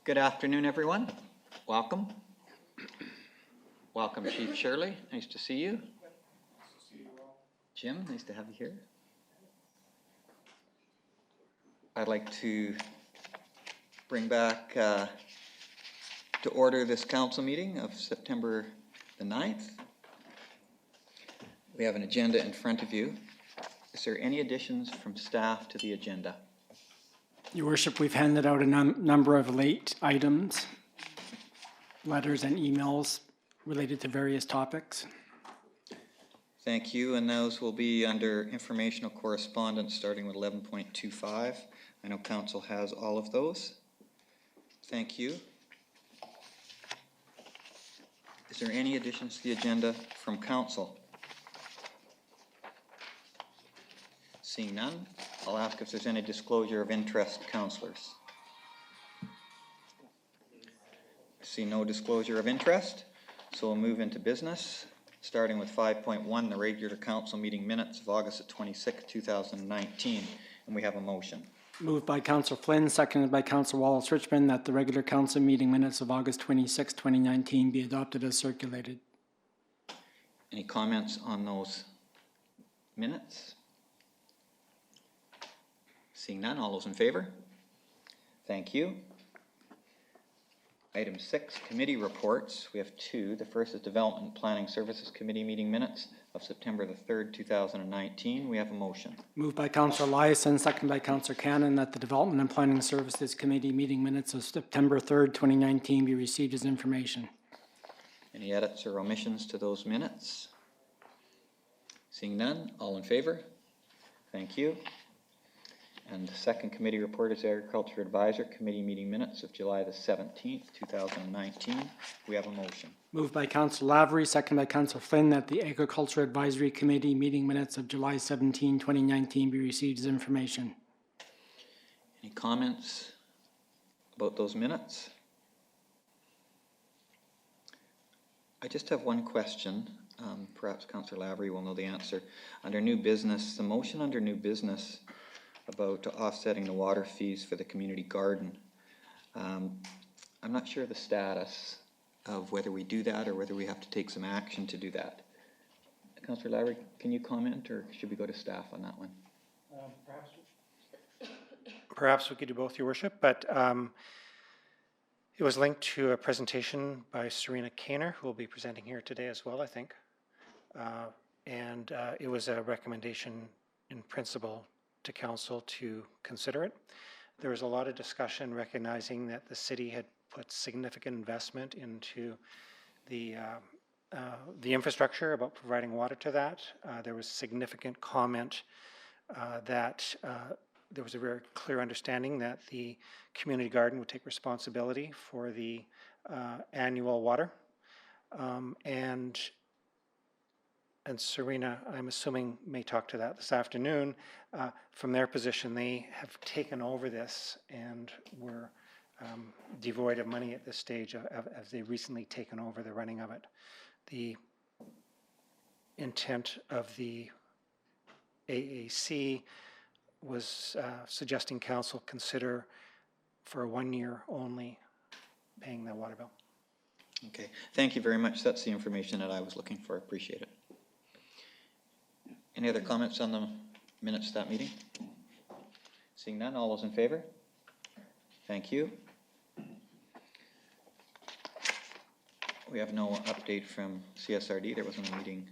Good afternoon, everyone. Welcome. Welcome, Chief Shirley. Nice to see you. Jim, nice to have you here. I'd like to bring back to order this council meeting of September the 9th. We have an agenda in front of you. Is there any additions from staff to the agenda? Your Worship, we've handed out a number of late items, letters and emails related to various topics. Thank you, and those will be under informational correspondence starting with 11.25. I know Council has all of those. Thank you. Is there any additions to the agenda from Council? Seeing none, I'll ask if there's any disclosure of interest, councillors. See no disclosure of interest, so we'll move into business, starting with 5.1, the regular council meeting minutes of August the 26th, 2019, and we have a motion. Moved by Councillor Flynn, seconded by Councillor Wallace-Richmond, that the regular council meeting minutes of August 26, 2019 be adopted as circulated. Any comments on those minutes? Seeing none, all those in favor? Thank you. Item 6, committee reports. We have two. The first is Development Planning Services Committee meeting minutes of September the 3rd, 2019. We have a motion. Moved by Councillor Eliassen, seconded by Councillor Cannon, that the Development and Planning Services Committee meeting minutes of September 3rd, 2019 be received as information. Any edits or omissions to those minutes? Seeing none, all in favor? Thank you. And the second committee report is Agriculture Advisor Committee meeting minutes of July the 17th, 2019. We have a motion. Moved by Councillor Lavery, seconded by Councillor Flynn, that the Agriculture Advisory Committee meeting minutes of July 17, 2019 be received as information. Any comments about those minutes? I just have one question. Perhaps Councillor Lavery will know the answer. Under new business, the motion under new business about offsetting the water fees for the community garden. I'm not sure the status of whether we do that or whether we have to take some action to do that. Councillor Lavery, can you comment, or should we go to staff on that one? Perhaps we could do both, Your Worship, but it was linked to a presentation by Serena Kainer, who will be presenting here today as well, I think. And it was a recommendation in principle to council to consider it. There was a lot of discussion recognizing that the city had put significant investment into the infrastructure about providing water to that. There was significant comment that there was a very clear understanding that the community garden would take responsibility for the annual water. And Serena, I'm assuming, may talk to that this afternoon. From their position, they have taken over this and were devoid of money at this stage as they've recently taken over the running of it. The intent of the AAC was suggesting council consider for 1 year only paying the water bill. Okay, thank you very much. That's the information that I was looking for. I appreciate it. Any other comments on the minutes of that meeting? Seeing none, all those in favor? Thank you. We have no update from CSRD. There wasn't a meeting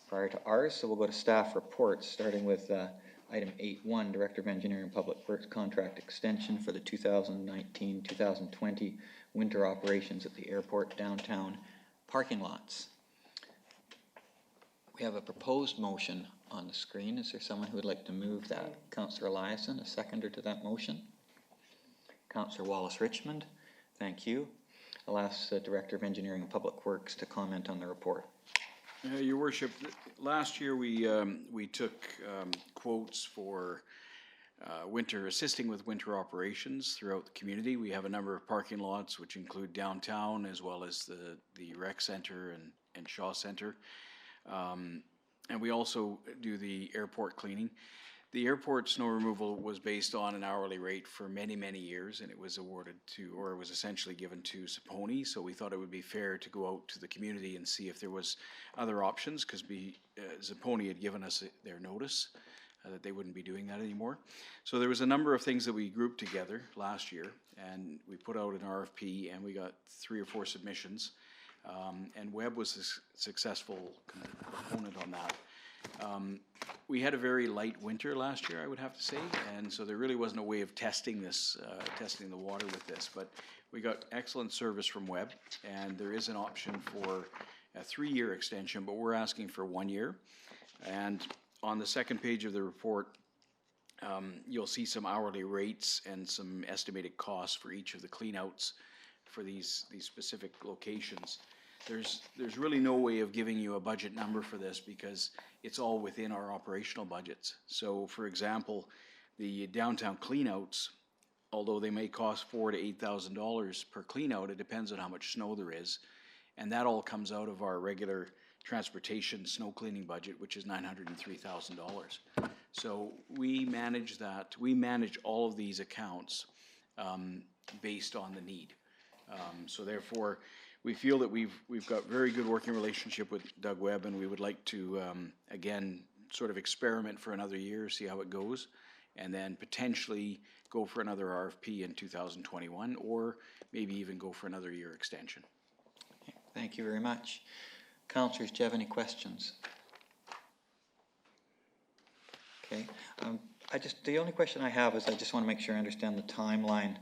prior to ours, so we'll go to staff reports, starting with item 8.1, Director of Engineering and Public Works contract extension for the 2019-2020 winter operations at the airport downtown parking lots. We have a proposed motion on the screen. Is there someone who would like to move that? Councillor Eliassen, a seconder to that motion. Councillor Wallace-Richmond, thank you. I'll ask the Director of Engineering and Public Works to comment on the report. Your Worship, last year we took quotes for assisting with winter operations throughout the community. We have a number of parking lots which include downtown as well as the rec center and Shaw Center. And we also do the airport cleaning. The airport snow removal was based on an hourly rate for many, many years, and it was awarded to, or it was essentially given to Saponi. So we thought it would be fair to go out to the community and see if there was other options, because Saponi had given us their notice that they wouldn't be doing that anymore. So there was a number of things that we grouped together last year, and we put out an RFP, and we got 3 or 4 submissions. And Webb was a successful component on that. We had a very light winter last year, I would have to say, and so there really wasn't a way of testing this, testing the water with this, but we got excellent service from Webb, and there is an option for a 3-year extension, but we're asking for 1 year. And on the second page of the report, you'll see some hourly rates and some estimated costs for each of the cleanouts for these specific locations. There's really no way of giving you a budget number for this because it's all within our operational budgets. So for example, the downtown cleanouts, although they may cost $4,000 to $8,000 per cleanout, it depends on how much snow there is. And that all comes out of our regular transportation snow cleaning budget, which is $903,000. So we manage that, we manage all of these accounts based on the need. So therefore, we feel that we've got very good working relationship with Doug Webb, and we would like to, again, sort of experiment for another year, see how it goes, and then potentially go for another RFP in 2021, or maybe even go for another year extension. Okay, thank you very much. Councillors, do you have any questions? Okay, the only question I have is I just want to make sure I understand the timeline.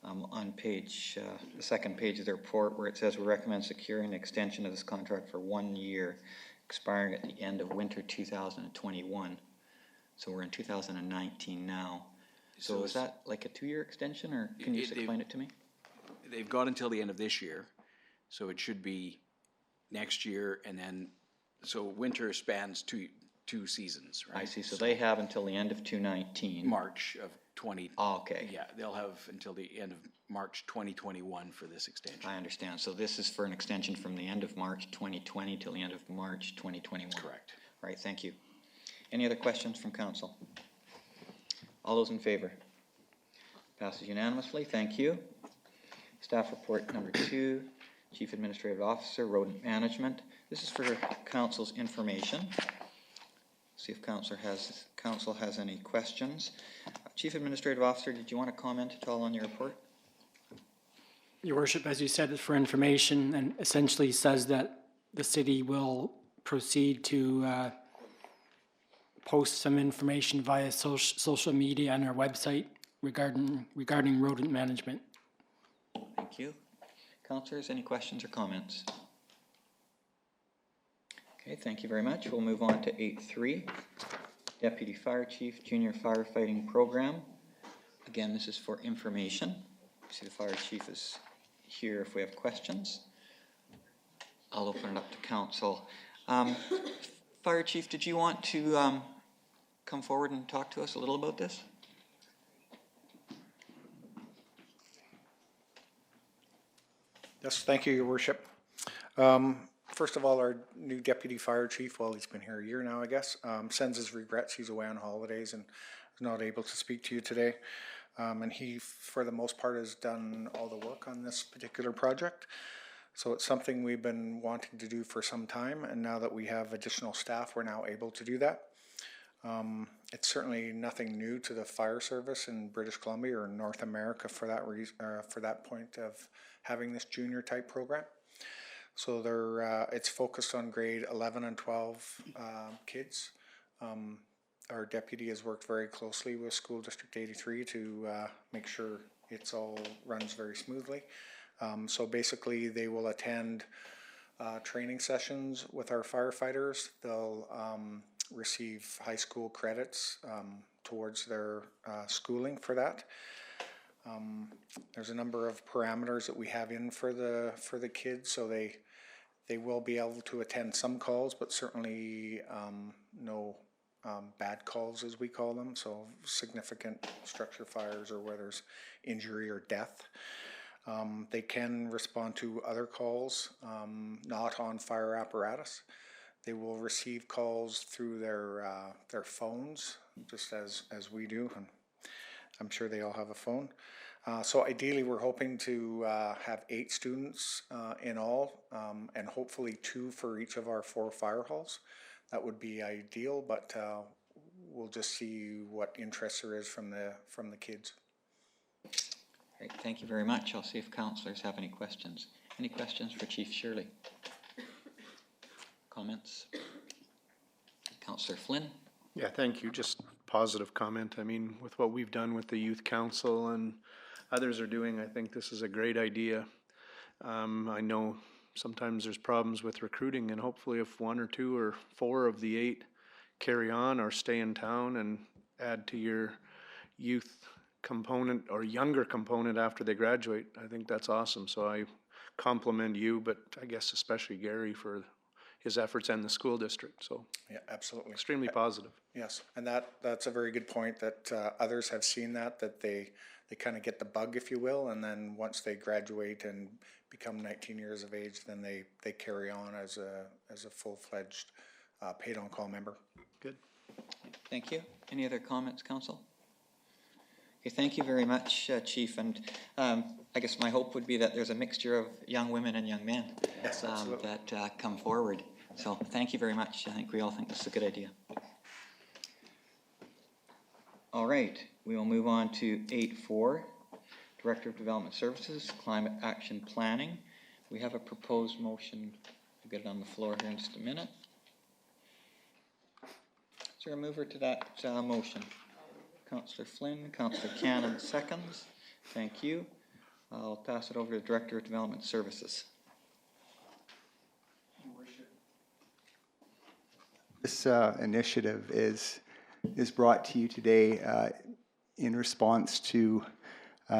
On page, the second page of the report, where it says we recommend securing an extension of this contract for 1 year, expiring at the end of winter 2021. So we're in 2019 now. So is that like a 2-year extension, or can you just explain it to me? They've got until the end of this year, so it should be next year, and then, so winter spans two seasons, right? I see, so they have until the end of 2019. March of 20. Oh, okay. Yeah, they'll have until the end of March 2021 for this extension. I understand. So this is for an extension from the end of March 2020 till the end of March 2021. Correct. Right, thank you. Any other questions from council? All those in favor? Passes unanimously, thank you. Staff report number 2, Chief Administrative Officer, Rodent Management. This is for council's information. See if council has any questions. Chief Administrative Officer, did you want to comment at all on your report? Your Worship, as you said, is for information and essentially says that the city will proceed to post some information via social media and our website regarding rodent management. Thank you. Councillors, any questions or comments? Okay, thank you very much. We'll move on to 8.3, Deputy Fire Chief Junior Firefighting Program. Again, this is for information. See, the Fire Chief is here if we have questions. I'll open it up to council. Fire Chief, did you want to come forward and talk to us a little about this? Yes, thank you, Your Worship. First of all, our new Deputy Fire Chief, well, he's been here a year now, I guess, sends his regrets. He's away on holidays and is not able to speak to you today. And he, for the most part, has done all the work on this particular project. So it's something we've been wanting to do for some time, and now that we have additional staff, we're now able to do that. It's certainly nothing new to the fire service in British Columbia or North America for that reason, for that point of having this junior type program. So it's focused on grade 11 and 12 kids. Our deputy has worked very closely with School District 83 to make sure it's all runs very smoothly. So basically they will attend training sessions with our firefighters. They'll receive high school credits towards their schooling for that. There's a number of parameters that we have in for the kids, so they will be able to attend some calls, but certainly no bad calls, as we call them, so significant structure fires or where there's injury or death. They can respond to other calls, not on fire apparatus. They will receive calls through their phones, just as we do, and I'm sure they all have a phone. So ideally, we're hoping to have 8 students in all, and hopefully 2 for each of our 4 fire halls. That would be ideal, but we'll just see what interest there is from the kids. Great, thank you very much. I'll see if councillors have any questions. Any questions for Chief Shirley? Comments? Councillor Flynn? Yeah, thank you. Just positive comment. I mean, with what we've done with the youth council and others are doing, I think this is a great idea. I know sometimes there's problems with recruiting, and hopefully if 1 or 2 or 4 of the 8 carry on or stay in town and add to your youth component or younger component after they graduate, I think that's awesome. So I compliment you, but I guess especially Gary for his efforts and the school district. So Yeah, absolutely. extremely positive. Yes, and that's a very good point, that others have seen that they kind of get the bug, if you will, and then once they graduate and become 19 years of age, then they carry on as a full-fledged paid-on-call member. Good. Thank you. Any other comments, council? Okay, thank you very much, Chief. And I guess my hope would be that there's a mixture of young women and young men Yes, absolutely. that come forward. So thank you very much. I think we all think this is a good idea. All right, we will move on to 8.4, Director of Development Services, Climate Action Planning. We have a proposed motion. I'll get it on the floor here in just a minute. Is there a mover to that motion? Councillor Flynn, Councillor Cannon seconds. Thank you. I'll pass it over to the Director of Development Services. This initiative is brought to you today in response to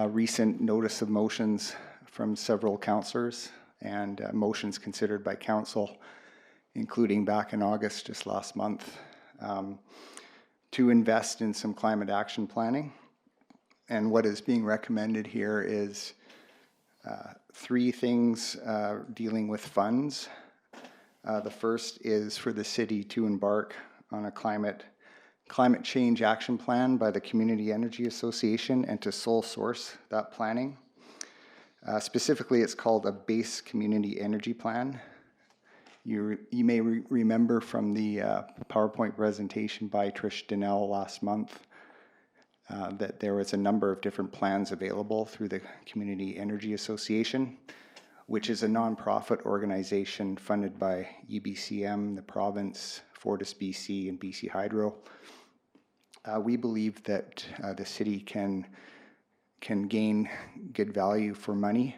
recent notice of motions from several councillors and motions considered by council, including back in August, just last month, to invest in some climate action planning. And what is being recommended here is 3 things dealing with funds. The first is for the city to embark on a climate change action plan by the Community Energy Association and to sole source that planning. Specifically, it's called a base community energy plan. You may remember from the PowerPoint presentation by Trish Donnell last month that there was a number of different plans available through the Community Energy Association, which is a nonprofit organization funded by EBCM, the province, Fortis BC, and BC Hydro. We believe that the city can gain good value for money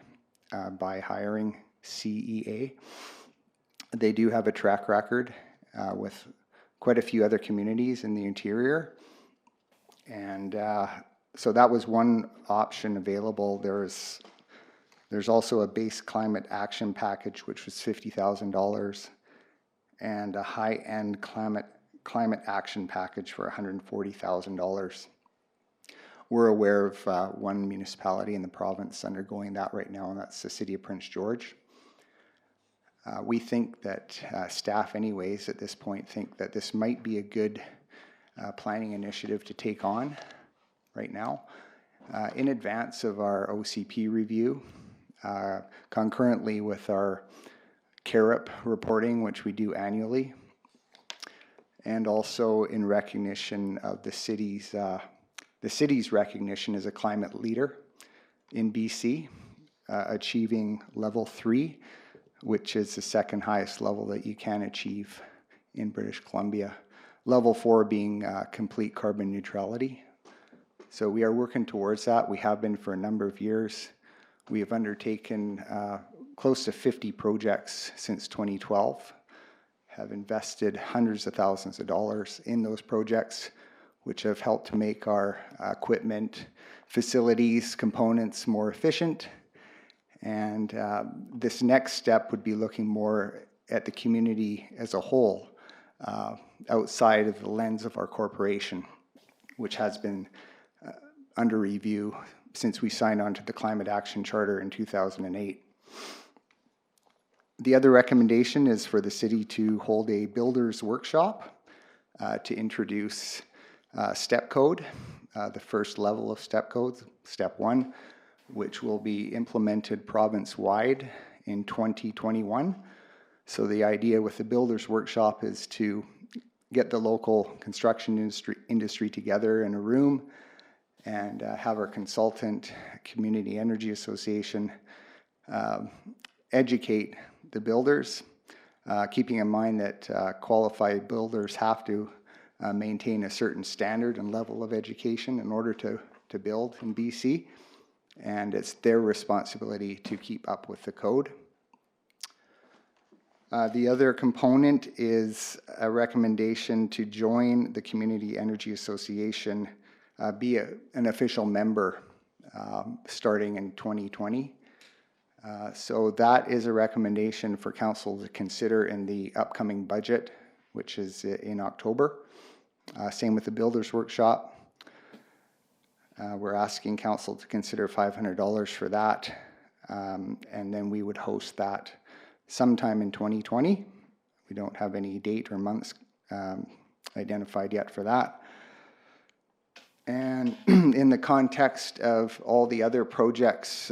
by hiring CEA. They do have a track record with quite a few other communities in the interior. And so that was one option available. There's also a base climate action package, which was $50,000, and a high-end climate action package for $140,000. We're aware of one municipality in the province undergoing that right now, and that's the city of Prince George. We think that staff anyways at this point think that this might be a good planning initiative to take on right now. In advance of our OCP review, concurrently with our CARIP reporting, which we do annually, and also in recognition of the city's recognition as a climate leader in BC, achieving level 3, which is the second highest level that you can achieve in British Columbia. Level 4 being complete carbon neutrality. So we are working towards that. We have been for a number of years. We have undertaken close to 50 projects since 2012, have invested hundreds of thousands of dollars in those projects, which have helped to make our equipment, facilities, components more efficient. And this next step would be looking more at the community as a whole, outside of the lens of our corporation, which has been under review since we signed on to the Climate Action Charter in 2008. The other recommendation is for the city to hold a builder's workshop to introduce step code, the first level of step codes, step 1, which will be implemented province-wide in 2021. So the idea with the builder's workshop is to get the local construction industry together in a room and have our consultant, Community Energy Association, educate the builders, keeping in mind that qualified builders have to maintain a certain standard and level of education in order to build in BC, and it's their responsibility to keep up with the code. The other component is a recommendation to join the Community Energy Association, be an official member starting in 2020. So that is a recommendation for council to consider in the upcoming budget, which is in October. Same with the builders workshop. We're asking council to consider $500 for that, and then we would host that sometime in 2020. We don't have any date or months identified yet for that. And in the context of all the other projects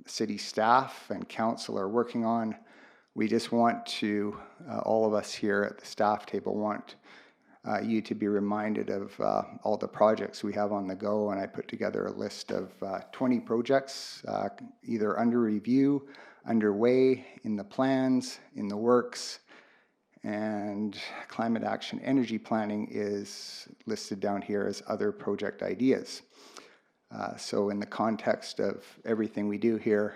city staff and council are working on, we just want to, all of us here at the staff table want you to be reminded of all the projects we have on the go, and I put together a list of 20 projects either under review, underway, in the plans, in the works, and climate action energy planning is listed down here as other project ideas. So in the context of everything we do here,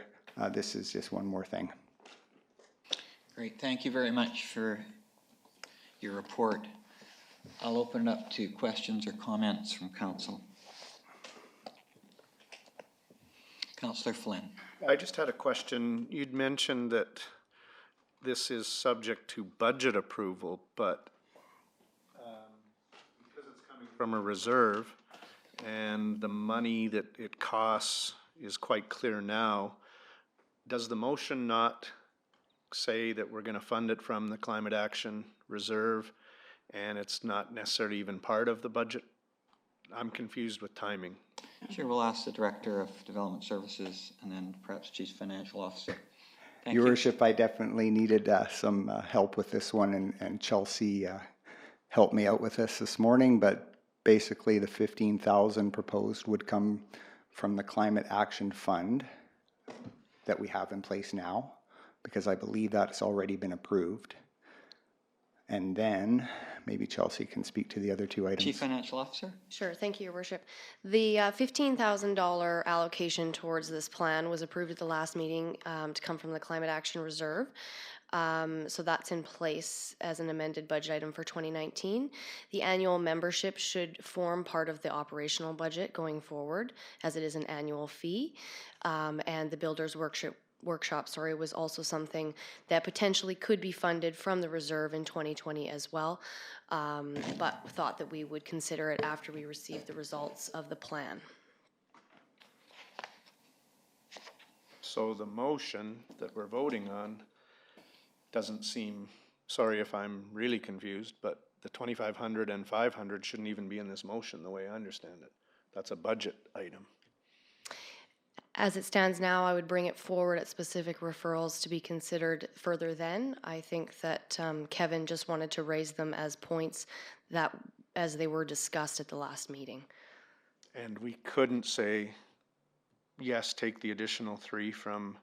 this is just one more thing. Great, thank you very much for your report. I'll open it up to questions or comments from council. Councillor Flynn. I just had a question. You'd mentioned that this is subject to budget approval, but because it's coming from a reserve and the money that it costs is quite clear now, does the motion not say that we're going to fund it from the climate action reserve and it's not necessarily even part of the budget? I'm confused with timing. Sure, we'll ask the Director of Development Services and then perhaps Chief Financial Officer. Thank Your you. Worship, I definitely needed some help with this one, and Chelsea helped me out with this morning, but basically the $15,000 proposed would come from the Climate Action Fund that we have in place now, because I believe that's already been approved. And then maybe Chelsea can speak to the other two items. Chief Financial Officer? Sure, thank you, Your Worship. The $15,000 allocation towards this plan was approved at the last meeting to come from the Climate Action Reserve. So that's in place as an amended budget item for 2019. The annual membership should form part of the operational budget going forward, as it is an annual fee. And the Builders Workshop was also something that potentially could be funded from the reserve in 2020 as well, but thought that we would consider it after we receive the results of the plan. So the motion that we're voting on doesn't seem, sorry if I'm really confused, but the 2,500 and 500 shouldn't even be in this motion the way I understand it. That's a budget item. As it stands now, I would bring it forward at specific referrals to be considered further then. I think that Kevin just wanted to raise them as points that, as they were discussed at the last meeting. And we couldn't say, yes, take the additional 3 from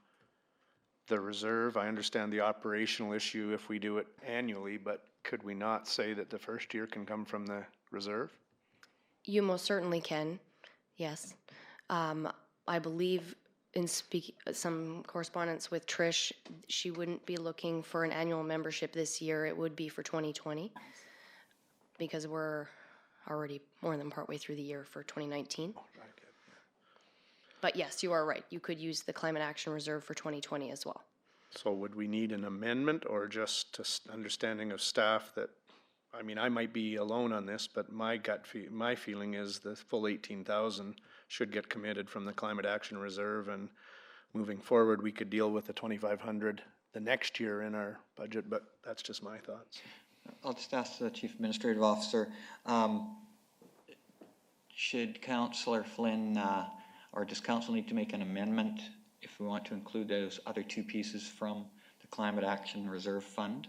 the reserve. I understand the operational issue if we do it annually, but could we not say that the first year can come from the reserve? You most certainly can, yes. I believe in some correspondence with Trish, she wouldn't be looking for an annual membership this year. It would be for 2020 because we're already more than partway through the year for 2019. But yes, you are right. You could use the Climate Action Reserve for 2020 as well. So would we need an amendment or just understanding of staff that, I mean, I might be alone on this, but my feeling is the full 18,000 should get committed from the Climate Action Reserve, and moving forward we could deal with the 2,500 the next year in our budget, but that's just my thoughts. I'll just ask the Chief Administrative Officer, should Councillor Flynn, or does Council need to make an amendment if we want to include those other two pieces from the Climate Action Reserve Fund?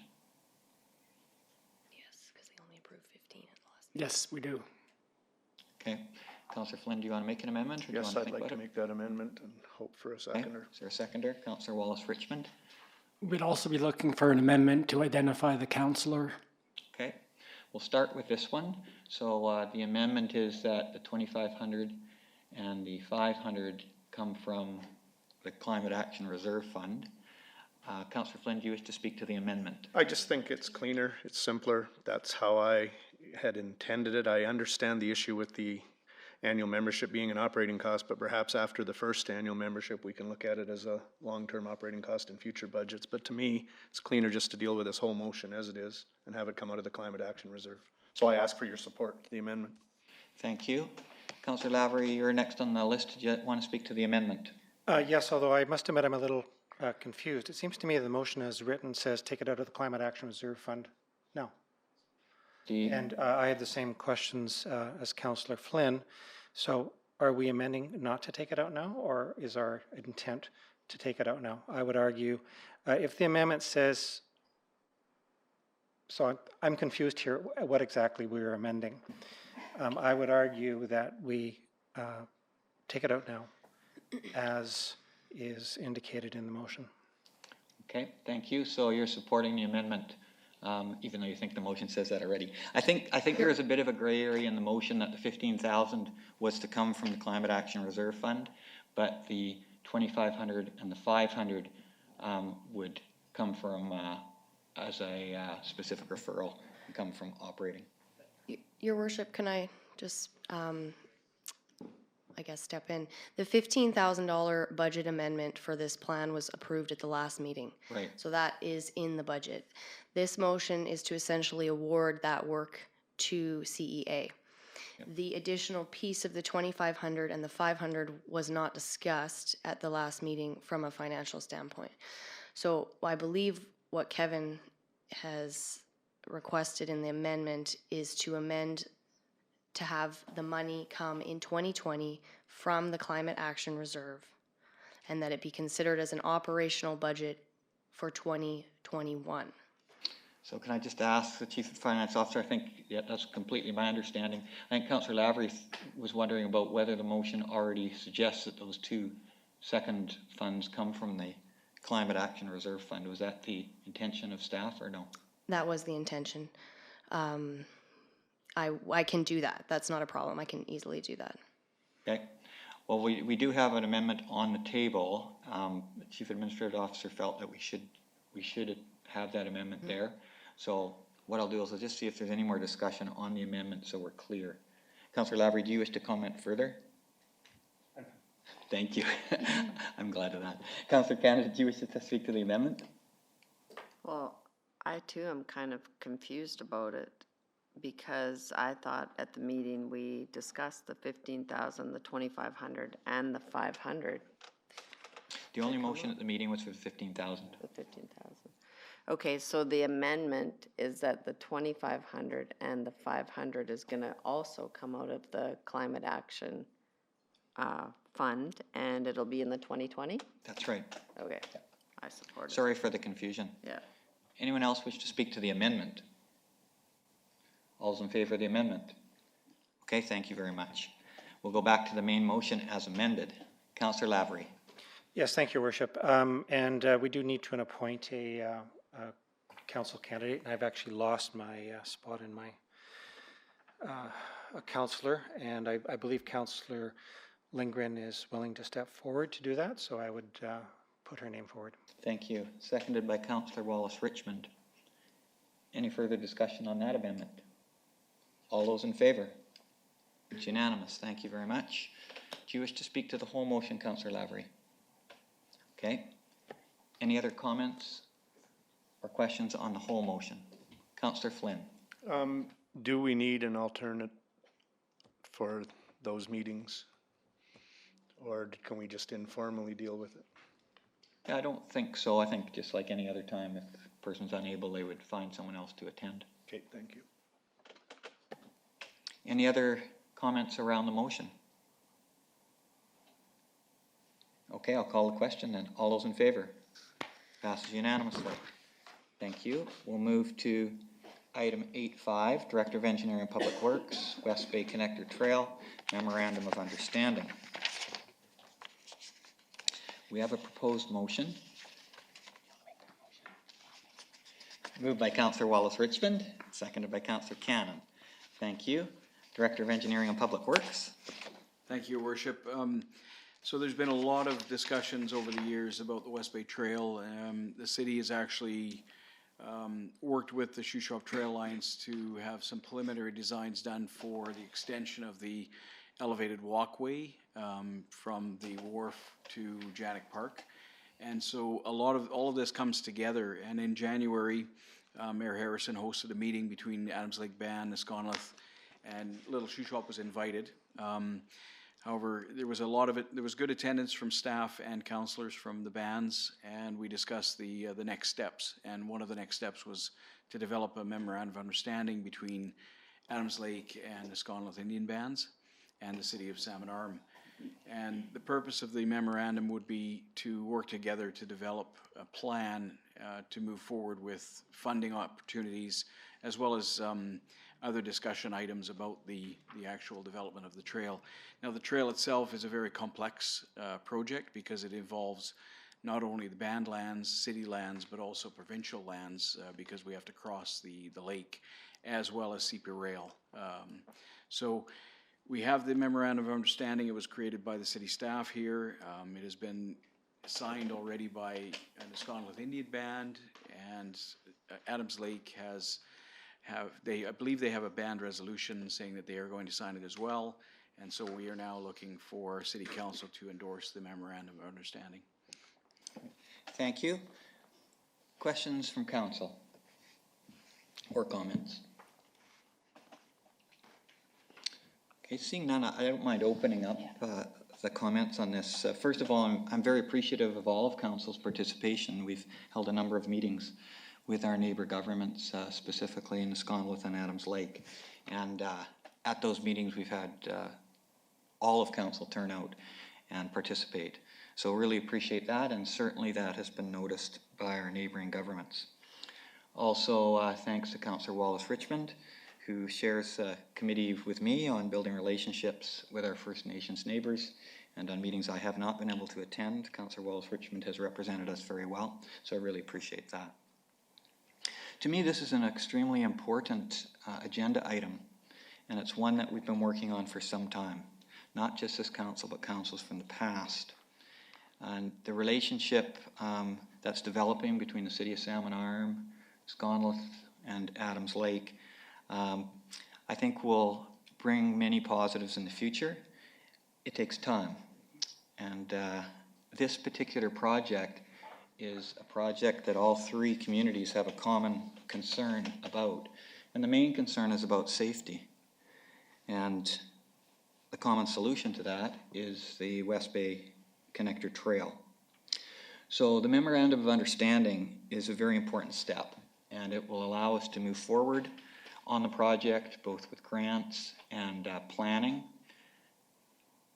Yes, because they only approved 15 at the last. Yes, we do. Okay. Councillor Flynn, do you want to make an amendment? Or do you Yes, want to I'd think like about to it? make that amendment and hope for a Okay. seconder. Is there a seconder? Councillor Wallace-Richmond. We'd also be looking for an amendment to identify the councillor. Okay, we'll start with this one. So the amendment is that the 2,500 and the 500 come from the Climate Action Reserve Fund. Councillor Flynn, do you wish to speak to the amendment? I just think it's cleaner, it's simpler. That's how I had intended it. I understand the issue with the annual membership being an operating cost, but perhaps after the first annual membership, we can look at it as a long-term operating cost in future budgets. But to me, it's cleaner just to deal with this whole motion as it is and have it come out of the Climate Action Reserve. So I ask for your support to the amendment. Thank you. Councillor Lavery, you're next on the list. Do you want to speak to the amendment? Yes, although I must admit I'm a little confused. It seems to me the motion as written says take it out of the Climate Action Reserve Fund. No. And I had the same questions as Councillor Flynn. So are we amending not to take it out now, or is our intent to take it out now? I would argue if the amendment says, so I'm confused here what exactly we're amending. I would argue that we take it out now as is indicated in the motion. Okay, thank you. So you're supporting the amendment, even though you think the motion says that already. I think there is a bit of a gray area in the motion that the 15,000 was to come from the Climate Action Reserve Fund, but the 2,500 and the 500 would come from as a specific referral and come from operating. Your Worship, can I just, I guess, step in? The $15,000 budget amendment for this plan was approved at the last meeting. Right. So that is in the budget. This motion is to essentially award that work to CEA. The additional piece of the 2,500 and the 500 was not discussed at the last meeting from a financial standpoint. So I believe what Kevin has requested in the amendment is to amend to have the money come in 2020 from the Climate Action Reserve, and that it be considered as an operational budget for 2021. So can I just ask the Chief Finance Officer, I think, yeah, that's completely my understanding. I think Councillor Lavery was wondering about whether the motion already suggests that those two second funds come from the Climate Action Reserve Fund. Was that the intention of staff or no? That was the intention. I can do that. That's not a problem. I can easily do that. Okay. Well, we do have an amendment on the table. The Chief Administrative Officer felt that we should have that amendment there. So what I'll do is I'll just see if there's any more discussion on the amendment so we're clear. Councillor Lavery, do you wish to comment further? Thank you. I'm glad of that. Councillor Canada, do you wish to speak to the amendment? Well, I too am kind of confused about it because I thought at the meeting we discussed the 15,000, the 2,500, and the 500. The only motion at the meeting was for the 15,000. The 15,000. Okay, so the amendment is that the 2,500 and the 500 is going to also come out of the Climate Action Fund, and it'll be in the 2020? That's right. Okay, I support it. Sorry for the confusion. Yeah. Anyone else wish to speak to the amendment? All's in favor of the amendment? Okay, thank you very much. We'll go back to the main motion as amended. Councillor Lavery. Yes, thank you, Your Worship. And we do need to appoint a council candidate. And I've actually lost my spot in my councillor, and I believe Councillor Lindgren is willing to step forward to do that, so I would put her name forward. Thank you. Seconded by Councillor Wallace-Richmond. Any further discussion on that amendment? All those in favor? It's unanimous. Thank you very much. Do you wish to speak to the whole motion, Councillor Lavery? Okay. Any other comments or questions on the whole motion? Councillor Flynn. Do we need an alternate for those meetings? Or can we just informally deal with it? Yeah, I don't think so. I think just like any other time, if a person's unable, they would find someone else to attend. Okay, thank you. Any other comments around the motion? Okay, I'll call the question then. All those in favor? Passes unanimously. Thank you. We'll move to item 8.5, Director of Engineering and Public Works, West Bay Connector Trail, Memorandum of Understanding. We have a proposed motion. Moved by Councillor Wallace-Richmond, seconded by Councillor Cannon. Thank you. Director of Engineering and Public Works. Thank you, Your Worship. So there's been a lot of discussions over the years about the West Bay Trail. The city has actually worked with the Shuswap Trail Alliance to have some preliminary designs done for the extension of the elevated walkway from the wharf to Janik Park. And so all of this comes together. And in January, Mayor Harrison hosted a meeting between Adams Lake Band, Nisconluth, and Little Shuswap was invited. However, there was good attendance from staff and councillors from the bands, and we discussed the next steps. And one of the next steps was to develop a memorandum of understanding between Adams Lake and Nisconluth Indian bands and the city of Salmon Arm. And the purpose of the memorandum would be to work together to develop a plan to move forward with funding opportunities, as well as other discussion items about the actual development of the trail. Now, the trail itself is a very complex project because it involves not only the band lands, city lands, but also provincial lands because we have to cross the lake, as well as CP Rail. So we have the Memorandum of Understanding. It was created by the city staff here. It has been signed already by the Nisconluth Indian Band, and Adams Lake I believe they have a band resolution saying that they are going to sign it as well. And so we are now looking for City Council to endorse the Memorandum of Understanding. Thank you. Questions from council or comments? Okay, seeing none, I don't mind opening up the comments on this. First of all, I'm very appreciative of all of council's participation. We've held a number of meetings with our neighbor governments, specifically in Nisconluth and Adams Lake. And at those meetings, we've had all of council turn out and participate. So really appreciate that, and certainly that has been noticed by our neighboring governments. Also, thanks to Councillor Wallace-Richmond, who shares a committee with me on building relationships with our First Nations neighbors. And on meetings I have not been able to attend, Councillor Wallace-Richmond has represented us very well, so I really appreciate that. To me, this is an extremely important agenda item, and it's one that we've been working on for some time, not just this council, but councils from the past. And the relationship that's developing between the city of Salmon Arm, Nisconluth, and Adams Lake, I think will bring many positives in the future. It takes time, and this particular project is a project that all three communities have a common concern about. And the main concern is about safety. And the common solution to that is the West Bay Connector Trail. So the Memorandum of Understanding is a very important step, and it will allow us to move forward on the project, both with grants and planning.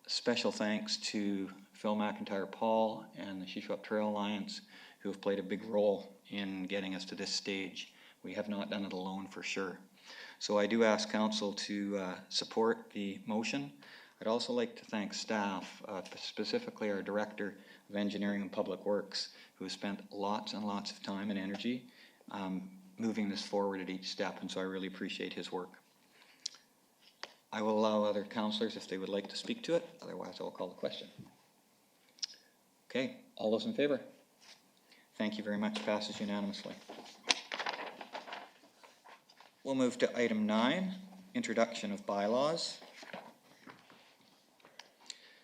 Special thanks to Phil McIntyre Paul and the Shuswap Trail Alliance, who have played a big role in getting us to this stage. We have not done it alone for sure. So I do ask council to support the motion. I'd also like to thank staff, specifically our Director of Engineering and Public Works, who has spent lots and lots of time and energy moving this forward at each step, and so I really appreciate his work. I will allow other councillors if they would like to speak to it, otherwise I will call the question. Okay, all those in favor? Thank you very much. Passes unanimously. We'll move to item 9, introduction of bylaws.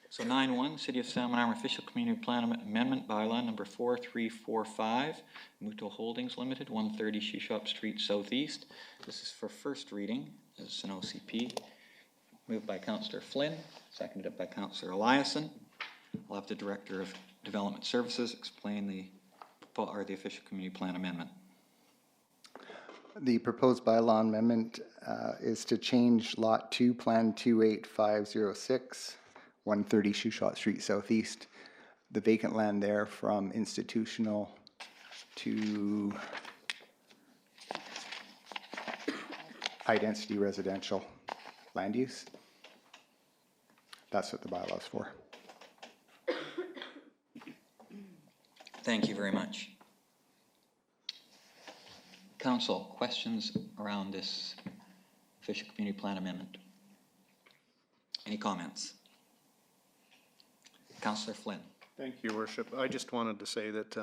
So 9.1, City of Salmon Arm Official Community Plan Amendment Bylaw number 4345, Mutual Holdings Limited, 130 Shuswap Street Southeast. This is for first reading as an OCP. Moved by Councillor Flynn, seconded by Councillor Eliassen. I'll have the Director of Development Services explain the official community plan amendment. The proposed bylaw amendment is to change Lot 2, Plan 28506, 130 Shushat Street Southeast, the vacant land there from institutional to high-density residential land use. That's what the bylaw's for. Thank you very much. Council, questions around this official community plan amendment? Any comments? Councillor Flynn. Thank you, Your Worship. I just wanted to say that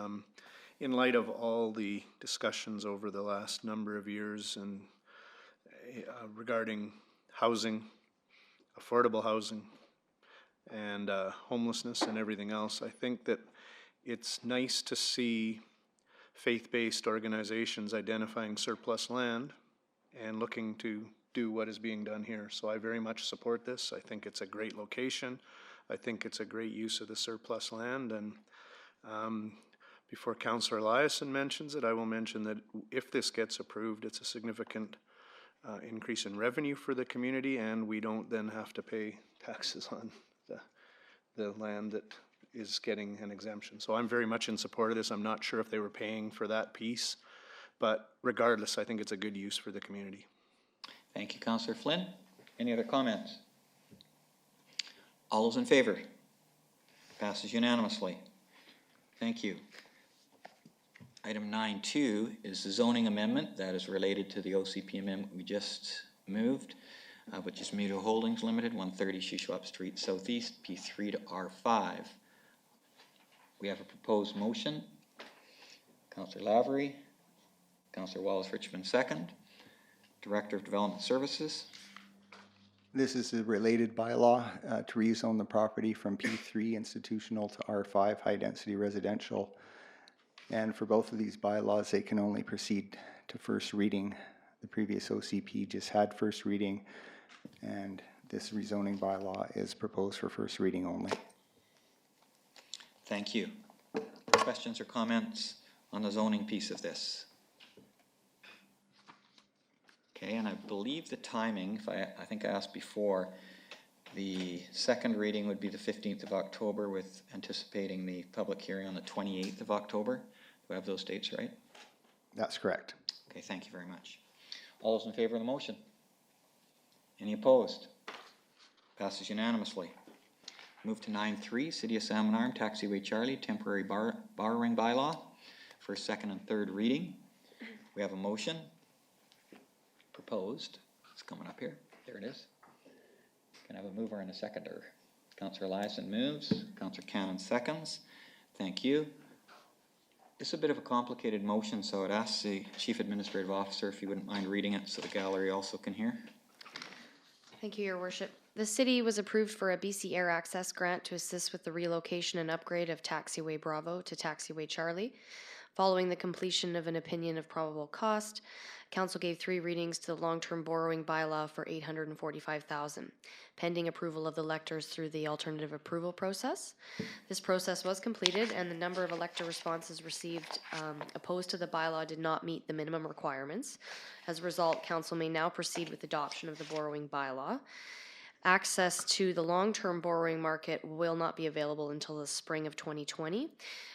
in light of all the discussions over the last number of years and regarding housing, affordable housing, and homelessness and everything else, I think that it's nice to see faith-based organizations identifying surplus land and looking to do what is being done here. So I very much support this. I think it's a great location. I think it's a great use of the surplus land. And before Councillor Eliassen mentions it, I will mention that if this gets approved, it's a significant increase in revenue for the community, and we don't then have to pay taxes on the land that is getting an exemption. So I'm very much in support of this. I'm not sure if they were paying for that piece, but regardless, I think it's a good use for the community. Thank you, Councillor Flynn. Any other comments? All those in favor? Passes unanimously. Thank you. Item 9.2 is the zoning amendment that is related to the OCP amendment we just moved, which is Mutual Holdings Limited, 130 Shuswap Street Southeast, P3 to R5. We have a proposed motion. Councillor Lavery, Councillor Wallace-Richmond second. Director of Development Services. This is a related bylaw to rezone the property from P3 institutional to R5 high-density residential. And for both of these bylaws, they can only proceed to first reading. The previous OCP just had first reading, and this rezoning bylaw is proposed for first reading only. Thank you. Questions or comments on the zoning piece of this? Okay, and I believe the timing, if I think I asked before, the second reading would be the 15th of October with anticipating the public hearing on the 28th of October. Do I have those dates right? That's correct. Okay, thank you very much. All those in favor of the motion? Any opposed? Passes unanimously. Move to 9.3, City of Salmon Arm, Taxiway Charlie, temporary borrowing bylaw, first, second, and third reading. We have a motion proposed. It's coming up here. There it is. Can I have a mover and a seconder? Councillor Eliassen moves. Councillor Cannon seconds. Thank you. It's a bit of a complicated motion, so I'd ask the Chief Administrative Officer if he wouldn't mind reading it so the gallery also can hear. Thank you, Your Worship. The city was approved for a BC Air Access grant to assist with the relocation and upgrade of Taxiway Bravo to Taxiway Charlie. Following the completion of an opinion of probable cost, Council gave 3 readings to the long-term borrowing bylaw for $845,000, pending approval of the electors through the alternative approval process. This process was completed, and the number of elector responses received opposed to the bylaw did not meet the minimum requirements. As a result, Council may now proceed with adoption of the borrowing bylaw. Access to the long-term borrowing market will not be available until the spring of 2020.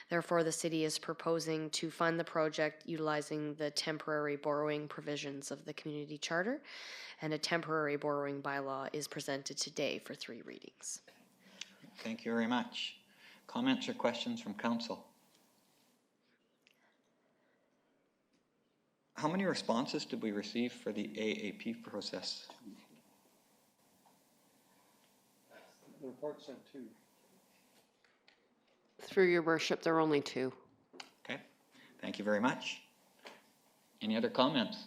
Therefore, the city is proposing to fund the project utilizing the temporary borrowing provisions of the community charter, and a temporary borrowing bylaw is presented today for 3 readings. Thank you very much. Comments or questions from council? How many responses did we receive for the AAP process? The report sent 2. Through your worship, there are only 2. Okay, thank you very much. Any other comments?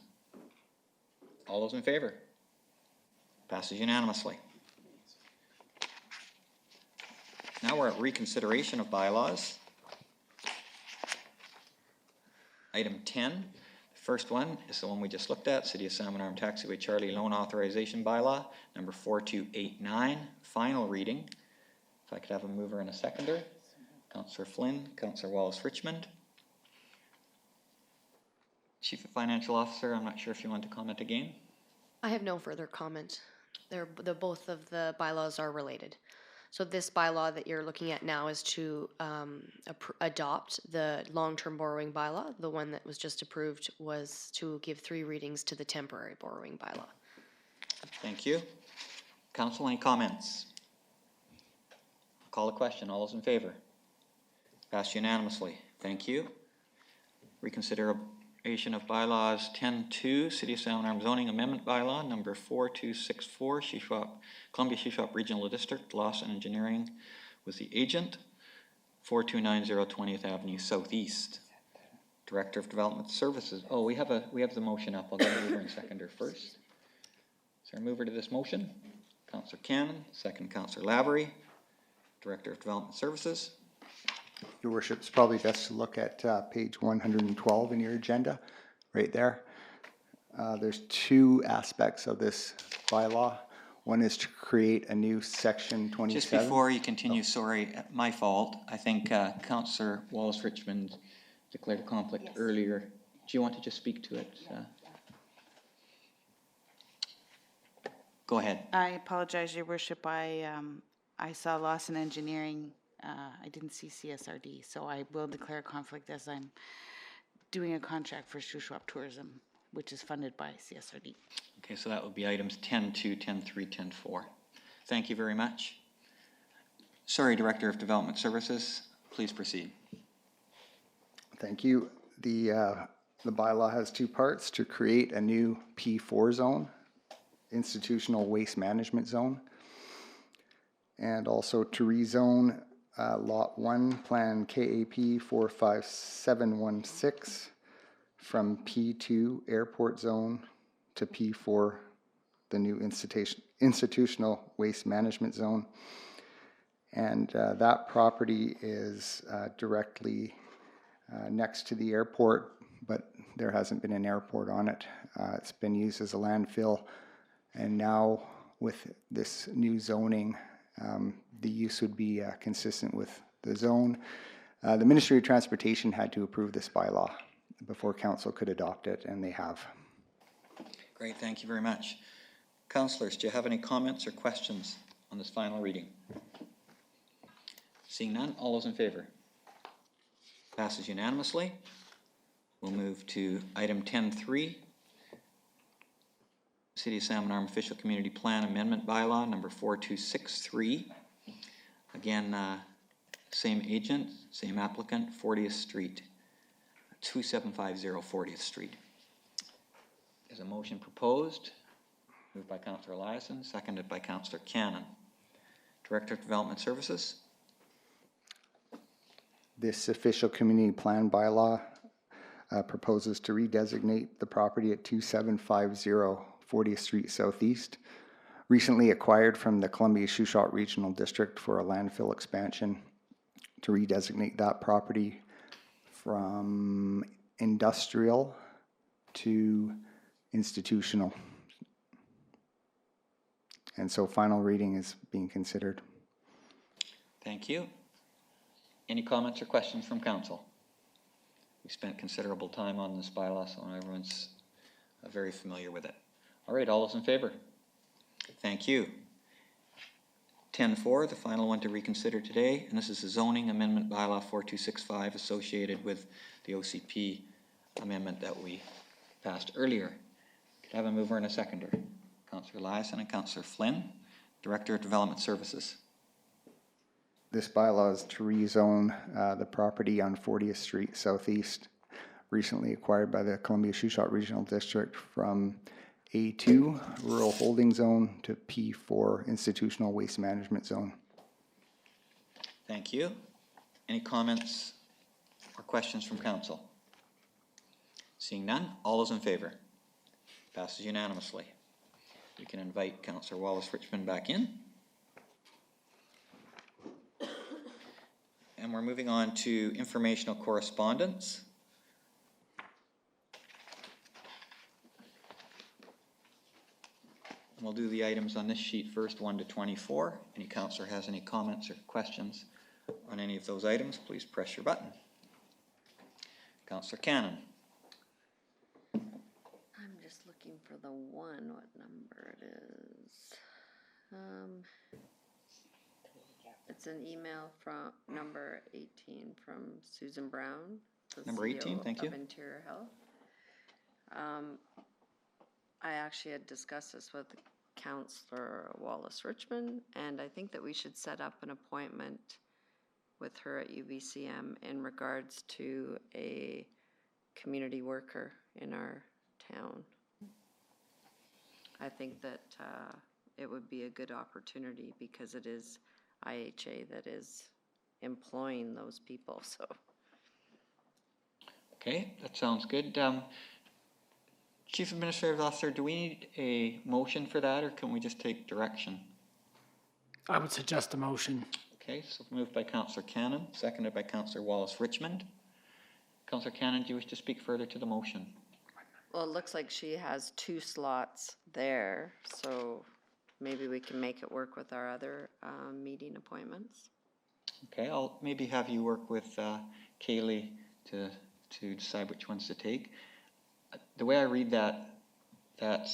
All those in favor? Passes unanimously. Now we're at reconsideration of bylaws. Item 10, the first one is the one we just looked at, City of Salmon Arm Taxiway Charlie Loan Authorization Bylaw, number 4289, final reading. If I could have a mover and a seconder. Councillor Flynn, Councillor Wallace-Richmond. Chief Financial Officer, I'm not sure if you want to comment again. I have no further comment. Both of the bylaws are related. So this bylaw that you're looking at now is to adopt the long-term borrowing bylaw. The one that was just approved was to give 3 readings to the temporary borrowing bylaw. Thank you. Council, any comments? I'll call a question. All those in favor? Passed unanimously. Thank you. Reconsideration of bylaws 10.2, City of Salmon Arm Zoning Amendment Bylaw number 4264, Columbia Shishop Regional District, Lawson Engineering was the agent, 4290 20th Avenue Southeast. Director of Development Services. Oh, we have the motion up. I'll get a mover and seconder first. Is there a mover to this motion? Councillor Cannon, second Councillor Lavery, Director of Development Services. Your Worship, it's probably best to look at page 112 in your agenda, right there. There's 2 aspects of this bylaw. One is to create a new section 27. Just before you continue, sorry, my fault. I think Councillor Wallace-Richmond declared a conflict earlier. Do you want to just speak to it? Go ahead. I apologize, Your Worship. I saw Lawson Engineering. I didn't see CSRD, so I will declare a conflict as I'm doing a contract for Shuswap Tourism, which is funded by CSRD. Okay, so that would be items 10.2, 10.3, 10.4. Thank you very much. Sorry, Director of Development Services, please proceed. Thank you. The bylaw has 2 parts: to create a new P4 zone, institutional waste management zone, and also to rezone Lot 1, Plan KAP 45716 from P2 Airport Zone to P4, the new institutional waste management zone. And that property is directly next to the airport, but there hasn't been an airport on it. It's been used as a landfill, and now with this new zoning, the use would be consistent with the zone. The Ministry of Transportation had to approve this bylaw before Council could adopt it, and they have. Great, thank you very much. Councillors, do you have any comments or questions on this final reading? Seeing none, all those in favor? Passes unanimously. We'll move to item 10.3. City of Salmon Arm Official Community Plan Amendment Bylaw number 4263. Again, same agent, same applicant, 40th Street, 2750 40th Street. Is a motion proposed? Moved by Councillor Eliassen, seconded by Councillor Cannon. Director of Development Services. This official community plan bylaw proposes to redesignate the property at 2750 40th Street Southeast, recently acquired from the Columbia Shuswap Regional District for a landfill expansion, to redesignate that property from industrial to institutional. And so final reading is being considered. Thank you. Any comments or questions from council? We spent considerable time on this bylaw, so everyone's very familiar with it. All right, all those in favor? Thank you. 10.4, the final one to reconsider today, and this is the zoning amendment bylaw 4265 associated with the OCP amendment that we passed earlier. Could I have a mover and a seconder? Councillor Eliassen and Councillor Flynn, Director of Development Services. This bylaw is to rezone the property on 40th Street Southeast, recently acquired by the Columbia Shuswap Regional District, from A2 Rural Holding Zone to P4 Institutional Waste Management Zone. Thank you. Any comments or questions from council? Seeing none, all those in favor? Passes unanimously. We can invite Councillor Wallace-Richmond back in. And we're moving on to informational correspondence. We'll do the items on this sheet first, 1 to 24. Any councillor has any comments or questions on any of those items, please press your button. Councillor Cannon. I'm just looking for the one, what number it is. It's an email from number 18 from Susan Brown, the Number 18, CEO thank you. of Interior Health. I actually had discussed this with Councillor Wallace Richmond, and I think that we should set up an appointment with her at UBCM in regards to a community worker in our town. I think that it would be a good opportunity because it is IHA that is employing those people, so. Okay, that sounds good. Chief Administrative Officer, do we need a motion for that, or can we just take direction? I would suggest a motion. Okay, so moved by Councillor Cannon, seconded by Councillor Wallace Richmond. Councillor Cannon, do you wish to speak further to the motion? Well, it looks like she has 2 slots there, so maybe we can make it work with our other meeting appointments. Okay, I'll maybe have you work with Kaylee to decide which ones to take. The way I read that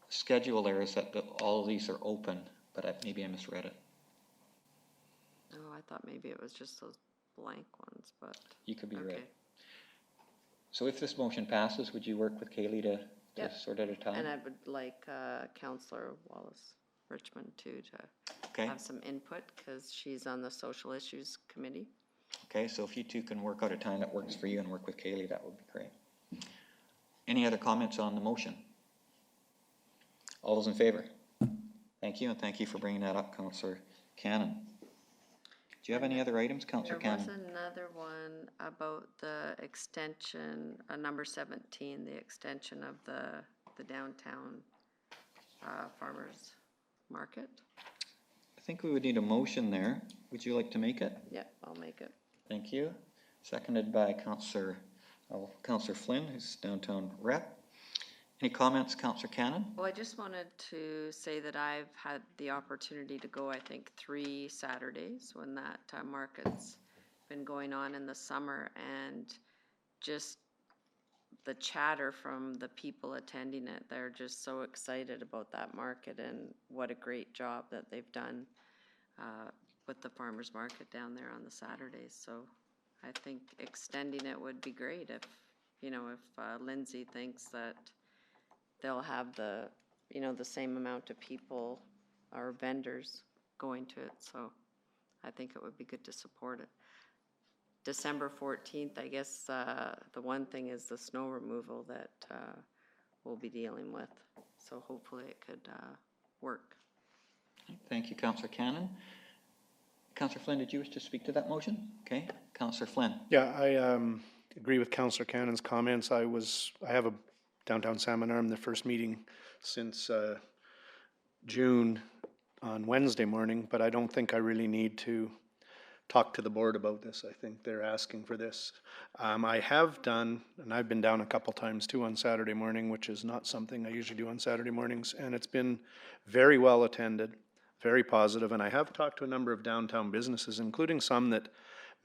schedule there is that all of these are open, but maybe I misread it. Oh, I thought maybe it was just those blank ones, but. You could be okay. right. So if this motion passes, would you work with Kaylee to Yep. sort out a time? And I would like Councillor Wallace Richmond too to have some input because she's on the Social Issues Committee. Okay, so if you two can work out a time that works for you and work with Kaylee, that would be great. Any other comments on the motion? All those in favor? Thank you, and thank you for bringing that up, Councillor Cannon. Do you have any other items, Councillor Cannon? There was another one about the extension, number 17, the extension of the downtown farmers market. I think we would need a motion there. Would you like to make it? Yeah, I'll make it. Thank you. Seconded by Councillor Flynn, who's downtown rep. Any comments, Councillor Cannon? Well, I just wanted to say that I've had the opportunity to go, I think, 3 Saturdays when that market's been going on in the summer, and just the chatter from the people attending it, they're just so excited about that market and what a great job that they've done with the farmers market down there on the Saturdays. So I think extending it would be great if, if Lindsay thinks that they'll have the same amount of people or vendors going to it. So I think it would be good to support it. December 14th, I guess the one thing is the snow removal that we'll be dealing with. So hopefully it could work. Thank you, Councillor Cannon. Councillor Flynn, did you wish to speak to that motion? Okay, Councillor Flynn. Yeah, I agree with Councillor Cannon's comments. I have a downtown Salmon Arm, the first meeting since June on Wednesday morning, but I don't think I really need to talk to the board about this. I think they're asking for this. I have done, and I've been down a couple times too on Saturday morning, which is not something I usually do on Saturday mornings, and it's been very well attended, very positive, and I have talked to a number of downtown businesses, including some that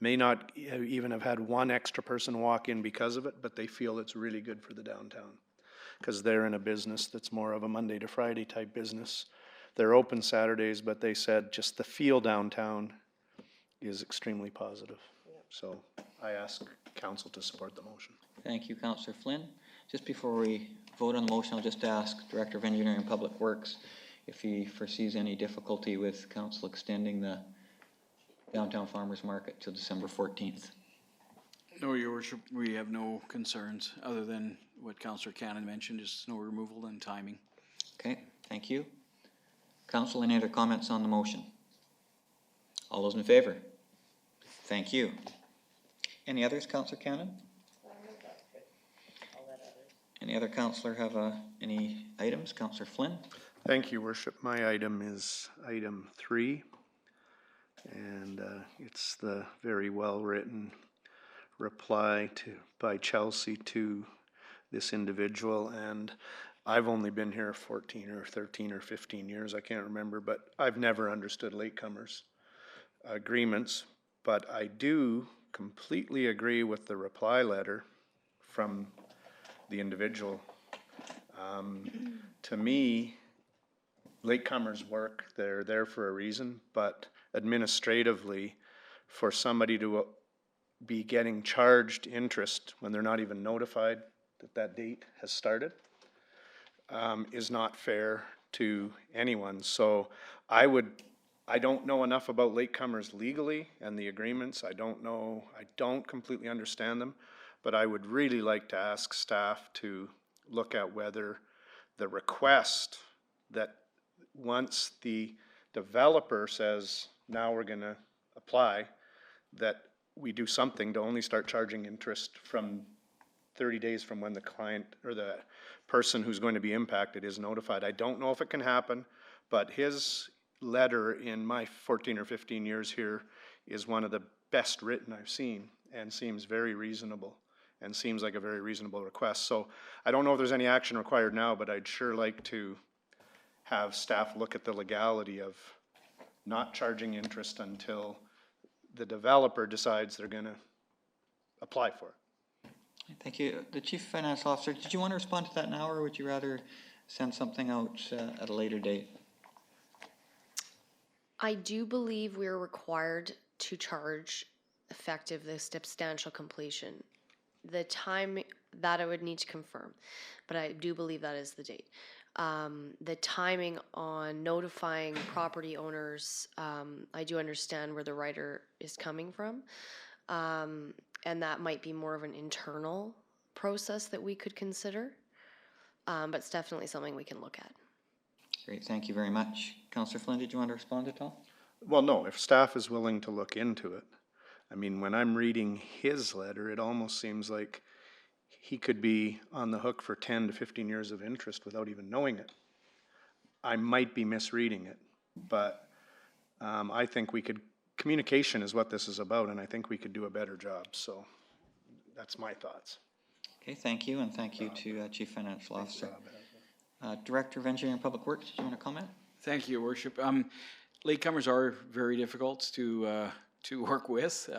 may not even have had one extra person walk in because of it, but they feel it's really good for the downtown because they're in a business that's more of a Monday to Friday type business. They're open Saturdays, but they said just the feel downtown is extremely positive. So I ask council to support the motion. Thank you, Councillor Flynn. Just before we vote on the motion, I'll just ask Director of Engineering and Public Works if he foresees any difficulty with council extending the downtown farmers market till December 14th. No, Your Worship, we have no concerns other than what Councillor Cannon mentioned, is snow removal and timing. Okay, thank you. Council, any other comments on the motion? All those in favor? Thank you. Any others, Councillor Cannon? Any other councillor have any items? Councillor Flynn? Thank you, Worship. My item is item 3, and it's the very well-written reply by Chelsea to this individual, and I've only been here 14 or 13 or 15 years, I can't remember, but I've never understood latecomers agreements But I do completely agree with the reply letter from the individual. To me, latecomers work, they're there for a reason, but administratively, for somebody to be getting charged interest when they're not even notified that that date has started, is not fair to anyone. So I don't know enough about latecomers legally and the agreements. I don't completely understand them, but I would really like to ask staff to look at whether the request that once the developer says, now we're gonna apply, that we do something to only start charging interest from 30 days from when the client or the person who's going to be impacted is notified. I don't know if it can happen, but his letter in my 14 or 15 years here is one of the best written I've seen and seems very reasonable and seems like a very reasonable request. So I don't know if there's any action required now, but I'd sure like to have staff look at the legality of not charging interest until the developer decides they're gonna apply for it. Thank you. The Chief Financial Officer, did you want to respond to that now, or would you rather send something out at a later date? I do believe we're required to charge effective the substantial completion. The time that I would need to confirm, but I do believe that is the date. The timing on notifying property owners, I do understand where the writer is coming from. And that might be more of an internal process that we could consider. But it's definitely something we can look at. Great, thank you very much. Councillor Flynn, did you want to respond at all? Well, no, if staff is willing to look into it. I mean, when I'm reading his letter, it almost seems like he could be on the hook for 10 to 15 years of interest without even knowing it. I might be misreading it, but I think communication is what this is about, and I think we could do a better job. So that's my thoughts. Okay, thank you, and thank you to Chief Financial Officer. Director of Engineering and Public Works, do you want to comment? Thank you, Your Worship. Latecomers are very difficult to work with.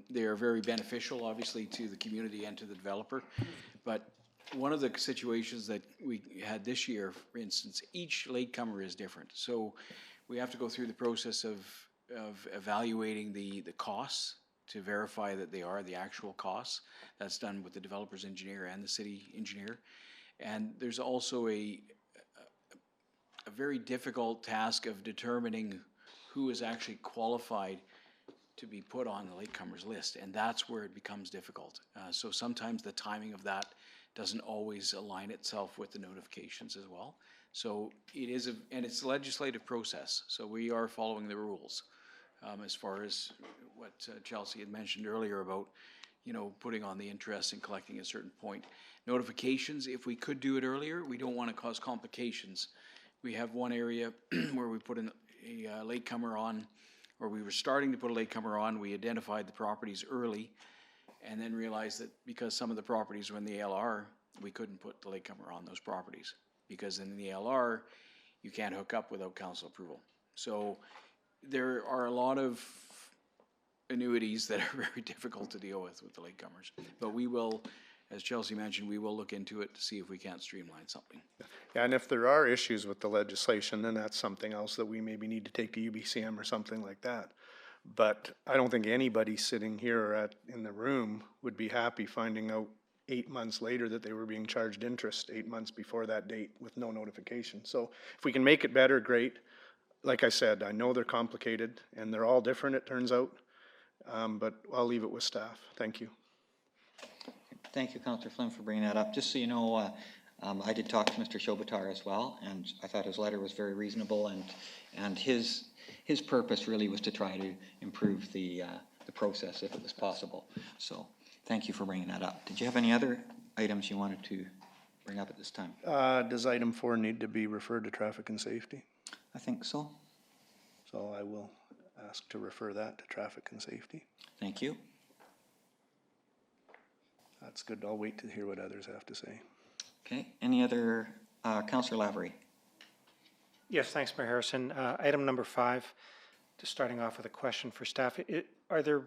They are very beneficial, obviously, to the community and to the developer. But one of the situations that we had this year, for instance, each latecomer is different. So we have to go through the process of evaluating the costs to verify that they are the actual costs. That's done with the developer's engineer and the city engineer. And there's also a very difficult task of determining who is actually qualified to be put on the latecomers list, and that's where it becomes difficult. So sometimes the timing of that doesn't always align itself with the notifications as well. So it is, and it's a legislative process, so we are following the rules. As far as what Chelsea had mentioned earlier about, putting on the interest and collecting at a certain point. Notifications, if we could do it earlier, we don't want to cause complications. We have one area where we put a latecomer on, or we were starting to put a latecomer on. We identified the properties early and then realized that because some of the properties were in the LR, we couldn't put the latecomer on those properties, because in the LR, you can't hook up without council approval. So there are a lot of annuities that are very difficult to deal with the latecomers. But we will, as Chelsea mentioned, we will look into it to see if we can't streamline something. Yeah, and if there are issues with the legislation, then that's something else that we maybe need to take to UBCM or something like that. But I don't think anybody sitting here or in the room would be happy finding out 8 months later that they were being charged interest 8 months before that date with no notification. So if we can make it better, great. Like I said, I know they're complicated and they're all different, it turns out, but I'll leave it with staff. Thank you. Thank you, Councillor Flynn, for bringing that up. Just so you know, I did talk to Mr. Shobatar as well, and I thought his letter was very reasonable, and his purpose really was to try to improve the process if it was possible. So thank you for bringing that up. Did you have any other items you wanted to bring up at this time? Does item 4 need to be referred to traffic and safety? I think so. So I will ask to refer that to traffic and safety. Thank you. That's good. I'll wait to hear what others have to say. Okay. Any other, Councillor Lavery? Yes, thanks, Mayor Harrison. Item number 5. just starting off with a question for staff. Are there,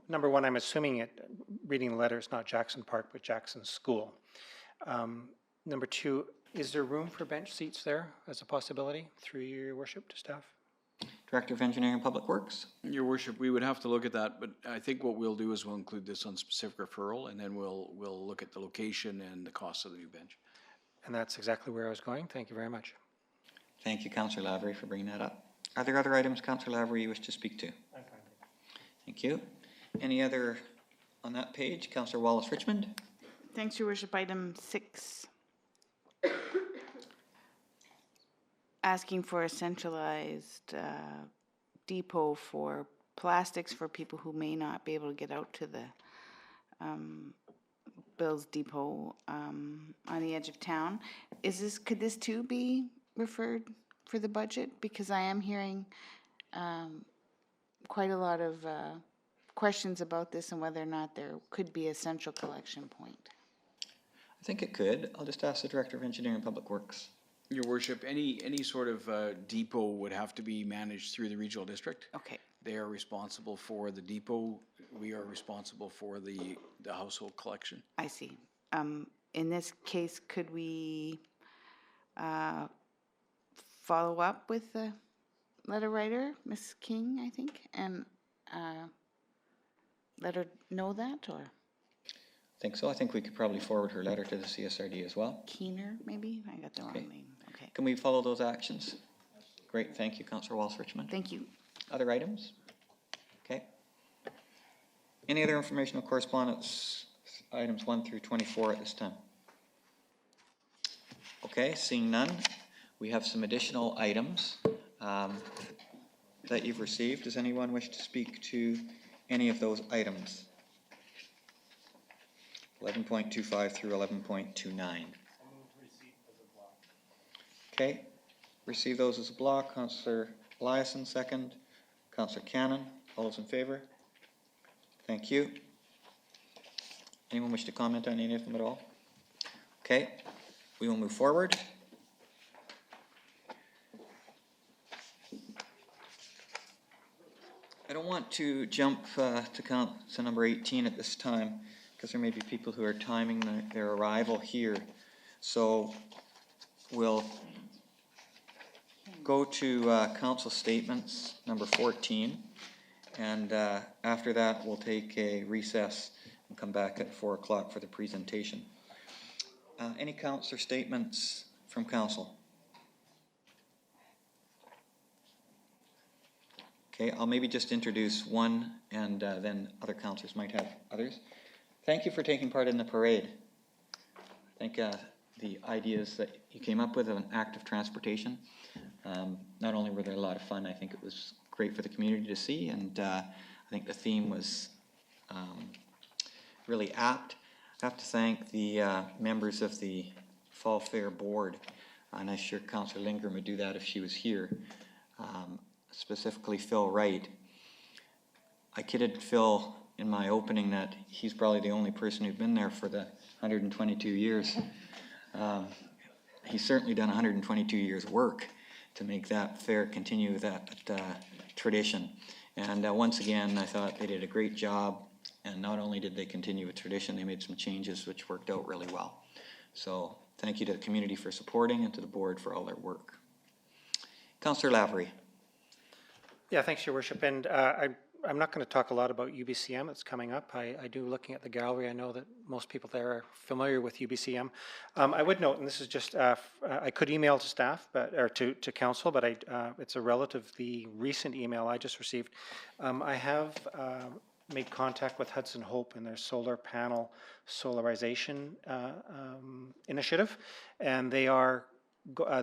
number one, I'm assuming reading the letter, it's not Jackson Park, but Jackson School. Number two, is there room for bench seats there as a possibility, through your worship, to staff? Director of Engineering and Public Works. Your worship, we would have to look at that, but I think what we'll do is we'll include this on specific referral, and then we'll look at the location and the cost of the new bench. And that's exactly where I was going. Thank you very much. Thank you, Councillor Lavery, for bringing that up. Are there other items, Councillor Lavery, you wish to speak to? Thank you. Any other on that page? Councillor Wallace-Richmond? Thanks, Your Worship. Item 6. Asking for a centralized depot for plastics for people who may not be able to get out to the Bill's Depot on the edge of town. Could this too be referred for the budget? Because I am hearing quite a lot of questions about this and whether or not there could be a central collection point. I think it could. I'll just ask the Director of Engineering and Public Works. Your worship, any sort of depot would have to be managed through the regional district. Okay. They are responsible for the depot. We are responsible for the household collection. I see. In this case, could we follow up with the letter writer, Ms. King, I think, and let her know that, or I think so. I think we could probably forward her letter to the CSRD as well. Keener, maybe? I got the wrong name. Okay. Can we follow those actions? Great, thank you, Councillor Wallace-Richmond. Thank you. Other items? Okay. Any other informational correspondence, items 1 through 24 at this time? Okay, seeing none, we have some additional items that you've received. Does anyone wish to speak to any of those items? 11.25 through 11.29. Okay, receive those as a block. Councillor Eliassen, second. Councillor Cannon, all those in favor? Thank you. Anyone wish to comment on any of them at all? Okay, we will move forward. I don't want to jump to council number 18 at this time, because there may be people who are timing their arrival here. So we'll go to council statements number 14, and after that we'll take a recess and come back at 4 o'clock for the presentation. Any councillor statements from council? Okay, I'll maybe just introduce one, and then other councillors might have others. Thank you for taking part in the parade. I think the ideas that you came up with of an active transportation, not only were they a lot of fun, I think it was great for the community to see, and I think the theme was really apt. I have to thank the members of the Fall Fair Board, and I'm sure Councillor Lindgren would do that if she was here, specifically Phil Wright. I kidded Phil in my opening that he's probably the only person who's been there for the 122 years. He's certainly done 122 years work to make that fair continue that tradition. And once again, I thought they did a great job, and not only did they continue a tradition, they made some changes which worked out really well. So thank you to the community for supporting, and to the board for all their work. Councillor Lavery. Yeah, thanks, Your Worship. And I'm not going to talk a lot about UBCM. It's coming up. I do, looking at the gallery, I know that most people there are familiar with UBCM. I would note, and this is just, I could email to staff, or to council, but it's a relatively recent email I just received. I have made contact with Hudson Hope and their solar panel solarization initiative, and they are,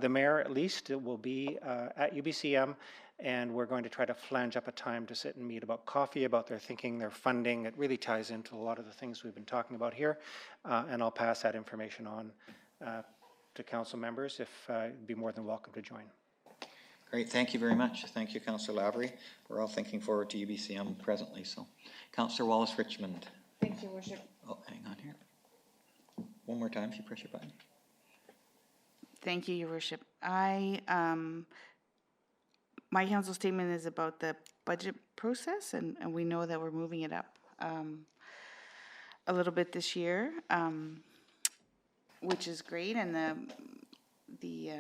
the mayor at least, will be at UBCM, and we're going to try to flange up a time to sit and meet about coffee, about their thinking, their funding. It really ties into a lot of the things we've been talking about here, and I'll pass that information on to council members if you'd be more than welcome to join. Great, thank you very much. Thank you, Councillor Lavery. We're all thinking forward to UBCM presently. So, Councillor Wallace-Richmond. Thank you, Worship. Oh, hang on here. One more time if you press your button. Thank you, Your Worship. my council statement is about the budget process, and we know that we're moving it up a little bit this year, which is great, and the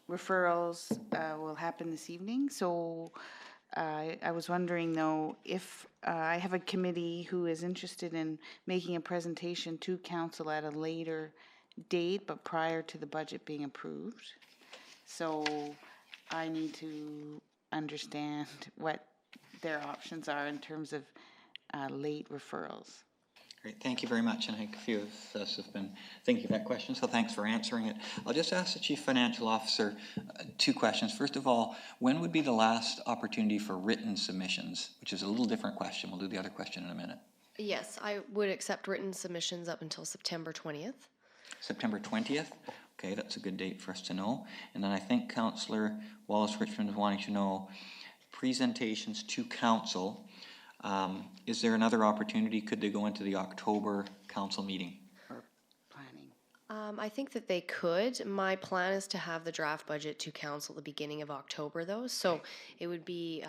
referrals will happen this evening. So I was wondering though, if I have a committee who is interested in making a presentation to council at a later date, but prior to the budget being approved. So I need to understand what their options are in terms of late referrals. Great, thank you very much, and I think a few of us have been thinking of that question, so thanks for answering it. I'll just ask the Chief Financial Officer two questions. First of all, when would be the last opportunity for written submissions, which is a little different question. We'll do the other question in a minute. Yes, I would accept written submissions up until September 20th. September 20th? Okay, that's a good date for us to know. And then I think Councillor Wallace-Richmond is wanting to know presentations to council. Is there another opportunity? Could they go into the October council meeting? Planning. I think that they could. My plan is to have the draft budget to council at the beginning of October though. So it would be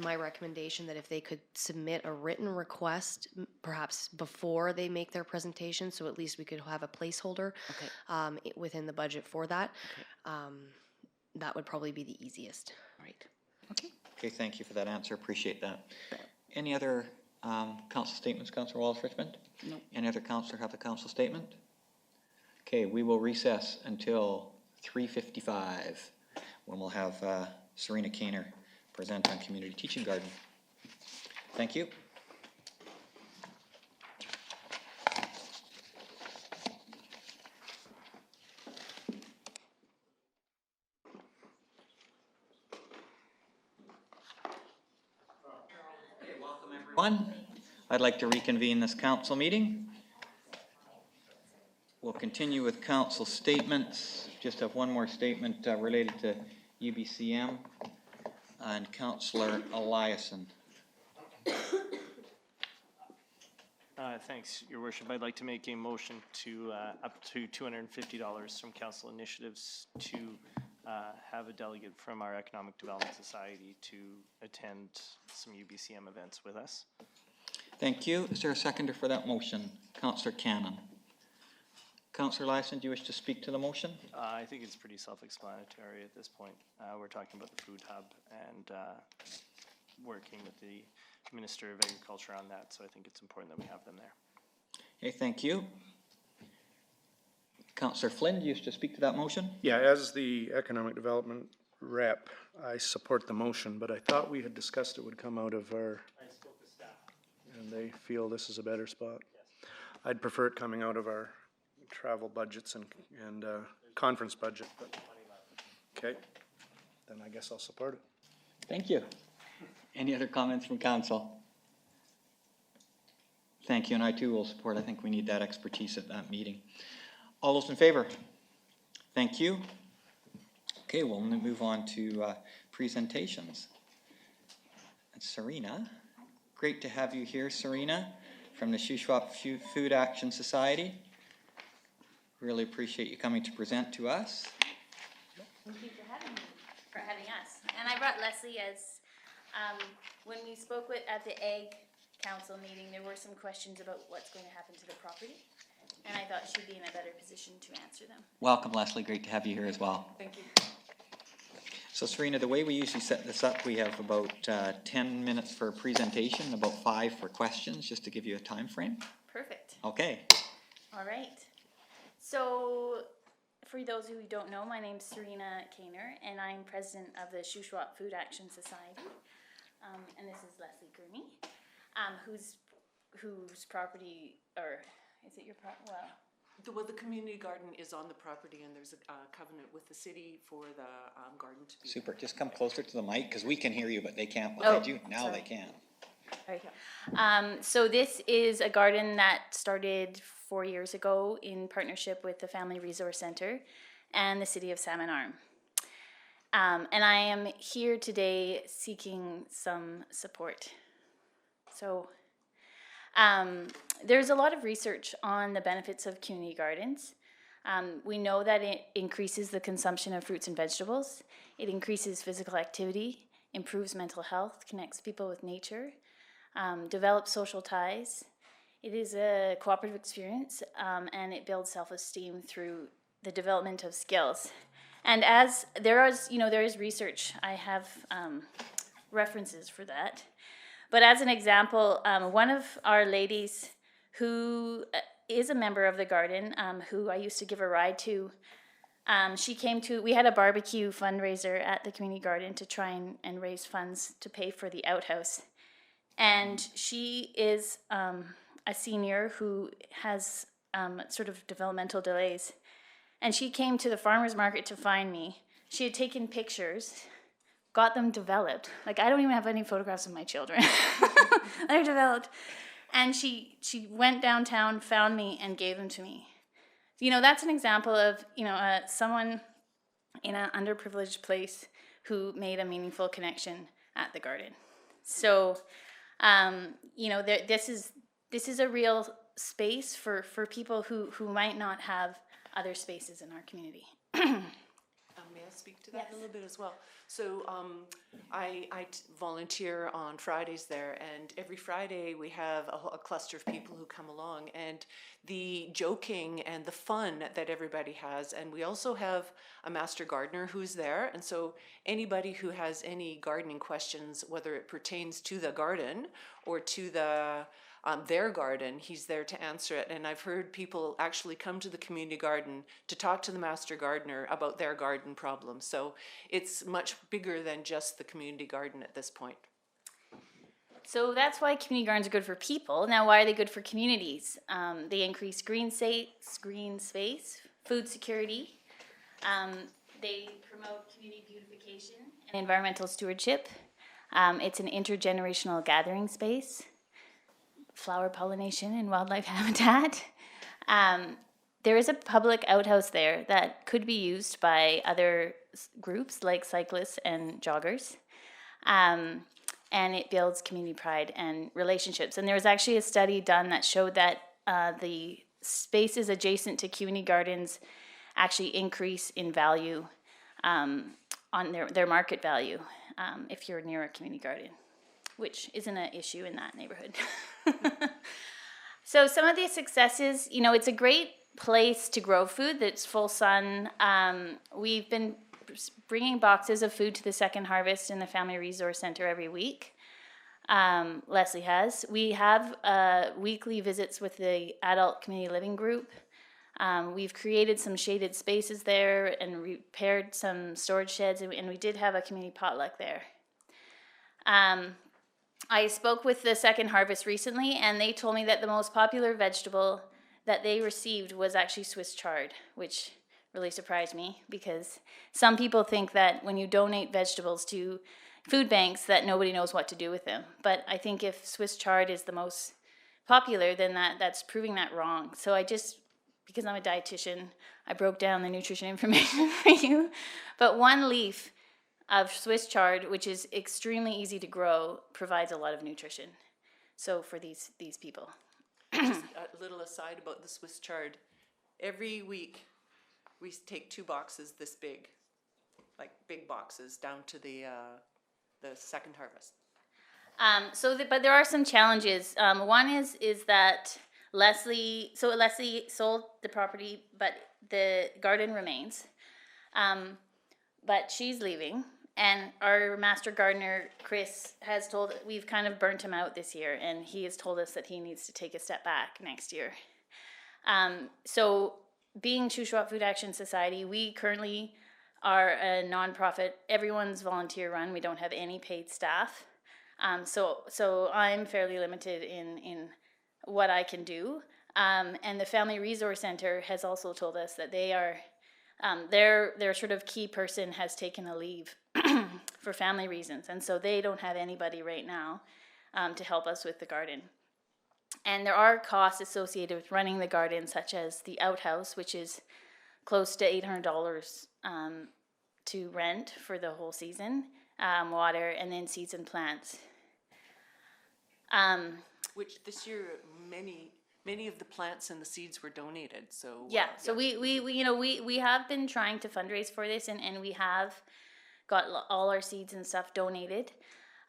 my recommendation that if they could submit a written request, perhaps before they make their presentation, so at least we could have a placeholder within the budget for that. That would probably be the easiest. Right. Okay. Okay, thank you for that answer. Appreciate that. Any other council statements, Councillor Wallace-Richmond? No. Any other councillor have a council statement? Okay, we will recess until 3:55 when we'll have Serena Kainer present on Community Teaching Garden. Thank you. Welcome everyone. I'd like to reconvene this council meeting. We'll continue with council statements. Just have one more statement related to UBCM and Councillor Eliassen. Thanks, Your Worship. I'd like to make a motion to up to $250 from council initiatives to have a delegate from our Economic Development Society to attend some UBCM events with us. Thank you. Is there a seconder for that motion? Councillor Cannon. Councillor Eliassen, do you wish to speak to the motion? I think it's pretty self-explanatory at this point. We're talking about the food hub and working with the Minister of Agriculture on that, so I think it's important that we have them there. Okay, thank you. Councillor Flynn, do you wish to speak to that motion? Yeah, as the economic development rep, I support the motion, but I thought we had discussed it would come out of our... I spoke to staff. And they feel this is a better spot. Yes. I'd prefer it coming out of our travel budgets and conference budget, but okay, then I guess I'll support it. Thank you. Any other comments from council? Thank you, and I too will support. I think we need that expertise at that meeting. All those in favor? Thank you. Okay, we'll move on to presentations. And Serena, great to have you here, Serena, from the Shuswap Food Action Society. Really appreciate you coming to present to us. Thank you for having us. And I brought Leslie as, when we spoke at the Ag Council meeting, there were some questions about what's going to happen to the property. And I thought she'd be in a better position to answer them. Welcome, Leslie. Great to have you here as well. Thank you. So Serena, the way we usually set this up, we have about 10 minutes for a presentation, about 5 for questions, just to give you a time frame. Perfect. Okay. All right. So, for those who don't know, my name's Serena Kainer, and I'm president of the Shuswap Food Action Society. And this is Leslie Gurney, whose property, or is it your property? Well, the community garden is on the property, and there's a covenant with the city for the garden to be. Super. Just come closer to the mic, because we can hear you, but they can't behind you. Now sorry. They can. Okay. So this is a garden that started 4 years ago in partnership with the Family Resource Center and the City of Salmon Arm. And I am here today seeking some support. So there's a lot of research on the benefits of community gardens. We know that it increases the consumption of fruits and vegetables. It increases physical activity, improves mental health, connects people with nature, develops social ties. It is a cooperative experience, and it builds self-esteem through the development of skills. And as there is research, I have references for that. But as an example, one of our ladies who is a member of the garden, who I used to give a ride to, we had a barbecue fundraiser at the community garden to try and raise funds to pay for the outhouse. And she is a senior who has sort of developmental delays. And she came to the farmer's market to find me. She had taken pictures, got them developed. Like, I don't even have any photographs of my children. They're developed. And she went downtown, found me, and gave them to me. That's an example of, someone in an underprivileged place who made a meaningful connection at the garden. So, this is a real space for people who might not have other spaces in our community. May I speak to that a little bit as well? So I volunteer on Fridays there, and every Friday we have a cluster of people who come along, and the joking and the fun that everybody has. And we also have a master gardener who's there, and so anybody who has any gardening questions, whether it pertains to the garden or to their garden, he's there to answer it. And I've heard people actually come to the community garden to talk to the master gardener about their garden problems. So it's much bigger than just the community garden at this point. So that's why community gardens are good for people. Now, why are they good for communities? They increase green space, food security. They promote community beautification and environmental stewardship. It's an intergenerational gathering space, flower pollination and wildlife habitat. There is a public outhouse there that could be used by other groups like cyclists and joggers. And it builds community pride and relationships. And there was actually a study done that showed that the spaces adjacent to community gardens actually increase in value on their market value if you're near a community garden, which isn't an issue in that neighborhood. So some of the successes, it's a great place to grow food that's full sun. We've been bringing boxes of food to the Second Harvest in the Family Resource Center every week. Leslie has. We have weekly visits with the adult community living group. We've created some shaded spaces there and repaired some storage sheds, and we did have a community potluck there. I spoke with the Second Harvest recently, and they told me that the most popular vegetable that they received was actually Swiss chard, which really surprised me, because some people think that when you donate vegetables to food banks that nobody knows what to do with them. But I think if Swiss chard is the most popular, then that's proving that wrong. So because I'm a dietitian, I broke down the nutrition information for you. But one leaf of Swiss chard, which is extremely easy to grow, provides a lot of nutrition. So for these people. Just a little aside about the Swiss chard. Every week we take 2 boxes this big, like big boxes, down to the Second Harvest. But there are some challenges. One is that Leslie sold the property, but the garden remains. But she's leaving, and our master gardener, Chris, we've kind of burnt him out this year, and he has told us that he needs to take a step back next year. So being Shuswap Food Action Society, we currently are a nonprofit. Everyone's volunteer run. We don't have any paid staff. So I'm fairly limited in what I can do. And the Family Resource Center has also told us that they are, their sort of key person has taken a leave for family reasons. And so they don't have anybody right now to help us with the garden. And there are costs associated with running the garden, such as the outhouse, which is close to $800 to rent for the whole season, water, and then seeds and plants. Which this year many of the plants and the seeds were donated, so. Yeah, so we have been trying to fundraise for this, and we have got all our seeds and stuff donated.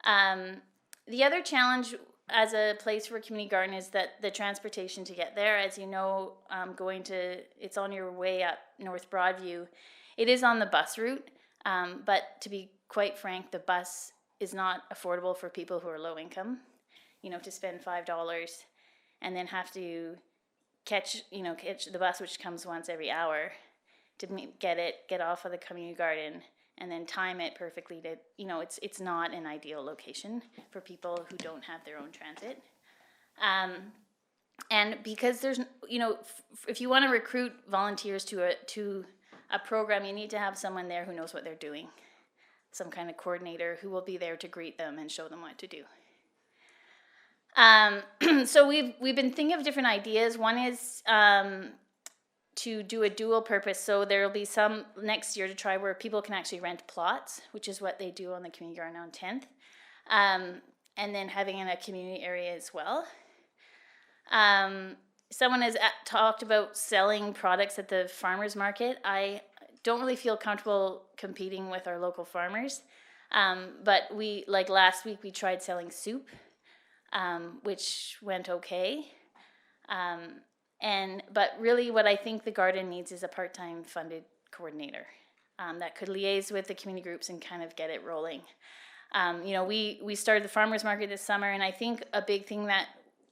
The other challenge as a place for a community garden is that the transportation to get there, as you know, it's on your way up North Broadview. It is on the bus route, but to be quite frank, the bus is not affordable for people who are low income, to spend $5 and then have to catch the bus, which comes once every hour, to get off of the community garden and then time it perfectly to, it's not an ideal location for people who don't have their own transit. And because there's, if you want to recruit volunteers to a program, you need to have someone there who knows what they're doing. Some kind of coordinator who will be there to greet them and show them what to do. So we've been thinking of different ideas. One is to do a dual purpose. So there will be some next year to try where people can actually rent plots, which is what they do on the community garden on 10th. And then having in a community area as well. Someone has talked about selling products at the farmers market. I don't really feel comfortable competing with our local farmers. But last week we tried selling soup, which went okay. But really what I think the garden needs is a part-time funded coordinator that could liaise with the community groups and kind of get it rolling. We started the farmers market this summer, and I think a big thing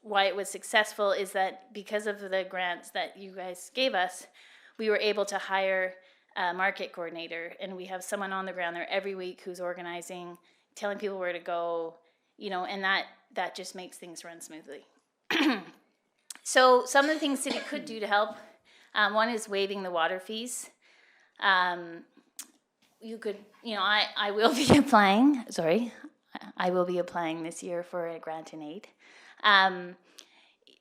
why it was successful is that because of the grants that you guys gave us, we were able to hire a market coordinator, and we have someone on the ground there every week who's organizing, telling people where to go, and that just makes things run smoothly. So some of the things city could do to help, one is waiving the water fees. You could, I will be applying, I will be applying this year for a grant in aid.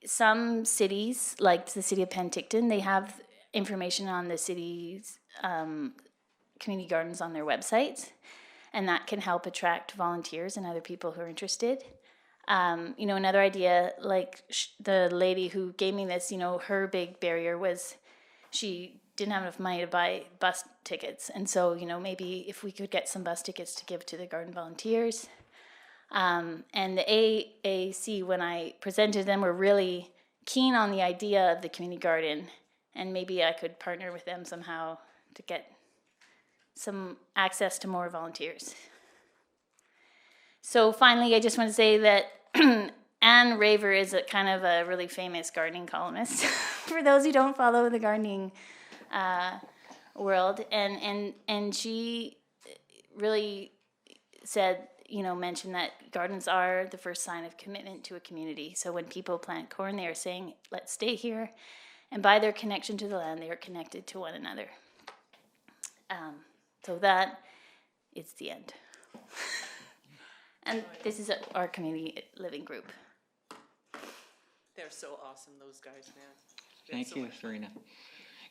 Some cities, like the city of Penticton, they have information on the city's community gardens on their websites, and that can help attract volunteers and other people who are interested. Another idea, like the lady who gave me this, her big barrier was she didn't have enough money to buy bus tickets. And so, maybe if we could get some bus tickets to give to the garden volunteers. And the AAC, when I presented them, were really keen on the idea of the community garden. And maybe I could partner with them somehow to get some access to more volunteers. So finally, I just want to say that Anne Raver is a kind of a really famous gardening columnist for those who don't follow the gardening world, and she really said, mentioned that gardens are the first sign of commitment to a community. So when people plant corn, they are saying, let's stay here, and by their connection to the land, they are connected to one another. So that is the end. And this is our community living group. They're so awesome, those guys, man. Thank you, Serena.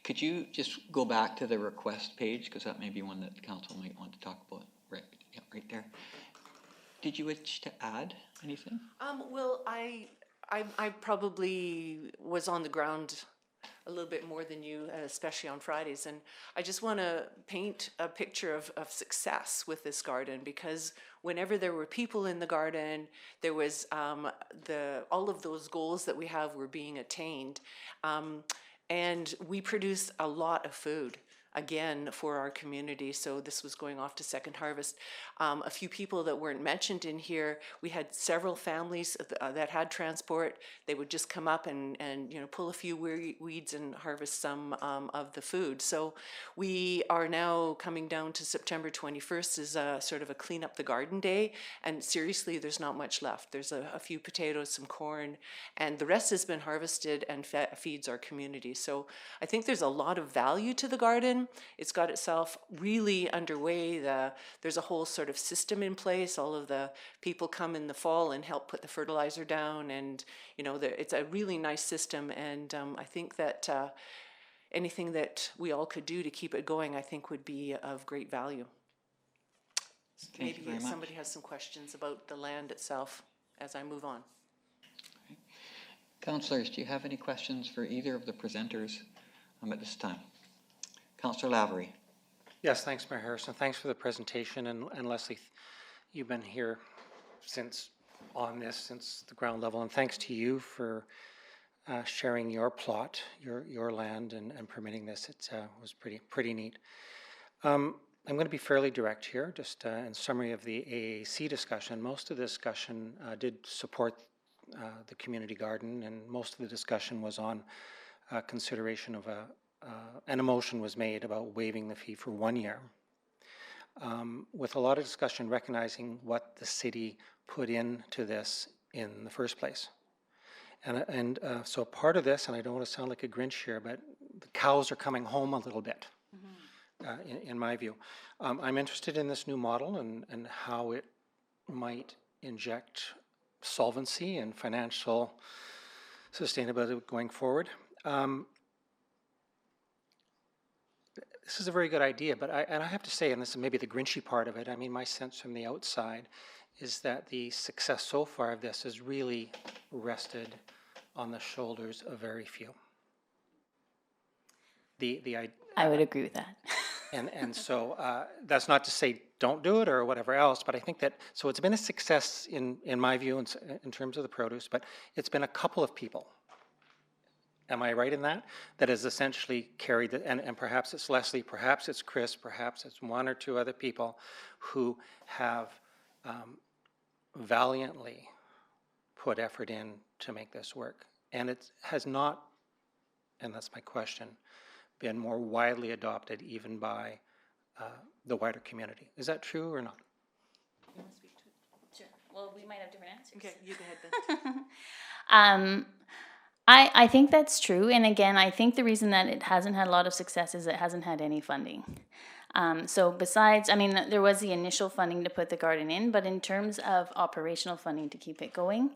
Could you just go back to the request page, because that may be one that the council might want to talk about, right there. Did you wish to add anything? Well, I probably was on the ground a little bit more than you, especially on Fridays, and I just want to paint a picture of success with this garden, because whenever there were people in the garden, there was all of those goals that we have were being attained, and we produced a lot of food again for our community. So this was going off to second harvest. A few people that weren't mentioned in here, we had several families that had transport. They would just come up and pull a few weeds and harvest some of the food. So we are now coming down to September 21st is sort of a clean up the garden day, and seriously there's not much left. There's a few potatoes, some corn, and the rest has been harvested and feeds our community. So I think there's a lot of value to the garden. It's got itself really underway. There's a whole sort of system in place. All of the people come in the fall and help put the fertilizer down, and it's a really nice system. And I think that anything that we all could do to keep it going, I think would be of great value. Maybe if somebody has some questions about the land itself as I move on. Councillors, do you have any questions for either of the presenters at this time? Councillor Lavery. Yes, thanks, Mayor Harrison. Thanks for the presentation. And Leslie, you've been here since the ground level. And thanks to you for sharing your plot, your land, and permitting this. It was pretty neat. I'm going to be fairly direct here, just in summary of the AAC discussion. Most of the discussion did support the community garden, and most of the discussion was on consideration of an motion was made about waiving the fee for 1 year. With a lot of discussion recognizing what the city put into this in the first place. And so part of this, and I don't want to sound like a Grinch here, but the cows are coming home a little bit, in my view. I'm interested in this new model and how it might inject solvency and financial sustainability going forward. This is a very good idea, but I have to say, and this is maybe the Grinchy part of it, I mean, my sense from the outside is that the success so far of this has really rested on the shoulders of very few. I would agree with that. And so that's not to say don't do it or whatever else, but I think that, so it's been a success in my view in terms of the produce, but it's been a couple of people. Am I right in that? That has essentially carried it, and perhaps it's Leslie, perhaps it's Chris, perhaps it's one or two other people who have valiantly put effort in to make this work. And it has not, and that's my question, been more widely adopted even by the wider community. Is that true or not? You want to speak to it? Sure. Well, we might have different answers. Okay, you go ahead then. I think that's true. And again, I think the reason that it hasn't had a lot of success is it hasn't had any funding. So besides, I mean, there was the initial funding to put the garden in, but in terms of operational funding to keep it going,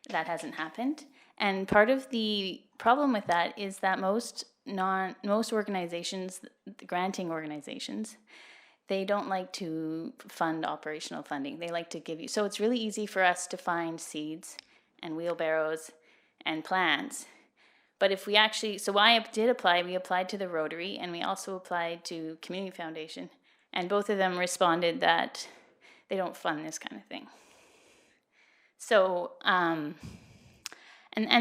that hasn't happened. And part of the problem with that is that most organizations, the granting organizations, they don't like to fund operational funding. They like to give you, so it's really easy for us to find seeds and wheelbarrows and plants. But if we actually, so I did apply, we applied to the Rotary and we also applied to Community Foundation, and both of them responded that they don't fund this kind of thing. So, and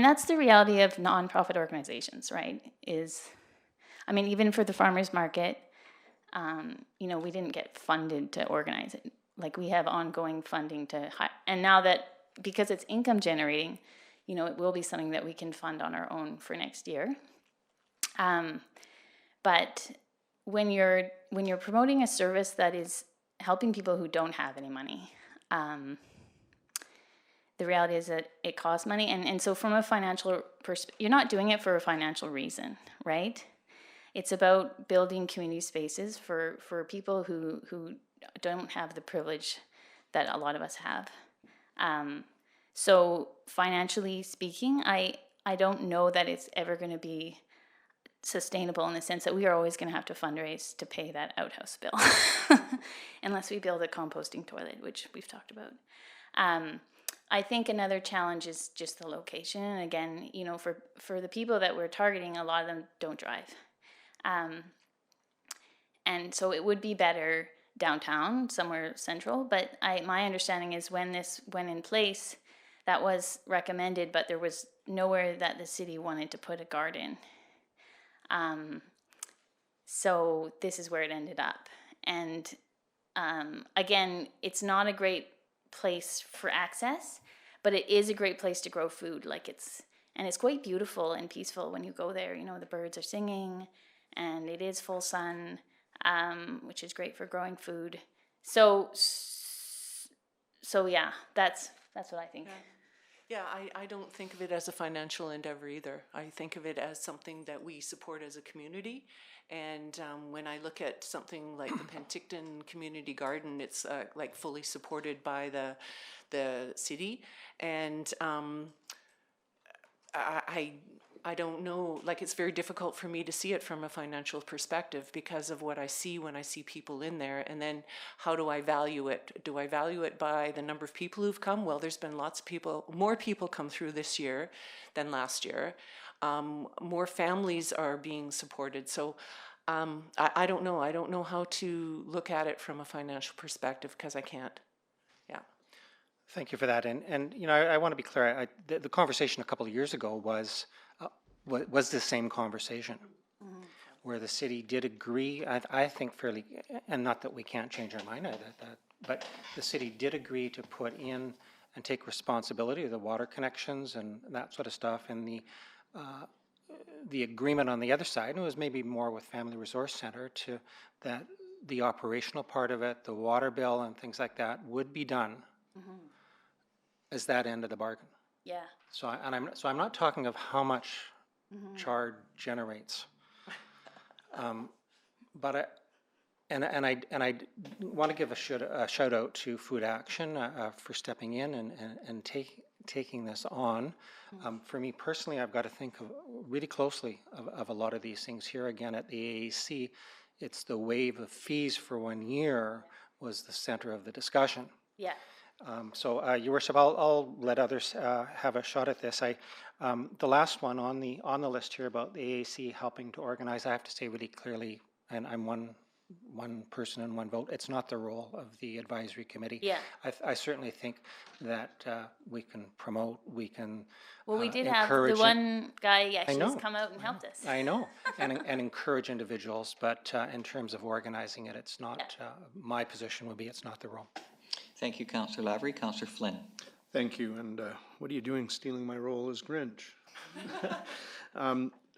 that's the reality of nonprofit organizations, right? I mean, even for the farmers market, you know, we didn't get funded to organize it. Like, we have ongoing funding to hire, and now that, because it's income generating, you know, it will be something that we can fund on our own for next year. But when you're promoting a service that is helping people who don't have any money, the reality is that it costs money. And so from a financial perspective, you're not doing it for a financial reason, right? It's about building community spaces for people who don't have the privilege that a lot of us have. So financially speaking, I don't know that it's ever going to be sustainable in the sense that we are always going to have to fundraise to pay that outhouse bill, unless we build a composting toilet, which we've talked about. I think another challenge is just the location. And again, you know, for the people that we're targeting, a lot of them don't drive. And so it would be better downtown, somewhere central, but my understanding is when this went in place, that was recommended, but there was nowhere that the city wanted to put a garden. So this is where it ended up. And again, it's not a great place for access, but it is a great place to grow food. And it's quite beautiful and peaceful when you go there. You know, the birds are singing, and it is full sun, which is great for growing food. So yeah, that's what I think. Yeah, I don't think of it as a financial endeavor either. I think of it as something that we support as a community. And when I look at something like the Penticton Community Garden, it's like fully supported by the city. And I I don't know, like, it's very difficult for me to see it from a financial perspective because of what I see when I see people in there. And then how do I value it? Do I value it by the number of people who've come? Well, there's been lots of people, more people come through this year than last year. More families are being supported. So I don't know. I don't know how to look at it from a financial perspective because I can't. Yeah. Thank you for that. And you know, I want to be clear. The conversation a couple of years ago was the same conversation, where the city did agree. I think fairly, and not that we can't change our mind, but the city did agree to put in and take responsibility of the water connections and that sort of stuff. And the agreement on the other side, and it was maybe more with Family Resource Center, to that the operational part of it, the water bill and things like that, would be done as that end of the bargain. Yeah. So I'm not talking of how much char generates, but I want to give a shout out to Food Action for stepping in and taking this on. For me personally, I've got to think really closely of a lot of these things here. Again, at the AAC, it's the waive of fees for 1 year was the center of the discussion. Yeah. So, Your Worship, I'll let others have a shot at this. The last one on the list here about the AAC helping to organize, I have to say really clearly, and I'm one person and one vote. It's not the role of the advisory committee. Yeah. I certainly think that we can promote, we can Well, we did have the one guy actually has come out and helped us. I know, and encourage individuals, but in terms of organizing it, it's not, my position would be it's not the role. Thank you, Councillor Lavery. Councillor Flynn. Thank you, and what are you doing stealing my role as Grinch?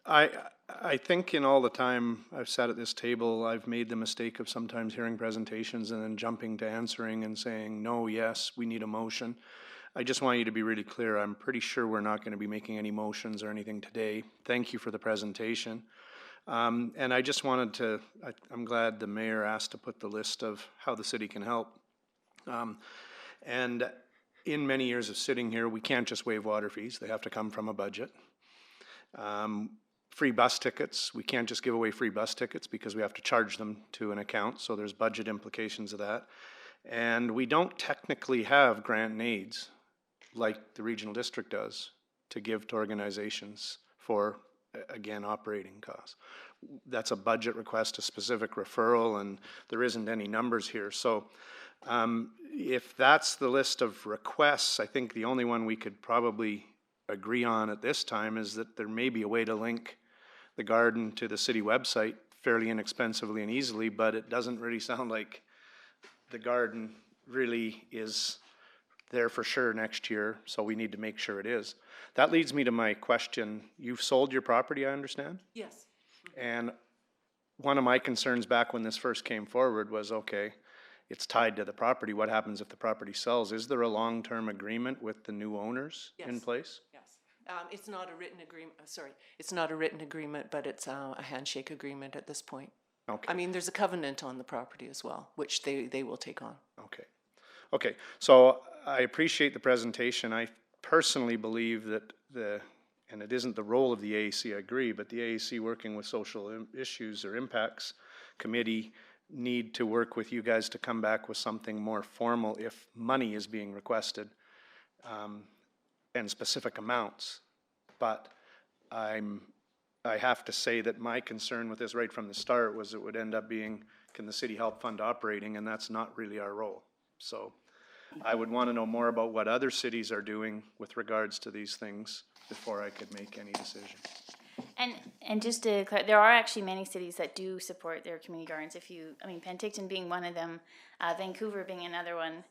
I think in all the time I've sat at this table, I've made the mistake of sometimes hearing presentations and then jumping to answering and saying, no, yes, we need a motion. I just want you to be really clear. I'm pretty sure we're not going to be making any motions or anything today. Thank you for the presentation. And I just wanted to, I'm glad the mayor asked to put the list of how the city can help. And in many years of sitting here, we can't just waive water fees. They have to come from a budget. Free bus tickets, we can't just give away free bus tickets because we have to charge them to an account. So there's budget implications of that. And we don't technically have grant and aids like the regional district does to give to organizations for, again, operating costs. That's a budget request, a specific referral, and there isn't any numbers here. So if that's the list of requests, I think the only one we could probably agree on at this time is that there may be a way to link the garden to the city website fairly inexpensively and easily, but it doesn't really sound like the garden really is there for sure next year, so we need to make sure it is. That leads me to my question. You've sold your property, I understand? Yes. And one of my concerns back when this first came forward was, okay, it's tied to the property. What happens if the property sells? Is there a long-term agreement with the new owners in place? Yes. It's not a written agreement, it's not a written agreement, but it's a handshake agreement at this point. Okay. I mean, there's a covenant on the property as well, which they will take on. Okay. Okay, so I appreciate the presentation. I personally believe that and it isn't the role of the AAC, I agree, but the AAC working with social issues or impacts committee need to work with you guys to come back with something more formal if money is being requested and specific amounts. But I have to say that my concern with this right from the start was it would end up being, can the city help fund operating? And that's not really our role. So I would want to know more about what other cities are doing with regards to these things before I could make any decision. And just to clarify, there are actually many cities that do support their community gardens. Penticton being one of them, Vancouver being another one.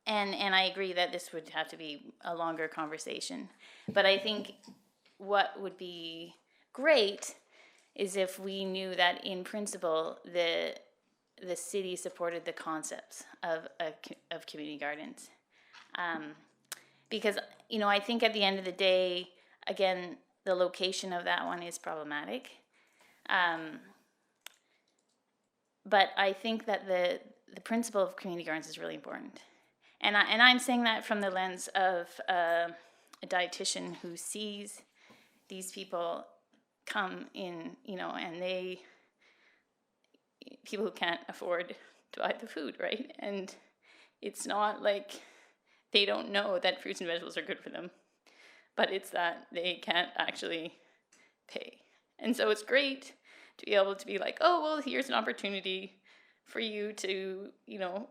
And I agree that this would have to be a longer conversation. But I think what would be great is if we knew that in principle the city supported the concepts of community gardens. Because, I think at the end of the day, again, the location of that one is problematic. But I think that the principle of community gardens is really important. And I'm saying that from the lens of a dietitian who sees these people come in, you know, and people who can't afford to buy the food, right? And it's not like they don't know that fruits and vegetables are good for them, but it's that they can't actually pay. And so it's great to be able to be like, oh, well, here's an opportunity for you to, you know,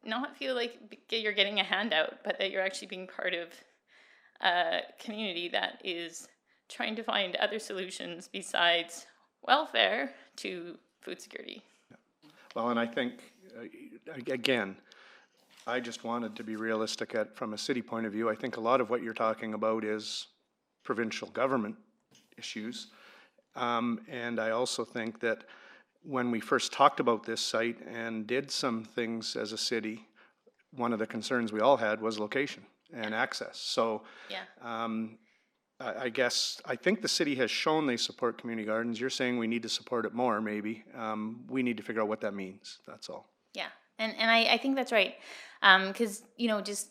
not feel like you're getting a handout, but that you're actually being part of a community that is trying to find other solutions besides welfare to food security. Well, and I think, again, I just wanted to be realistic from a city point of view. I think a lot of what you're talking about is provincial government issues. And I also think that when we first talked about this site and did some things as a city, one of the concerns we all had was location and access. So I guess, I think the city has shown they support community gardens. You're saying we need to support it more, maybe. We need to figure out what that means, that's all. Yeah, and I think that's right. Because, you know, just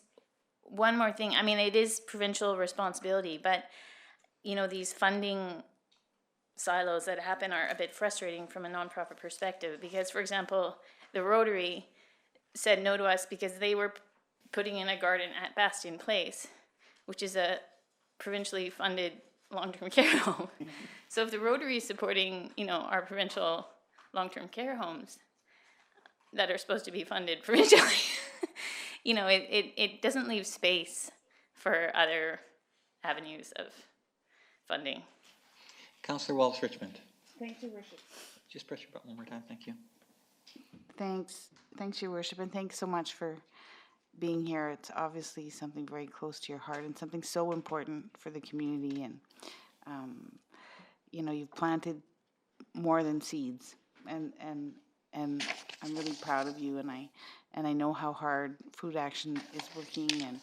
one more thing. I mean, it is provincial responsibility, but, you know, these funding silos that happen are a bit frustrating from a nonprofit perspective. Because, for example, the Rotary said no to us because they were putting in a garden at Bastion Place, which is a provincially funded long-term care home. So if the Rotary is supporting, you know, our provincial long-term care homes that are supposed to be funded provincially, you know, it doesn't leave space for other avenues of funding. Councillor Wallace Richmond. Thank you, Worship. Just press your button one more time, thank you. Thanks, Your Worship, and thanks so much for being here. It's obviously something very close to your heart and something so important for the community. And, you know, you've planted more than seeds, and I'm really proud of you. And I know how hard Food Action is working, and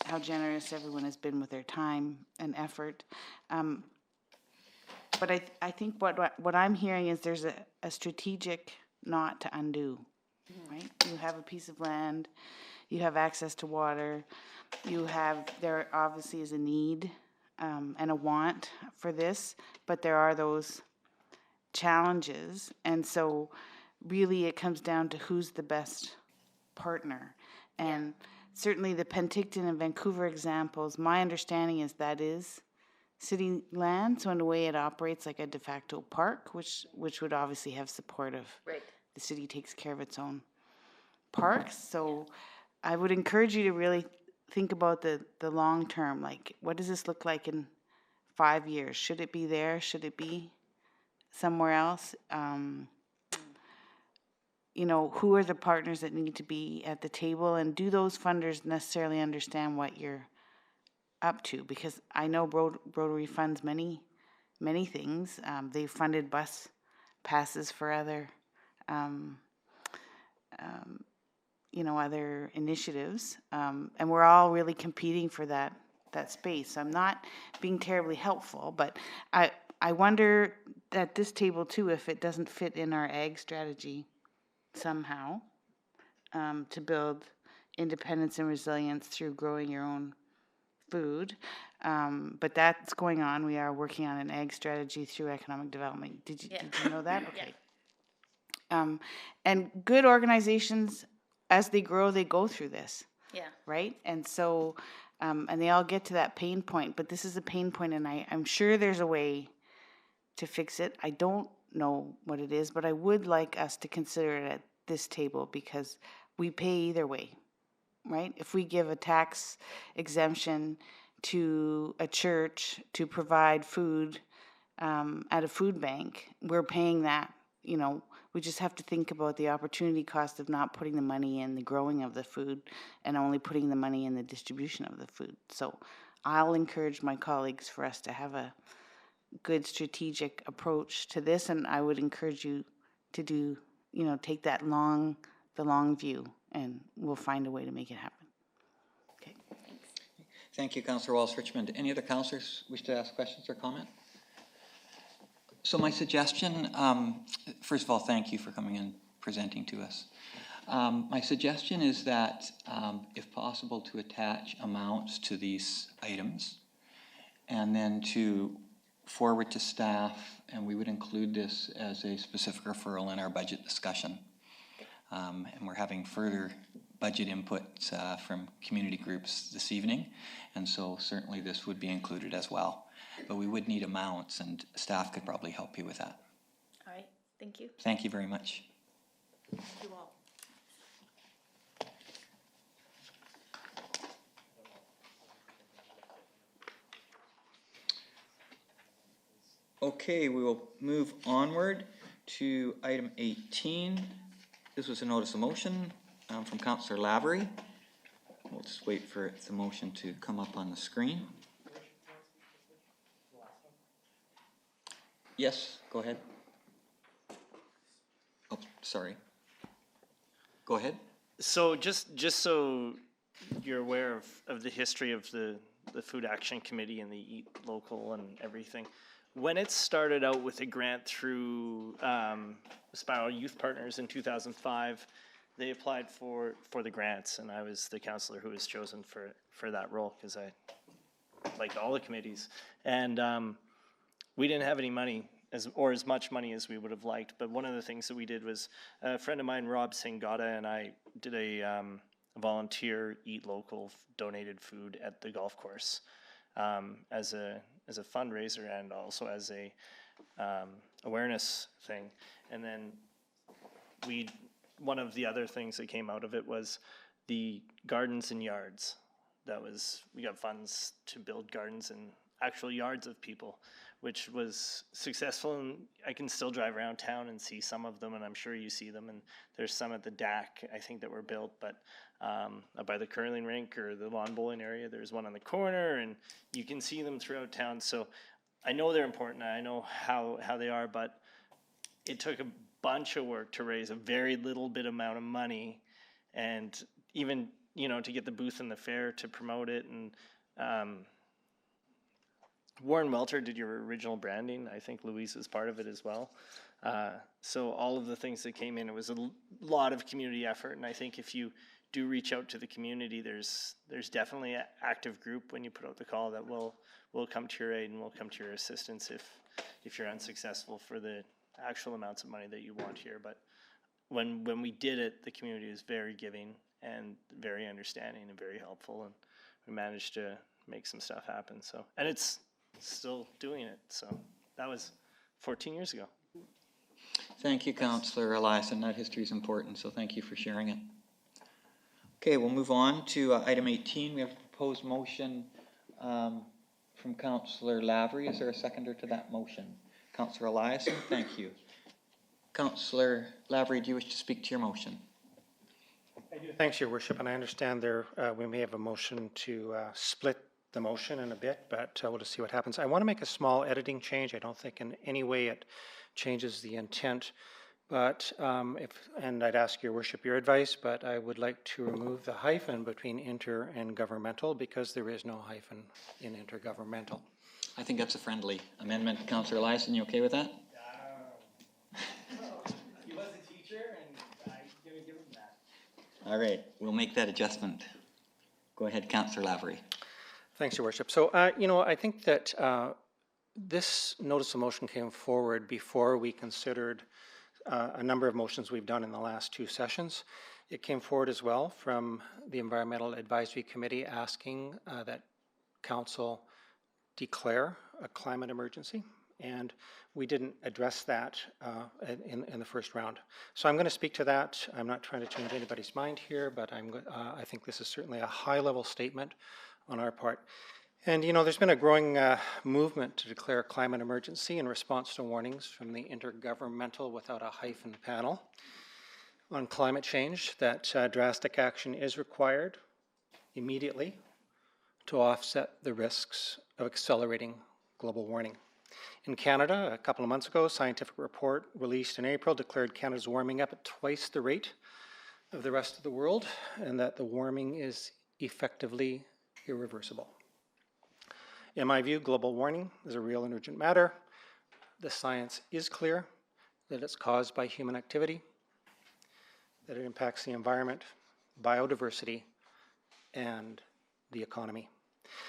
how generous everyone has been with their time and effort. But I think what I'm hearing is there's a strategic not to undo, right? You have a piece of land, you have access to water, there obviously is a need and a want for this, but there are those challenges. And so really it comes down to who's the best partner. And certainly the Penticton and Vancouver examples, my understanding is that is city land, so in a way it operates like a de facto park, which would obviously have support of the city takes care of its own parks. So I would encourage you to really think about the long term, like what does this look like in 5 years? Should it be there? Should it be somewhere else? You know, who are the partners that need to be at the table, and do those funders necessarily understand what you're up to? Because I know Rotary funds many things. They've funded bus passes for other, you know, other initiatives, and we're all really competing for that space. I'm not being terribly helpful, but I wonder at this table too if it doesn't fit in our ag strategy somehow, to build independence and resilience through growing your own food. But that's going on. We are working on an ag strategy through economic development. Did you know that? Okay. And good organizations, as they grow, they go through this. Yeah. Right? And so, and they all get to that pain point, but this is a pain point, and I'm sure there's a way to fix it. I don't know what it is, but I would like us to consider it at this table, because we pay either way, right? If we give a tax exemption to a church to provide food at a food bank, we're paying that. You know, we just have to think about the opportunity cost of not putting the money in the growing of the food and only putting the money in the distribution of the food. So I'll encourage my colleagues for us to have a good strategic approach to this, and I would encourage you to do, you know, take that the long view, and we'll find a way to make it happen. Okay. Thanks. Thank you, Councillor Wallace Richmond. Any other councillors wish to ask questions or comment? So my suggestion, first of all, thank you for coming and presenting to us. My suggestion is that, if possible, to attach amounts to these items and then to forward to staff, and we would include this as a specific referral in our budget discussion. And we're having further budget input from community groups this evening, and so certainly this would be included as well. But we would need amounts, and staff could probably help you with that. All right, thank you. Thank you very much. Thank you all. Okay, we will move onward to item 18. This was a notice of motion from Councillor Lavery. We'll just wait for the motion to come up on the screen. Yes, go ahead. Oh, sorry. Go ahead. So just so you're aware of the history of the Food Action Committee and the Eat Local and everything, when it started out with a grant through Spiral Youth Partners in 2005, they applied for the grants, and I was the councillor who was chosen for that role because I liked all the committees. And we didn't have any money, as much money as we would have liked, but one of the things that we did was a friend of mine, Rob Singata, and I did a volunteer Eat Local donated food at the golf course as a fundraiser and also as a awareness thing. And then one of the other things that came out of it was the gardens and yards. We got funds to build gardens and actual yards of people, which was successful, and I can still drive around town and see some of them, and I'm sure you see them, and there's some at the DAC, I think, that were built, but by the curling rink or the lawn bowling area, there's one on the corner, and you can see them throughout town. So I know they're important, I know how they are, but it took a bunch of work to raise a very little bit amount of money, and even, to get the booth in the fair to promote it. And Warren Welter did your original branding. I think Louise was part of it as well. So all of the things that came in, it was a lot of community effort. And I think if you do reach out to the community, there's definitely an active group when you put out the call that will come to your aid and will come to your assistance if you're unsuccessful for the actual amounts of money that you want here. But when we did it, the community was very giving and very understanding and very helpful, and we managed to make some stuff happen. So, and it's still doing it. So that was 14 years ago. Thank you, Councillor Eliassen. That history is important, so thank you for sharing it. Okay, we'll move on to item 18. We have a proposed motion from Councillor Lavery. Is there a seconder to that motion? Councillor Eliassen, thank you. Councillor Lavery, do you wish to speak to your motion? I do. Thanks, Your Worship, and I understand we may have a motion to split the motion in a bit, but we'll just see what happens. I want to make a small editing change. I don't think in any way it changes the intent, but and I'd ask Your Worship your advice, but I would like to remove the hyphen between inter and governmental because there is no hyphen in intergovernmental. I think that's a friendly amendment. Councillor Eliassen, you okay with that? He was a teacher, and I'm going to give him that. All right, we'll make that adjustment. Go ahead, Councillor Lavery. Thanks, Your Worship. So, I think that this notice of motion came forward before we considered a number of motions we've done in the last two sessions. It came forward as well from the Environmental Advisory Committee asking that Council declare a climate emergency, and we didn't address that in the first round. So I'm going to speak to that. I'm not trying to change anybody's mind here, but I think this is certainly a high-level statement on our part. And there's been a growing movement to declare a climate emergency in response to warnings from the Intergovernmental Without a Hyphen panel on climate change that drastic action is required immediately to offset the risks of accelerating global warming. In Canada, a couple of months ago, a scientific report released in April declared Canada's warming up at twice the rate of the rest of the world, and that the warming is effectively irreversible. In my view, global warming is a real and urgent matter. The science is clear that it's caused by human activity. that it impacts the environment, biodiversity, and the economy.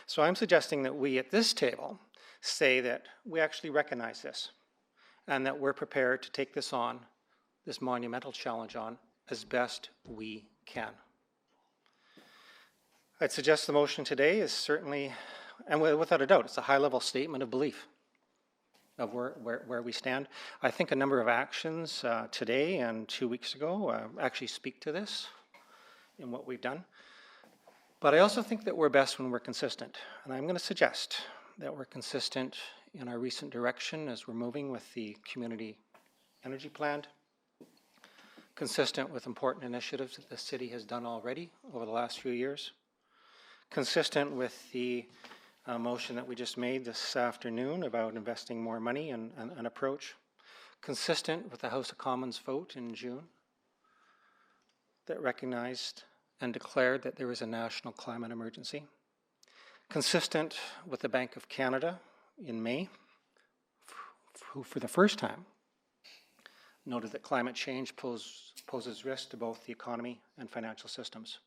So I'm suggesting that we at this table say that we actually recognize this and that we're prepared to take this on, this monumental challenge on, as best we can. I'd suggest the motion today is certainly, and without a doubt, it's a high-level statement of belief of where we stand. I think a number of actions today and 2 weeks ago actually speak to this in what we've done. But I also think that we're best when we're consistent. And I'm going to suggest that we're consistent in our recent direction as we're moving with the community energy plan, consistent with important initiatives that the city has done already over the last few years, consistent with the motion that we just made this afternoon about investing more money and an approach, consistent with the House of Commons vote in June that recognized and declared that there was a national climate emergency, consistent with the Bank of Canada in May, who for the first time noted that climate change poses risk to both the economy and financial systems.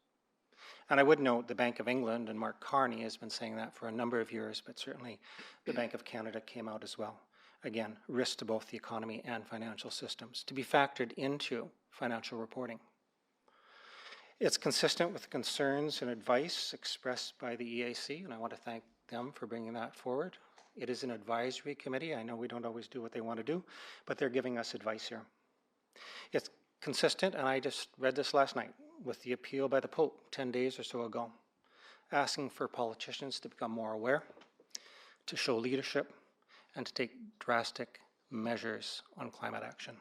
And I would note the Bank of England and Mark Carney has been saying that for a number of years, but certainly the Bank of Canada came out as well. Again, risk to both the economy and financial systems to be factored into financial reporting. It's consistent with concerns and advice expressed by the EAC, and I want to thank them for bringing that forward. It is an advisory committee. I know we don't always do what they want to do, but they're giving us advice here. It's consistent, and I just read this last night, with the appeal by the Pope 10 days or so ago, asking for politicians to become more aware, to show leadership, and to take drastic measures on climate action.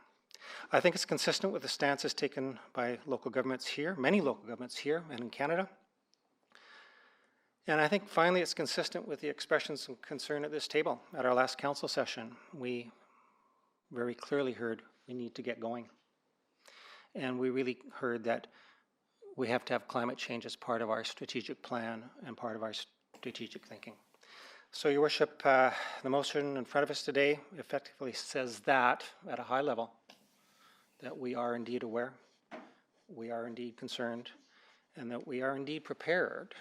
I think it's consistent with the stances taken by local governments here, many local governments here and in Canada. And I think finally it's consistent with the expressions of concern at this table. At our last council session, we very clearly heard we need to get going. And we really heard that we have to have climate change as part of our strategic plan and part of our strategic thinking. So, Your Worship, the motion in front of us today effectively says that at a high level, that we are indeed aware, we are indeed concerned, and that we are indeed prepared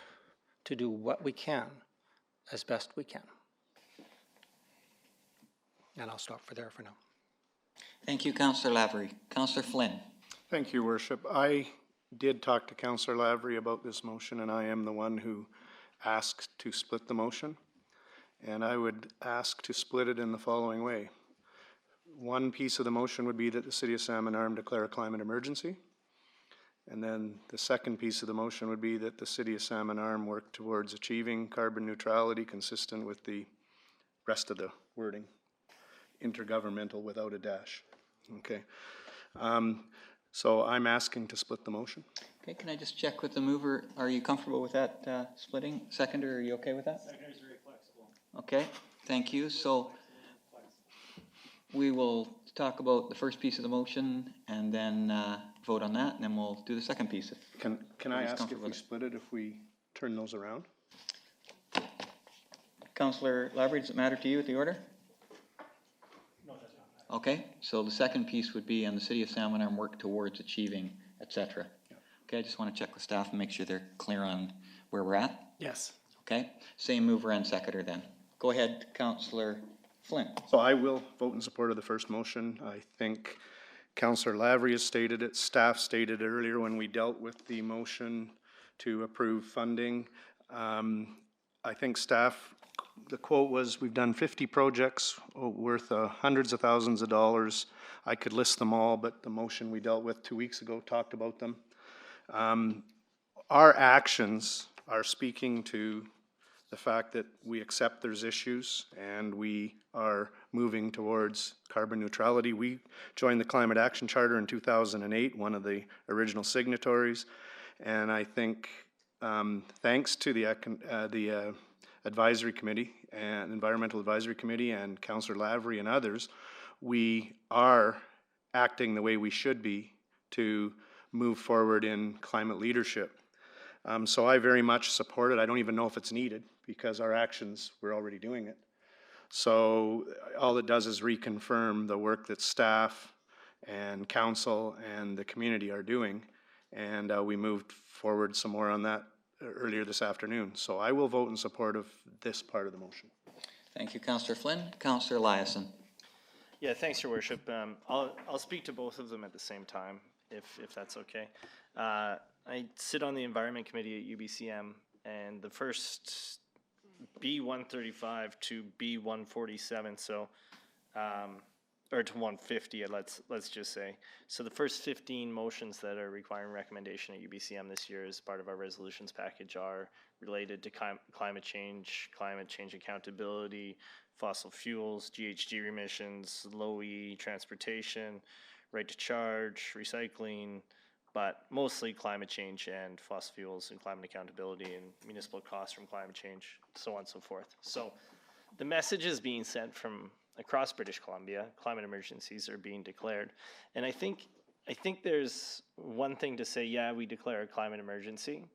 to do what we can as best we can. And I'll stop there for now. Thank you, Councillor Lavery. Councillor Flynn. Thank you, Worship. I did talk to Councillor Lavery about this motion, and I am the one who asked to split the motion. And I would ask to split it in the following way. One piece of the motion would be that the City of Salmon Arm declare a climate emergency. And then the second piece of the motion would be that the City of Salmon Arm work towards achieving carbon neutrality consistent with the rest of the wording. Intergovernmental without a dash. Okay. So I'm asking to split the motion. Okay, can I just check with the mover? Are you comfortable with that splitting? Seconder, are you okay with that? Seconder is very flexible. Okay, thank you. So we will talk about the first piece of the motion and then vote on that, and then we'll do the second piece. Can I ask if we split it, if we turn those around? Councillor Lavery, does it matter to you with the order? No, it does not. Okay, so the second piece would be, and the City of Salmon Arm work towards achieving, etc. Yeah. Okay, I just want to check with staff and make sure they're clear on where we're at. Yes. Okay, same mover and seconder then. Go ahead, Councillor Flynn. So I will vote in support of the first motion. I think Councillor Lavery has stated it, staff stated earlier when we dealt with the motion to approve funding. I think staff, the quote was, we've done 50 projects worth hundreds of thousands of dollars. I could list them all, but the motion we dealt with 2 weeks ago talked about them. Our actions are speaking to the fact that we accept there's issues and we are moving towards carbon neutrality. We joined the Climate Action Charter in 2008, one of the original signatories, and I think thanks to the advisory committee and environmental advisory committee and Councillor Lavery and others, we are acting the way we should be to move forward in climate leadership. So I very much support it. I don't even know if it's needed because our actions, we're already doing it. So all it does is reconfirm the work that staff and council and the community are doing. And we moved forward some more on that earlier this afternoon. So I will vote in support of this part of the motion. Thank you, Councillor Flynn. Councillor Eliassen. Yeah, thanks, Your Worship. I'll speak to both of them at the same time, if that's okay. I sit on the Environment Committee at UBCM, and the first B135 to B147, so or to 150, let's just say. So the first 15 motions that are requiring recommendation at UBCM this year as part of our resolutions package are related to climate change accountability, fossil fuels, GHG emissions, low E transportation, right to charge, recycling, but mostly climate change and fossil fuels and climate accountability and municipal costs from climate change, so on and so forth. So the message is being sent from across British Columbia. Climate emergencies are being declared. And I think there's one thing to say, yeah, we declare a climate emergency.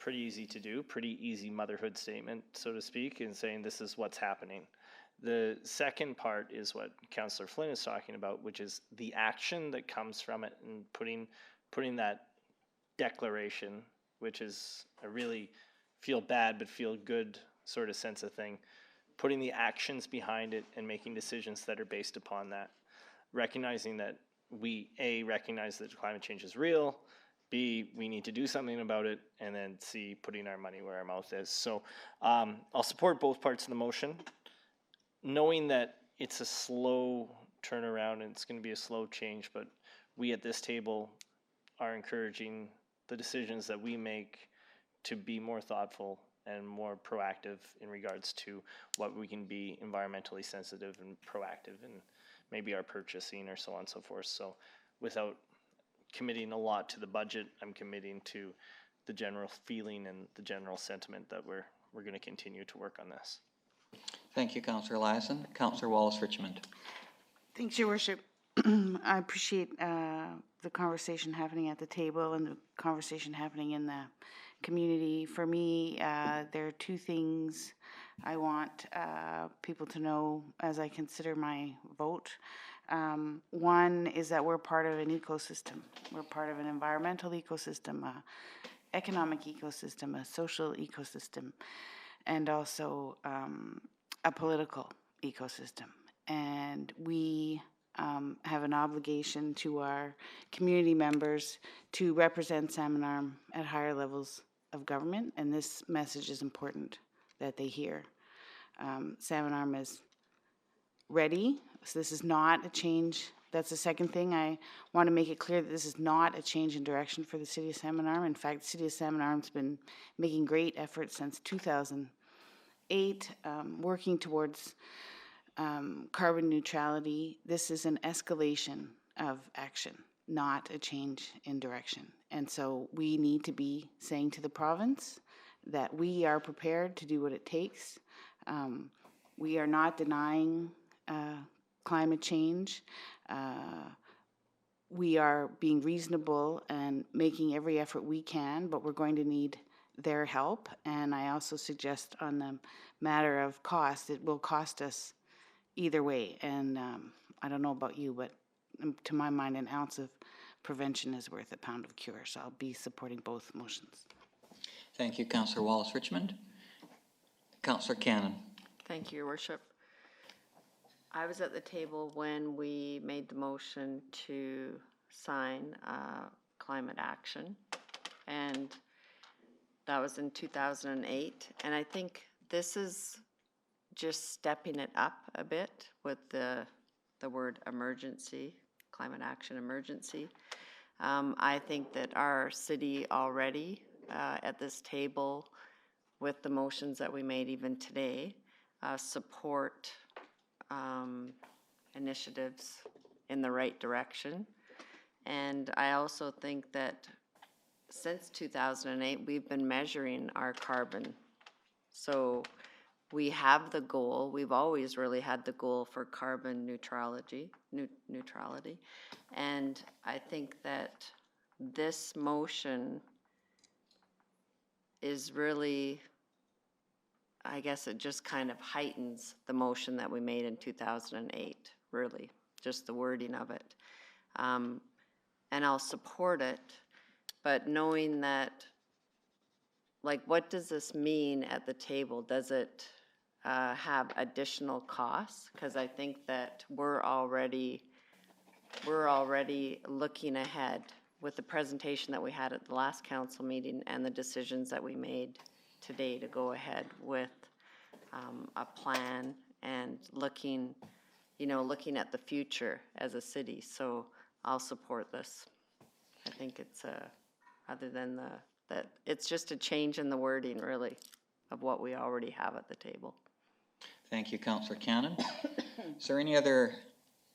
Pretty easy to do, pretty easy motherhood statement, so to speak, in saying this is what's happening. The second part is what Councillor Flynn is talking about, which is the action that comes from it and putting that declaration, which is a really feel bad but feel good sort of sense of thing, putting the actions behind it and making decisions that are based upon that, recognizing that we, A, recognize that climate change is real, B, we need to do something about it, and then C, putting our money where our mouth is. So I'll support both parts of the motion, knowing that it's a slow turnaround and it's going to be a slow change, but we at this table are encouraging the decisions that we make to be more thoughtful and more proactive in regards to what we can be environmentally sensitive and proactive in maybe our purchasing or so on and so forth. So without committing a lot to the budget, I'm committing to the general feeling and the general sentiment that we're going to continue to work on this. Thank you, Councillor Eliassen. Councillor Wallace-Richmond. Thanks, Your Worship. I appreciate the conversation happening at the table and the conversation happening in the community. For me, there are two things I want people to know as I consider my vote. One is that we're part of an ecosystem. We're part of an environmental ecosystem, a economic ecosystem, a social ecosystem, and also a political ecosystem. And we have an obligation to our community members to represent Salmon Arm at higher levels of government, and this message is important that they hear. Salmon Arm is ready, so this is not a change. That's the second thing. I want to make it clear that this is not a change in direction for the City of Salmon Arm. In fact, the City of Salmon Arm has been making great efforts since 2008, working towards carbon neutrality. This is an escalation of action, not a change in direction. And so we need to be saying to the province that we are prepared to do what it takes. We are not denying climate change. We are being reasonable and making every effort we can, but we're going to need their help. And I also suggest on the matter of cost, it will cost us either way. And I don't know about you, but to my mind, an ounce of prevention is worth a pound of cure. So I'll be supporting both motions. Thank you, Councillor Wallace-Richmond. Councillor Cannon. Thank you, Your Worship. I was at the table when we made the motion to sign climate action, and that was in 2008. And I think this is just stepping it up a bit with the word emergency, climate action emergency. I think that our city already at this table with the motions that we made even today support initiatives in the right direction. And I also think that since 2008, we've been measuring our carbon. So we have the goal, we've always really had the goal for carbon neutrality. And I think that this motion is really, I guess it just kind of heightens the motion that we made in 2008, really, just the wording of it. and I'll support it, but knowing that, like, what does this mean at the table? Does it have additional costs? Because I think that we're already looking ahead with the presentation that we had at the last council meeting and the decisions that we made today to go ahead with a plan and looking at the future as a city. So I'll support this. I think it's other than that it's just a change in the wording, really, of what we already have at the table. Thank you, Councillor Cannon. Is there any other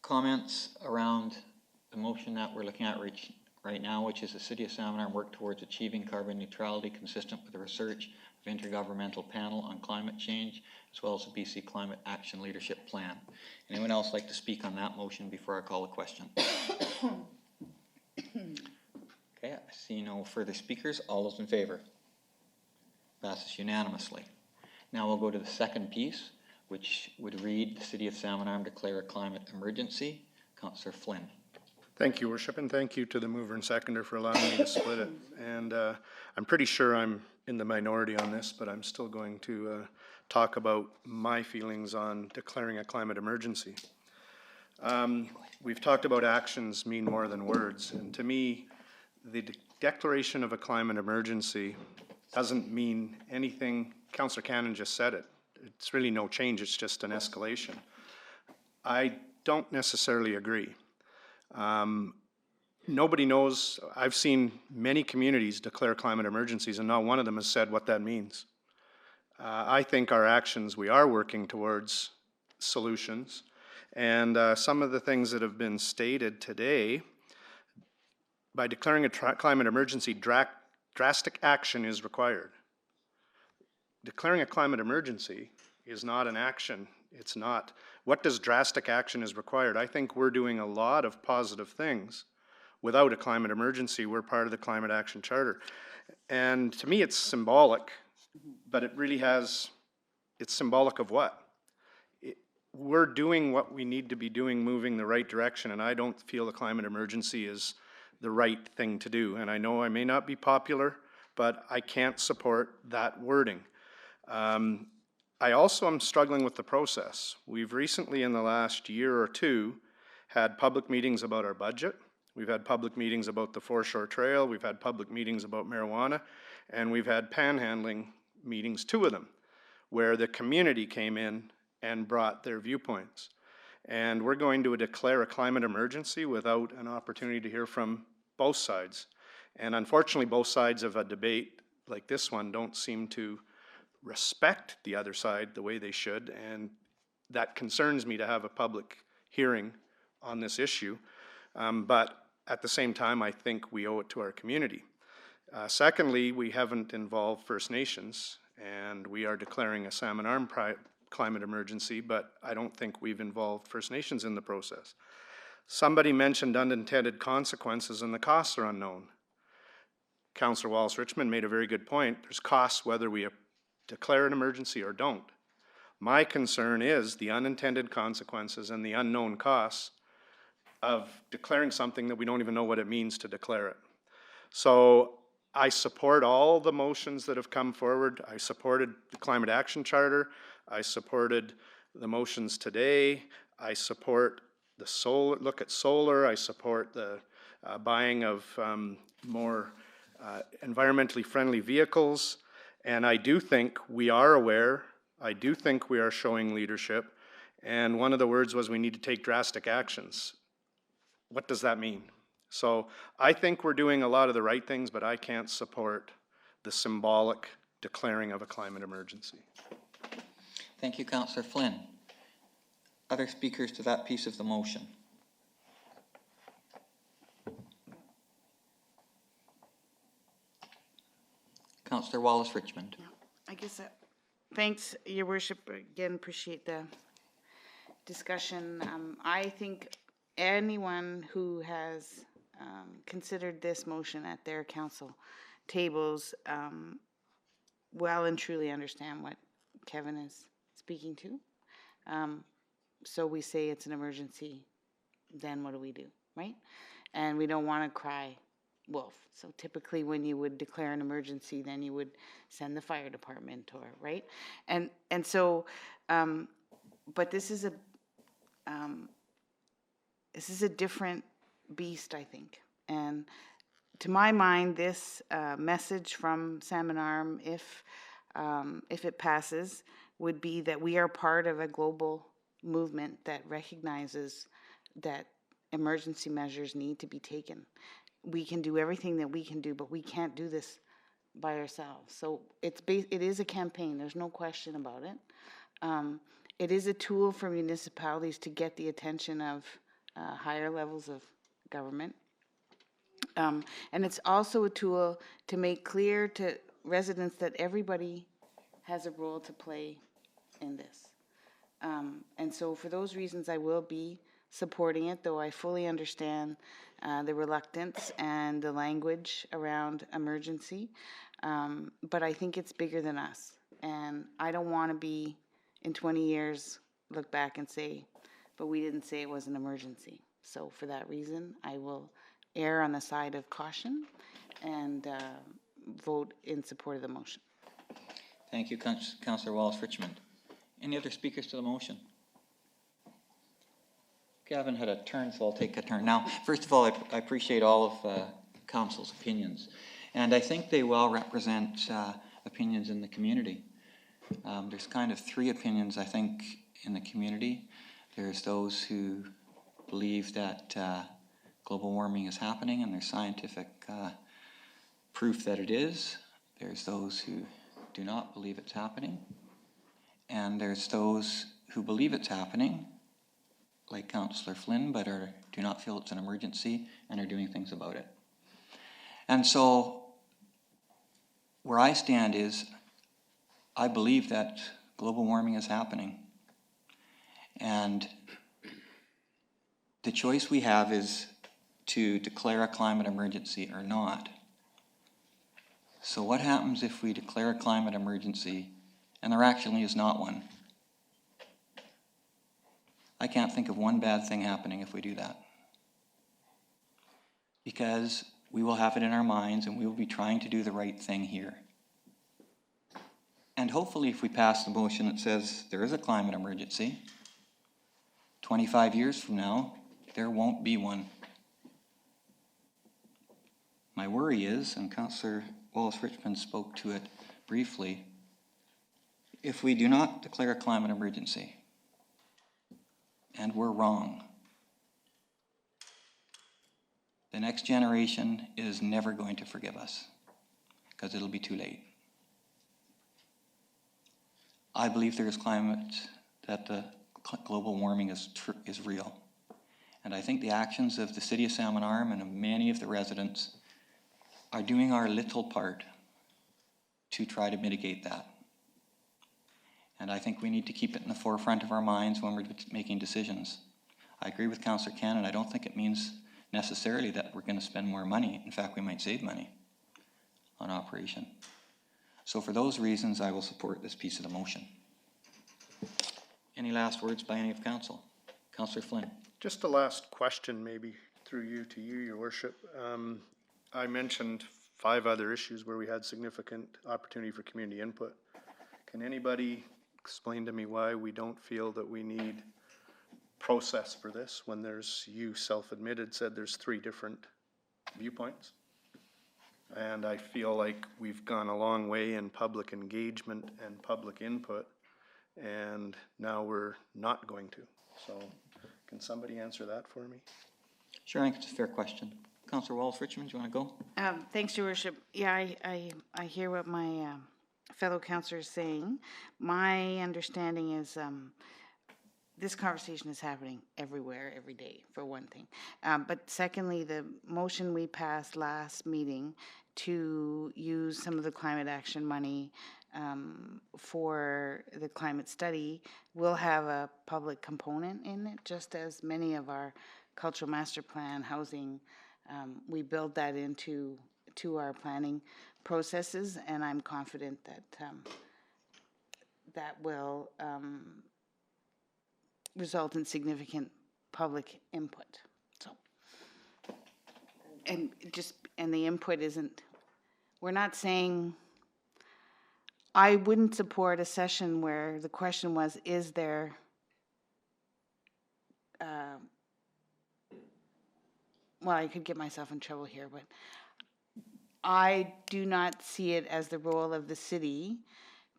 comments around the motion that we're looking at right now, which is the City of Salmon Arm work towards achieving carbon neutrality consistent with the research of Intergovernmental Panel on Climate Change, as well as the BC Climate Action Leadership Plan? Anyone else like to speak on that motion before I call a question? Okay, I see no further speakers. All those in favor? Passes unanimously. Now we'll go to the second piece, which would read, the City of Salmon Arm declare a climate emergency. Councillor Flynn. Thank you, Worship, and thank you to the mover and seconder for allowing me to split it. And I'm pretty sure I'm in the minority on this, but I'm still going to talk about my feelings on declaring a climate emergency. We've talked about actions mean more than words, and to me, the declaration of a climate emergency doesn't mean anything. Councillor Cannon just said it. It's really no change, it's just an escalation. I don't necessarily agree. Nobody knows. I've seen many communities declare climate emergencies and not one of them has said what that means. I think our actions, we are working towards solutions, and some of the things that have been stated today, by declaring a climate emergency, drastic action is required. Declaring a climate emergency is not an action. It's not. What does drastic action is required? I think we're doing a lot of positive things without a climate emergency. We're part of the Climate Action Charter. And to me, it's symbolic, but it really has, it's symbolic of what? We're doing what we need to be doing, moving the right direction, and I don't feel a climate emergency is the right thing to do. And I know I may not be popular, but I can't support that wording. I also am struggling with the process. We've recently, in the last year or two, had public meetings about our budget. We've had public meetings about the Foreshore Trail. We've had public meetings about marijuana. And we've had panhandling meetings, 2 of them, where the community came in and brought their viewpoints. And we're going to declare a climate emergency without an opportunity to hear from both sides. And unfortunately, both sides of a debate like this one don't seem to respect the other side the way they should, and that concerns me to have a public hearing on this issue. But at the same time, I think we owe it to our community. Secondly, we haven't involved First Nations, and we are declaring a Salmon Arm climate emergency, but I don't think we've involved First Nations in the process. Somebody mentioned unintended consequences, and the costs are unknown. Councillor Wallace-Richmond made a very good point. There's costs whether we declare an emergency or don't. My concern is the unintended consequences and the unknown costs of declaring something that we don't even know what it means to declare it. So I support all the motions that have come forward. I supported the Climate Action Charter. I supported the motions today. I support the solar, look at solar. I support the buying of more environmentally friendly vehicles. And I do think we are aware, I do think we are showing leadership, and one of the words was we need to take drastic actions. What does that mean? So I think we're doing a lot of the right things, but I can't support the symbolic declaring of a climate emergency. Thank you, Councillor Flynn. Other speakers to that piece of the motion? Councillor Wallace-Richmond. Yeah, I guess thanks, Your Worship. Again, appreciate the discussion. I think anyone who has considered this motion at their council tables well and truly understand what Kevin is speaking to. So we say it's an emergency, then what do we do? right? And we don't want to cry wolf. So typically when you would declare an emergency, then you would send the fire department or, right? And so, but this is a different beast, I think. And to my mind, this message from Salmon Arm, if it passes, would be that we are part of a global movement that recognizes that emergency measures need to be taken. We can do everything that we can do, but we can't do this by ourselves. So it is a campaign. There's no question about it. It is a tool for municipalities to get the attention of higher levels of government. And it's also a tool to make clear to residents that everybody has a role to play in this. And so for those reasons, I will be supporting it, though I fully understand the reluctance and the language around emergency. But I think it's bigger than us. And I don't want to be, in 20 years, look back and say, but we didn't say it was an emergency. So for that reason, I will err on the side of caution and vote in support of the motion. Thank you, Councillor Wallace-Richmond. Any other speakers to the motion? Okay, I haven't had a turn, so I'll take a turn now. First of all, I appreciate all of Council's opinions, and I think they well represent opinions in the community. There's kind of three opinions, I think, in the community. There's those who believe that global warming is happening, and there's scientific proof that it is. There's those who do not believe it's happening. And there's those who believe it's happening, like Councillor Flynn, but do not feel it's an emergency and are doing things about it. And so where I stand is, I believe that global warming is happening. And the choice we have is to declare a climate emergency or not. So what happens if we declare a climate emergency and there actually is not one? I can't think of one bad thing happening if we do that. Because we will have it in our minds and we will be trying to do the right thing here. And hopefully if we pass the motion that says there is a climate emergency, 25 years from now, there won't be one. My worry is, and Councillor Wallace-Richmond spoke to it briefly, if we do not declare a climate emergency, and we're wrong, the next generation is never going to forgive us, because it'll be too late. I believe there is that the global warming is real. And I think the actions of the City of Salmon Arm and of many of the residents are doing our little part to try to mitigate that. And I think we need to keep it in the forefront of our minds when we're making decisions. I agree with Councillor Cannon. I don't think it means necessarily that we're going to spend more money. In fact, we might save money on operation. So for those reasons, I will support this piece of the motion. Any last words by any of Council? Councillor Flynn. Just a last question, maybe through you to you, Your Worship. I mentioned 5 other issues where we had significant opportunity for community input. Can anybody explain to me why we don't feel that we need process for this when you self-admitted said there's 3 different viewpoints? And I feel like we've gone a long way in public engagement and public input, and now we're not going to. So can somebody answer that for me? Sure, I think it's a fair question. Councillor Wallace-Richmond, do you want to go? Thanks, Your Worship. Yeah, I hear what my fellow councillor is saying. My understanding is this conversation is happening everywhere, every day, for one thing. But secondly, the motion we passed last meeting to use some of the climate action money for the climate study will have a public component in it, just as many of our cultural master plan, housing, we build that into our planning processes, and I'm confident that that will result in significant public input. So and the input isn't, we're not saying, I wouldn't support a session where the question was, is there, well, I could get myself in trouble here, but I do not see it as the role of the city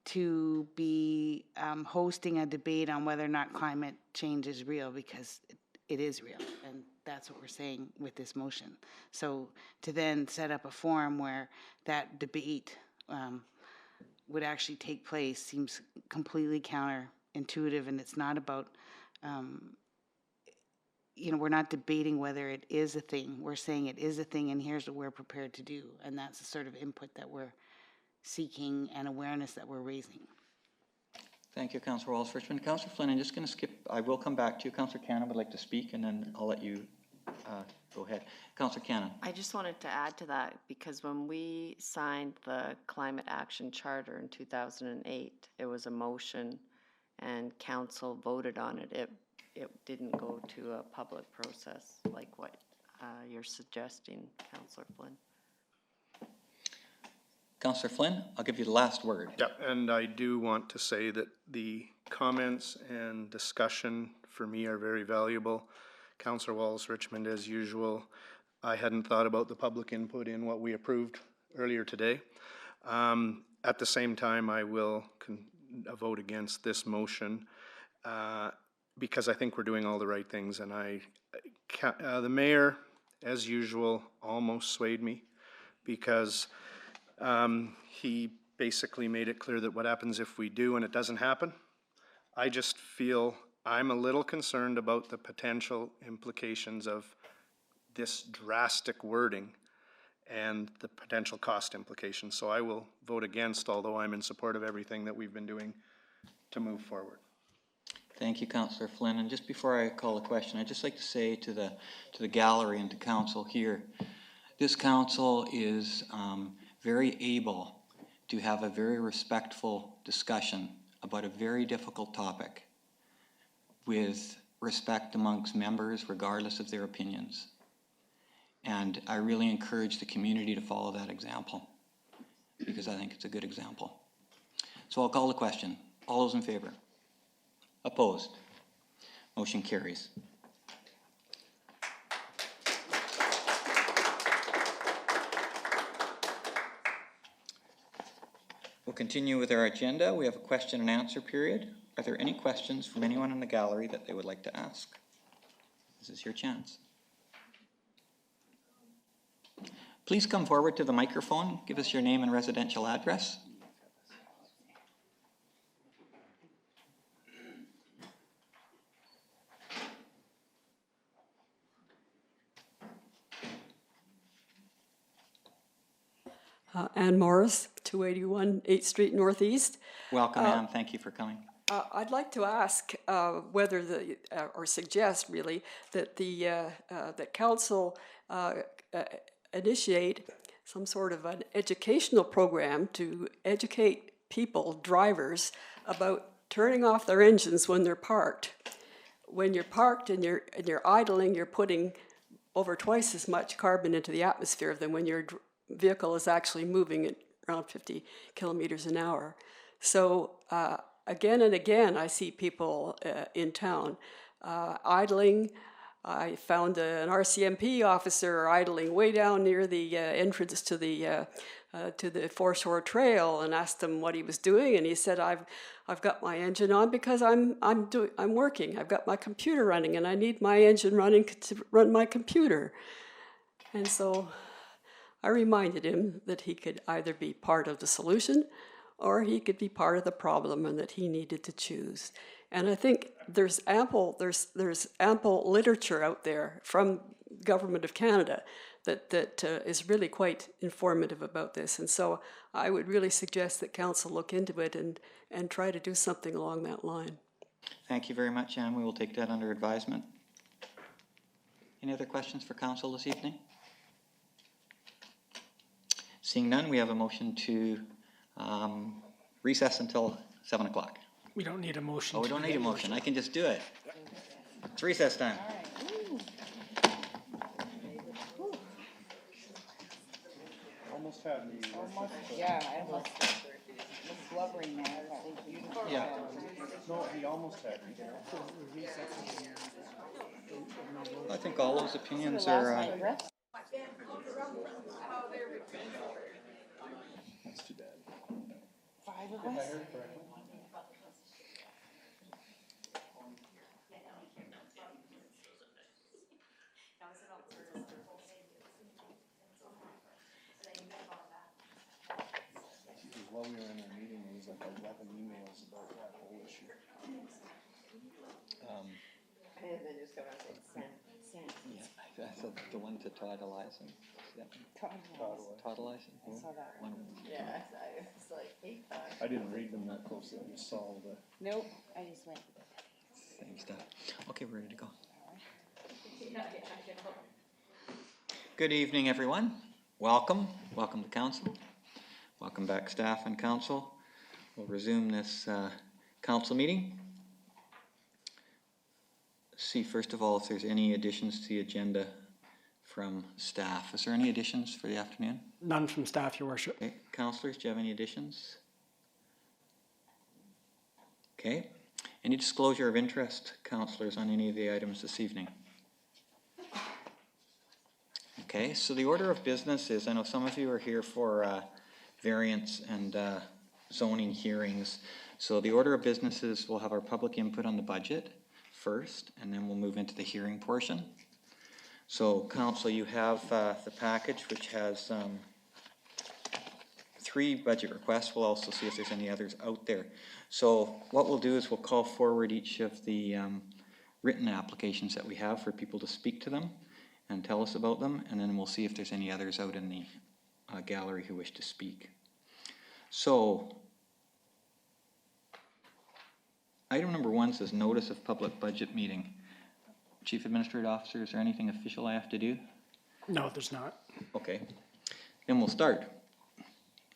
to be hosting a debate on whether or not climate change is real, because it is real, and that's what we're saying with this motion. So to then set up a forum where that debate would actually take place seems completely counterintuitive, and it's not about, you know, we're not debating whether it is a thing. We're saying it is a thing, and here's what we're prepared to do, and that's the sort of input that we're seeking and awareness that we're raising. Thank you, Councillor Wallace-Richmond. Councillor Flynn, I'm just going to skip, I will come back to you. Councillor Cannon would like to speak, and then I'll let you go ahead. Councillor Cannon. I just wanted to add to that, because when we signed the Climate Action Charter in 2008, it was a motion and council voted on it. It didn't go to a public process like what you're suggesting, Councillor Flynn. Councillor Flynn, I'll give you the last word. Yeah, and I do want to say that the comments and discussion for me are very valuable. Councillor Wallace-Richmond, as usual, I hadn't thought about the public input in what we approved earlier today. At the same time, I will vote against this motion because I think we're doing all the right things, and the mayor, as usual, almost swayed me, because he basically made it clear that what happens if we do and it doesn't happen. I just feel I'm a little concerned about the potential implications of this drastic wording and the potential cost implications. So I will vote against, although I'm in support of everything that we've been doing to move forward. Thank you, Councillor Flynn. And just before I call the question, I'd just like to say to the gallery and to council here, this council is very able to have a very respectful discussion about a very difficult topic with respect amongst members, regardless of their opinions. And I really encourage the community to follow that example, because I think it's a good example. So I'll call the question. All those in favor? Opposed? Motion carries. We'll continue with our agenda. We have a question and answer period. Are there any questions from anyone in the gallery that they would like to ask? This is your chance. Please come forward to the microphone. Give us your name and residential address. Ann Morris, 281 8th Street Northeast. Welcome, Ann. Thank you for coming. I'd like to ask whether or suggest really that that council initiate some sort of an educational program to educate people, drivers, about turning off their engines when they're parked. When you're parked and you're idling, you're putting over twice as much carbon into the atmosphere than when your vehicle is actually moving at around 50 kilometers an hour. So again and again, I see people in town idling. I found an RCMP officer idling way down near the entrance to the Foreshore Trail, and asked him what he was doing, and he said, "I've got my engine on because I'm working. I've got my computer running, and I need my engine running to run my computer." And so I reminded him that he could either be part of the solution or he could be part of the problem, and that he needed to choose. And I think there's ample literature out there from Government of Canada that is really quite informative about this. And so I would really suggest that council look into it and try to do something along that line. Thank you very much, Ann. We will take that under advisement. Any other questions for council this evening? Seeing none, we have a motion to recess until 7 o'clock. We don't need a motion. Oh, we don't need a motion. I can just do it. It's recess time. almost had me. Yeah, I almost was blubbering there. That was beautiful. Yeah. No, he almost had me. I think all those opinions are, That's too bad. 5 of us? While we were in our meeting, there was like 11 emails about that whole issue. And then just go out and say, send. yeah, I thought the one to Todd Eliassen. Todd Eliassen. I saw that one. Yeah, I was like, hey, I didn't read them that closely, I just saw the. Nope, I just went. Same stuff. Okay, we're ready to go. Good evening, everyone. Welcome to council. Welcome back, staff and council. We'll resume this council meeting. See, first of all, if there's any additions to the agenda from staff. Is there any additions for the afternoon? None from staff, your worship. Okay, councillors, do you have any additions? Okay. Any disclosure of interest, councillors, on any of the items this evening? Okay, so the order of business is, I know some of you are here for variance and zoning hearings. So the order of business is we'll have our public input on the budget first, and then we'll move into the hearing portion. So council, you have the package which has 3 budget requests. We'll also see if there's any others out there. So what we'll do is we'll call forward each of the written applications that we have for people to speak to them and tell us about them, and then we'll see if there's any others out in the gallery who wish to speak. So item number 1 says notice of public budget meeting. Chief Administrative Officer, is there anything official I have to do? No, there's not. Okay, then we'll start.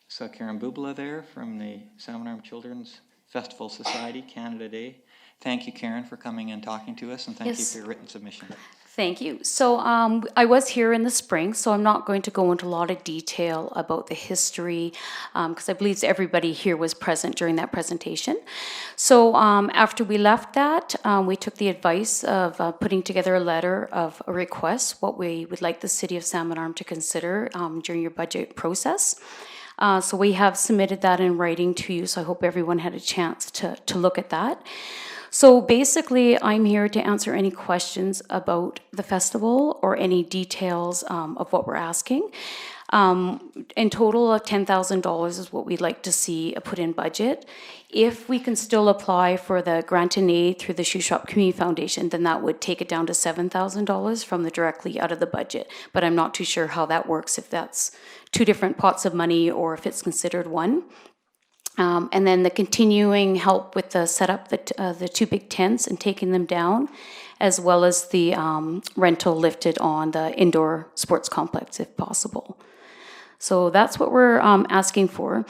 Saw Karen Bubala there from the Salmon Arm Children's Festival Society, Canada Day. Thank you, Karen, for coming and talking to us, and thank you for your written submission. Thank you. So I was here in the spring, so I'm not going to go into a lot of detail about the history because I believe everybody here was present during that presentation. So after we left that, we took the advice of putting together a letter of a request, what we would like the City of Salmon Arm to consider during your budget process. So we have submitted that in writing to you, so I hope everyone had a chance to look at that. So basically, I'm here to answer any questions about the festival or any details of what we're asking. In total of $10,000 is what we'd like to see put in budget. If we can still apply for the grant and aid through the Shoe Shop Community Foundation, then that would take it down to $7,000 from the directly out of the budget. But I'm not too sure how that works, if that's 2 different pots of money or if it's considered one. And then the continuing help with the setup, the 2 big tents and taking them down, as well as the rental lifted on the indoor sports complex if possible. So that's what we're asking for.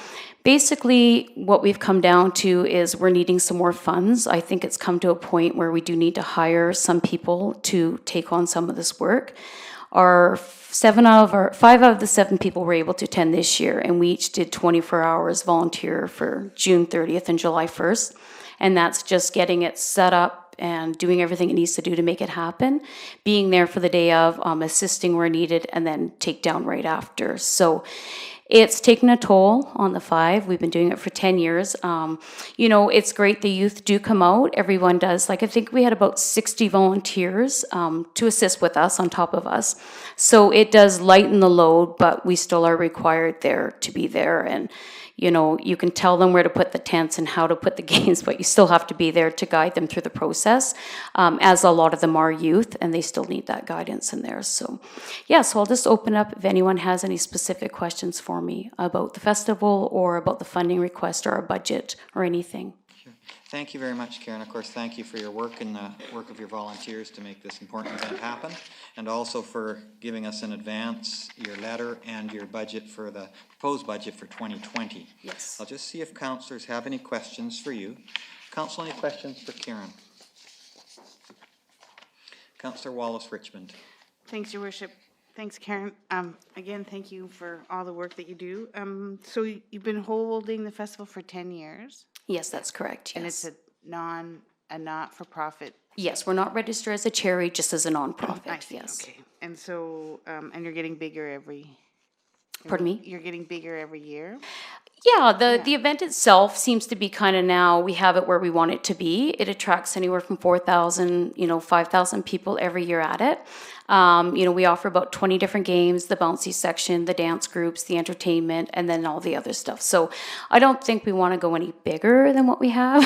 Basically, what we've come down to is we're needing some more funds. I think it's come to a point where we do need to hire some people to take on some of this work. 5 out of the 7 people were able to attend this year, and we each did 24 hours volunteer for June 30th and July 1st. And that's just getting it set up and doing everything it needs to do to make it happen, being there for the day of, assisting where needed, and then take down right after. So it's taken a toll on the 5. We've been doing it for 10 years. You know, it's great the youth do come out. Everyone does. Like, I think we had about 60 volunteers to assist with us on top of us. So it does lighten the load, but we still are required there to be there. And, you know, you can tell them where to put the tents and how to put the games, but you still have to be there to guide them through the process, as a lot of them are youth, and they still need that guidance in there. So, yeah, so I'll just open up if anyone has any specific questions for me about the festival or about the funding request or our budget or anything. Sure. Thank you very much, Karen. Of course, thank you for your work and the work of your volunteers to make this important event happen, and also for giving us in advance your letter and your budget for the proposed budget for 2020. Yes. I'll just see if councillors have any questions for you. Council, any questions for Karen? Councillor Wallace Richmond. Thanks, Your Worship. Thanks, Karen. Again, thank you for all the work that you do. So you've been holding the festival for 10 years? Yes, that's correct, yes. And it's a not-for-profit? Yes, we're not registered as a charity, just as a nonprofit, I see, yes. okay. And so, and you're getting bigger Pardon me? You're getting bigger every year? Yeah, the event itself seems to be kind of now, we have it where we want it to be. It attracts anywhere from 4,000, 5,000 people every year at it. We offer about 20 different games, the bouncy section, the dance groups, the entertainment, and then all the other stuff. So I don't think we want to go any bigger than what we have.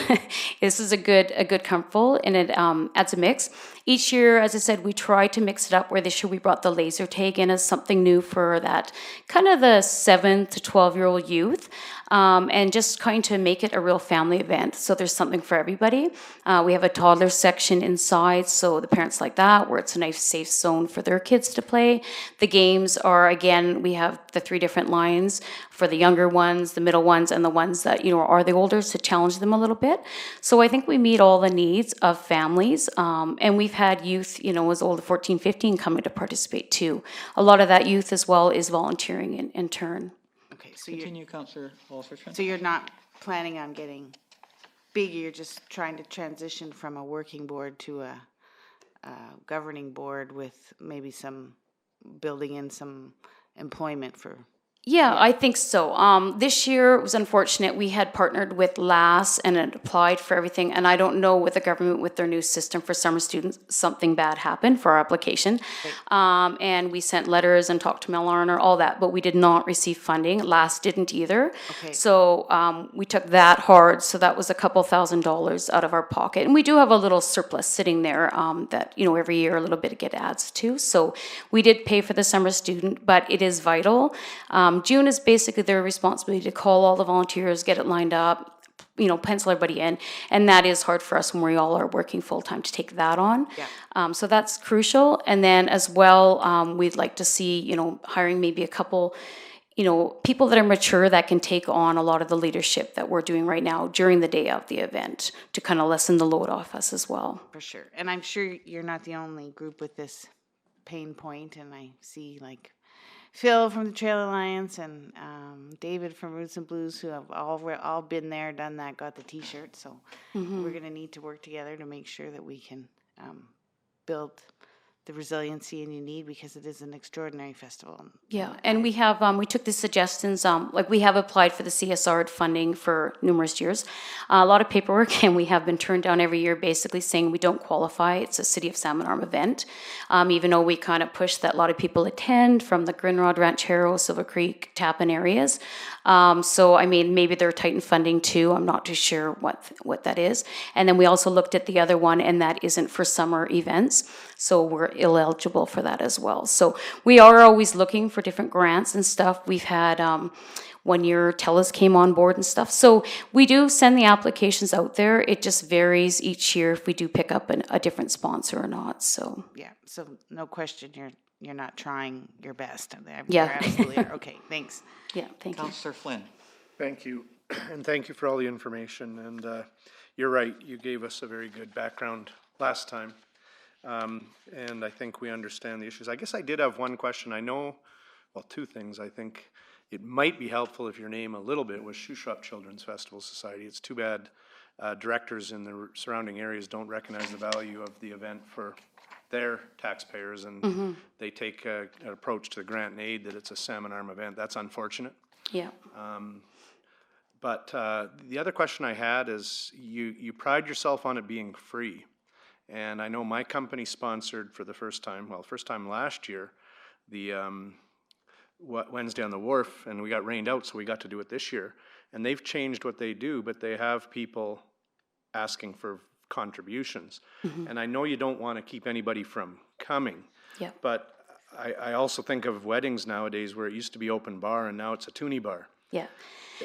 This is a good comfortable, and it adds a mix. Each year, as I said, we try to mix it up, where this year we brought the laser tag in as something new for that kind of the 7 to 12-year-old youth, and just kind to make it a real family event. So there's something for everybody. We have a toddler section inside, so the parents like that, where it's a nice safe zone for their kids to play. The games are, again, we have the 3 different lines for the younger ones, the middle ones, and the ones that, are the older, to challenge them a little bit. So I think we meet all the needs of families, and we've had youth, as old as 14, 15 coming to participate too. A lot of that youth as well is volunteering in turn. Okay, so Continue, Councillor Walsh-Richmond. So you're not planning on getting bigger, you're just trying to transition from a working board to a governing board with maybe building in some employment for... Yeah, I think so. This year it was unfortunate. We had partnered with LAS and it applied for everything. And I don't know with the government, with their new system for summer students, something bad happened for our application. Right. And we sent letters and talked to Mellarner, all that, but we did not receive funding. LAS didn't either. Okay. So we took that hard. So that was a couple $1,000s out of our pocket. And we do have a little surplus sitting there that, every year a little bit get adds to. So we did pay for the summer student, but it is vital. June is basically their responsibility to call all the volunteers, get it lined up, pencil everybody in. And that is hard for us when we all are working full-time to take that on. Yeah. So that's crucial. And then as well, we'd like to see, hiring maybe a couple, people that are mature that can take on a lot of the leadership that we're doing right now during the day of the event to kind of lessen the load off us as well. For sure. And I'm sure you're not the only group with this pain point. And I see Phil from the Trail Alliance and David from Roots and Blues, who have all been there, done that, got the T-shirt. So we're going to need to work together to make sure that we can build the resiliency you need, because it is an extraordinary festival. Yeah, and we have, we took the suggestions, we have applied for the CSR funding for numerous years. A lot of paperwork, and we have been turned down every year, basically saying we don't qualify. It's a City of Salmon Arm event, even though we kind of push that a lot of people attend from the Grinrod, Ranchero, Silver Creek, Tappan areas. So, maybe they're tight in funding too. I'm not too sure what that is. And then we also looked at the other one, and that isn't for summer events. So we're ineligible for that as well. So we are always looking for different grants and stuff. We've had 1 year TELUS came on board and stuff. So we do send the applications out there. It just varies each year if we do pick up a different sponsor or not. So yeah, so no question you're not trying your best. Yeah. You're absolutely are. Okay, thanks. Yeah, thank you. Councillor Flynn. Thank you, and thank you for all the information. And you're right, you gave us a very good background last time. And I think we understand the issues. I guess I did have one question. I know, two things. I think it might be helpful if your name a little bit was Shuswap Children's Festival Society. It's too bad directors in the surrounding areas don't recognize the value of the event for their taxpayers, and they take an approach to the grant and aid that it's a salmon arm event. That's unfortunate. Yeah. But the other question I had is, you pride yourself on it being free. And I know my company sponsored for the first time last year, the Wednesday on the Wharf, and we got rained out, so we got to do it this year. And they've changed what they do, but they have people asking for contributions. And I know you don't want to keep anybody from coming, but I also think of weddings nowadays where it used to be open bar and now it's a toonie bar. Yeah.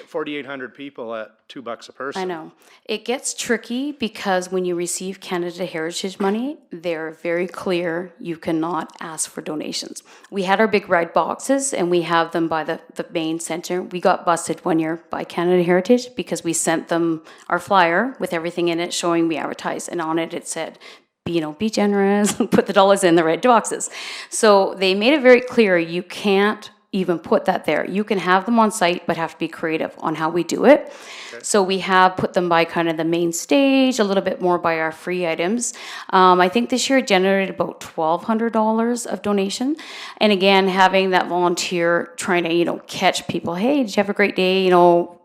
4,800 people at $2 a person. I know. It gets tricky because when you receive Canada Heritage money, they're very clear you cannot ask for donations. We had our big red boxes and we have them by the main center. We got busted 1 year by Canada Heritage because we sent them our flyer with everything in it showing we advertised, and on it said, be generous, put the dollars in the right boxes. So they made it very clear you can't even put that there. You can have them on site, but have to be creative on how we do it. So we have put them by kind of the main stage, a little bit more by our free items. I think this year it generated about $1,200 of donation. And again, having that volunteer trying to, catch people, hey, did you have a great day?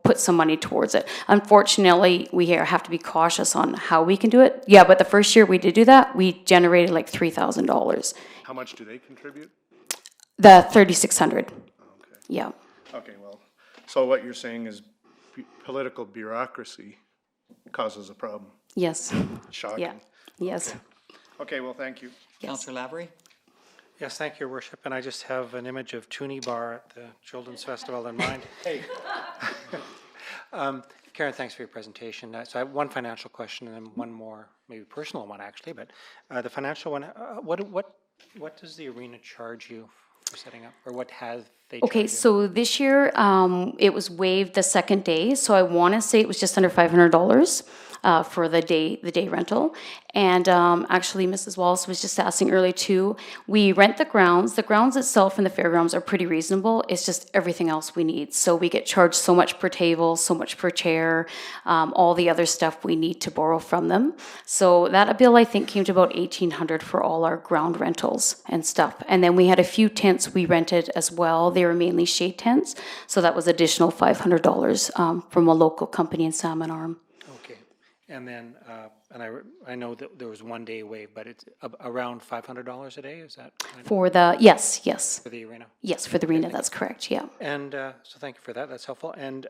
Put some money towards it. Unfortunately, we have to be cautious on how we can do it. Yeah, but the first year we did do that, we generated like $3,000. How much do they contribute? The 3,600. Okay. Yeah. Okay, well, so what you're saying is political bureaucracy causes a problem. Yes. Shocking. Yeah. Yes. Okay, well, thank you. Councillor Lavery? Yes, thank you, Your Worship, and I just have an image of Toonie Bar at the Children's Festival in mind. Hey. Karen, thanks for your presentation. So I have one financial question and then one more, maybe personal one actually, but the financial one, what does the arena charge you for setting up, or what have they charged Okay, you? so this year it was waived the second day, so I want to say it was just under $500 for the day rental. And actually, Mrs. Wallace was just asking earlier too. We rent the grounds. The grounds itself and the fairgrounds are pretty reasonable. It's just everything else we need. So we get charged so much per table, so much per chair, all the other stuff we need to borrow from them. So that bill I think came to about $1,800 for all our ground rentals and stuff. And then we had a few tents we rented as well. They were mainly shade tents, so that was additional $500 from a local company in Salmon Arm. Okay, and then, and I know that there was 1 day wave, but it's around $500 a day, is that? For the, yes. For the arena? Yes, for the arena, that's correct, yeah. And so thank you for that, that's helpful. And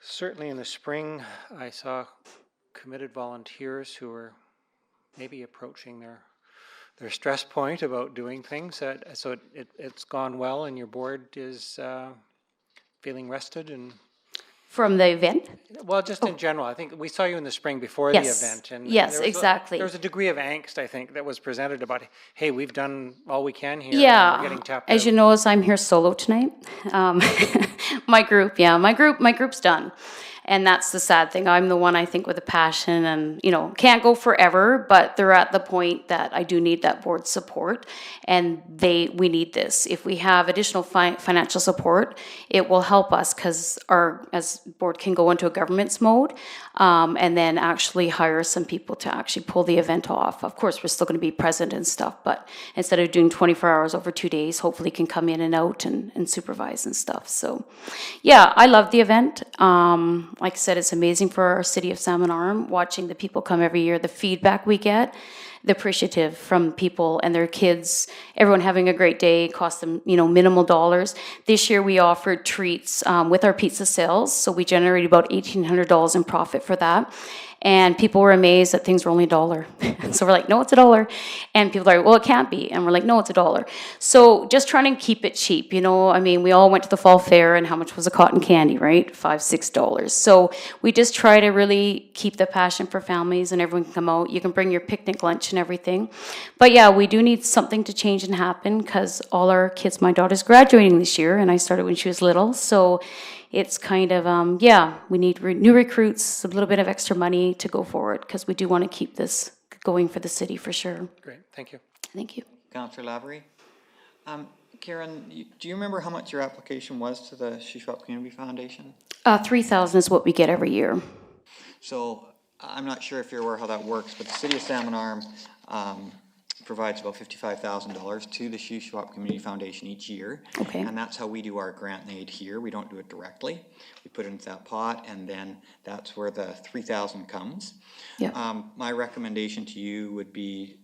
certainly in the spring, I saw committed volunteers who were maybe approaching their stress point about doing things. So it's gone well, and your board is feeling rested and... From the event? Well, just in general, I think we saw you in the spring before the event. And yes, exactly. There was a degree of angst, I think, that was presented about, hey, we've done all we can here. Yeah, and we're getting tapped as out. you notice, I'm here solo tonight. My group's done. And that's the sad thing. I'm the one, I think, with a passion and, can't go forever, but they're at the point that I do need that board support, and we need this. If we have additional financial support, it will help us because as board can go into a governance mode and then actually hire some people to actually pull the event off. Of course, we're still going to be present and stuff, but instead of doing 24 hours over 2 days, hopefully can come in and out and supervise and stuff. So, yeah, I love the event. Like I said, it's amazing for our city of Salmon Arm, watching the people come every year, the feedback we get, the appreciative from people and their kids, everyone having a great day, cost them, minimal dollars. This year we offered treats with our pizza sales, so we generated about $1,800 in profit for that. And people were amazed that things were only $1. So we're like, no, it's $1. And people are like, well, it can't be. And we're like, no, it's $1. So just trying to keep it cheap, we all went to the fall fair, and how much was a cotton candy, right? $5, $6. So we just try to really keep the passion for families, and everyone can come out. You can bring your picnic lunch and everything. But yeah, we do need something to change and happen because all our kids, my daughter's graduating this year, and I started when she was little. So it's kind of, we need new recruits, a little bit of extra money to go forward because we do want to keep this going for the city for sure. Great, thank you. Thank you. Councillor Lavery? Karen, do you remember how much your application was to the Shuswap Community Foundation? $3,000 is what we get every year. So I'm not sure if you're aware how that works, but the City of Salmon Arm provides about $55,000 to the Shuswap Community Foundation each year. Okay. And that's how we do our grant and aid here. We don't do it directly. We put it into that pot, and then that's where the $3,000 comes. Yeah. My recommendation to you would be,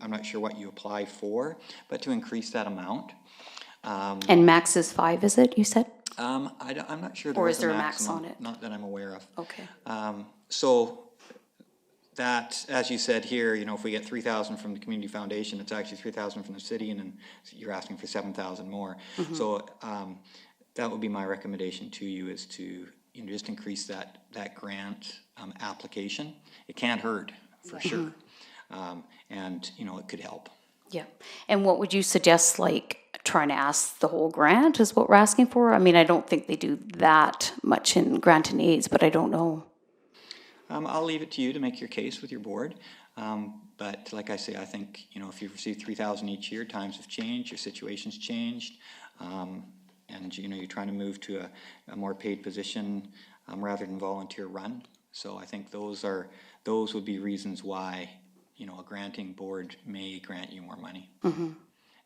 I'm not sure what you apply for, but to increase that amount. And max is 5, is it, you said? I'm not sure. Or is there a max on it? Not that I'm aware of. Okay. So that, as you said here, if we get $3,000 from the community foundation, it's actually $3,000 from the city, and then you're asking for $7,000 more. Mm-hmm. So that would be my recommendation to you, is to just increase that grant application. It can't hurt, for sure, and it could help. Yeah. And what would you suggest, like trying to ask the whole grant is what we're asking for? I mean, I don't think they do that much in grant and aids, but I don't know. I'll leave it to you to make your case with your board. But like I say, I think, you know, if you've received 3,000 each year, times have changed, your situation's changed, and, you know, you're trying to move to a more paid position rather than volunteer run. So I think those would be reasons why, you know, a granting board may grant you more money. Mm-hmm.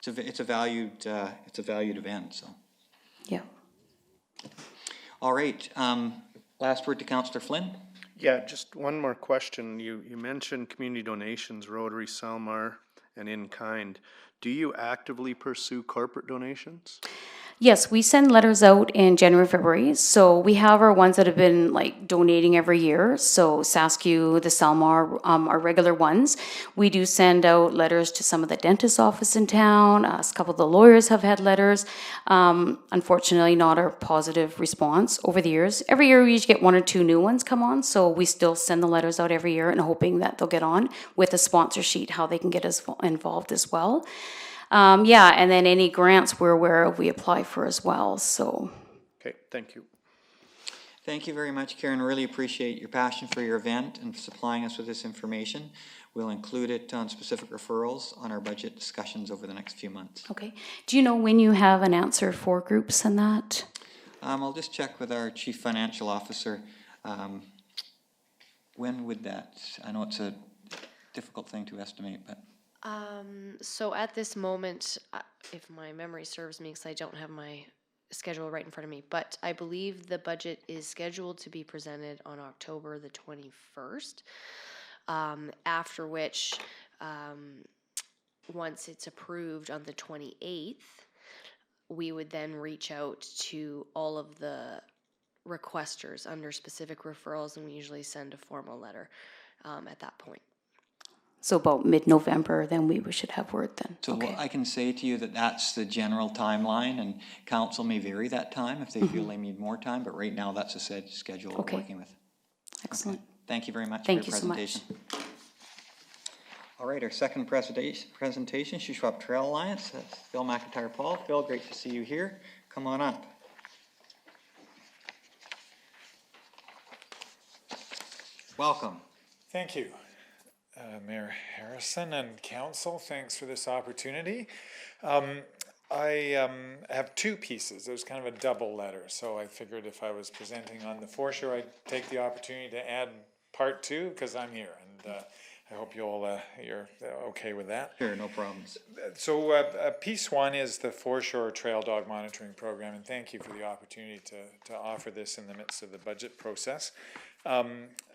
It's a valued event, so. Yeah. All right, last word to Councillor Flynn. Yeah, just one more question. You mentioned community donations, Rotary, Salmon, and in kind. Do you actively pursue corporate donations? Yes, we send letters out in January, February. So we have our ones that have been like donating every year. So Saskew, the Salmar, are regular ones. We do send out letters to some of the dentist's office in town. A couple of the lawyers have had letters. Unfortunately, not a positive response over the years. Every year we usually get 1 or 2 new ones come on. So we still send the letters out every year and hoping that they'll get on with a sponsor sheet, how they can get us involved as well. Yeah, and then any grants we're aware of, we apply for as well, so. Okay, thank you. Thank you very much, Karen. Really appreciate your passion for your event and supplying us with this information. We'll include it on specific referrals on our budget discussions over the next few months. Okay. Do you know when you have an answer for groups and that? I'll just check with our Chief Financial Officer. When would that, I know it's a difficult thing to estimate, but. So at this moment, if my memory serves me, because I don't have my schedule right in front of me, but I believe the budget is scheduled to be presented on October the 21st, after which, once it's approved on the 28th, we would then reach out to all of the requesters under specific referrals, and we usually send a formal letter at that point. So about mid-November, then we should have word then. So okay. I can say to you that that's the general timeline, and council may vary that time if they feel they need more time, but right now that's a set schedule we're working with. Excellent. Okay. Thank you very much Thank for your presentation. So much. All right, our second presentation, Shuswap Trail Alliance. That's Phil McIntyre Paul. Phil, great to see you here. Come on up. Welcome. Thank you. Mayor Harrison and Council, thanks for this opportunity. I have 2 pieces. There's kind of a double letter, so I figured if I was presenting on the foreshore, I'd take the opportunity to add part 2 because I'm here, and I hope you're okay with that. Sure, no problems. So piece 1 is the foreshore trail dog monitoring program, and thank you for the opportunity to offer this in the midst of the budget process.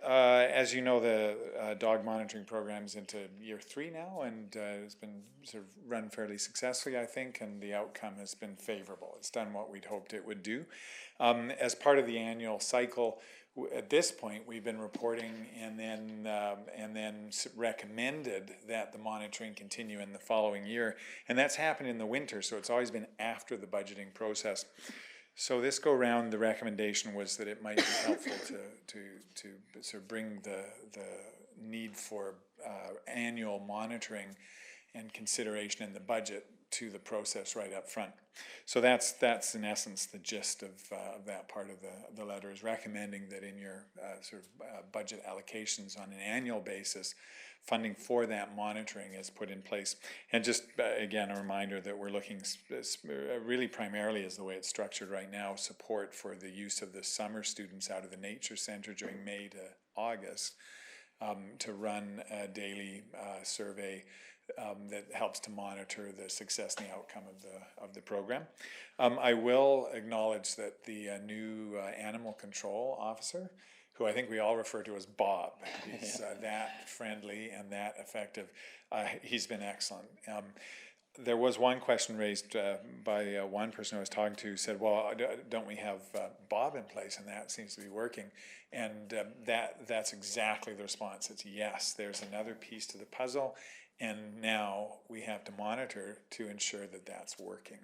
As you know, the dog monitoring program is into year 3 now, and it's been sort of run fairly successfully, I think, and the outcome has been favorable. It's done what we'd hoped it would do. As part of the annual cycle, at this point, we've been reporting and then recommended that the monitoring continue in the following year, and that's happened in the winter, so it's always been after the budgeting process. So this go round, the recommendation was that it might be helpful to sort of bring the need for annual monitoring and consideration in the budget to the process right up front. So that's in essence the gist of that part of the letter, is recommending that in your sort of budget allocations on an annual basis, funding for that monitoring is put in place. And just again, a reminder that we're looking really primarily, is the way it's structured right now, support for the use of the summer students out of the Nature Center during May to August to run a daily survey that helps to monitor the success and the outcome of the program. I will acknowledge that the new animal control officer, who I think we all refer to as Bob, he's that friendly and that effective. He's been excellent. There was one question raised by one person I was talking to, who said, well, don't we have Bob in place, and that seems to be working? And that's exactly the response. It's yes, there's another piece to the puzzle, and now we have to monitor to ensure that that's working.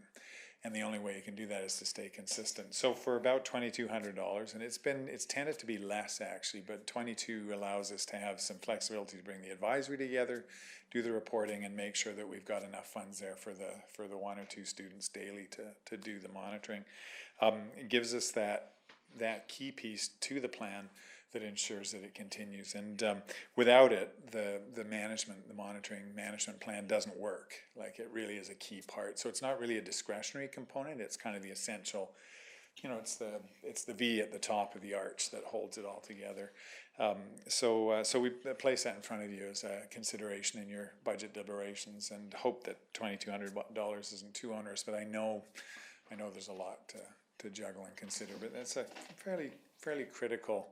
And the only way you can do that is to stay consistent. So for about $2,200, and it's tended to be less actually, but 22 allows us to have some flexibility to bring the advisory together, do the reporting, and make sure that we've got enough funds there for the 1 or 2 students daily to do the monitoring. It gives us that key piece to the plan that ensures that it continues. And without it, the management, the monitoring management plan doesn't work. Like, it really is a key part. So it's not really a discretionary component. It's kind of the essential, you know, it's the V at the top of the arch that holds it all together. So we place that in front of you as a consideration in your budget deliberations, and hope that $2,200 isn't too onerous. But I know there's a lot to juggle and consider. But that's a fairly critical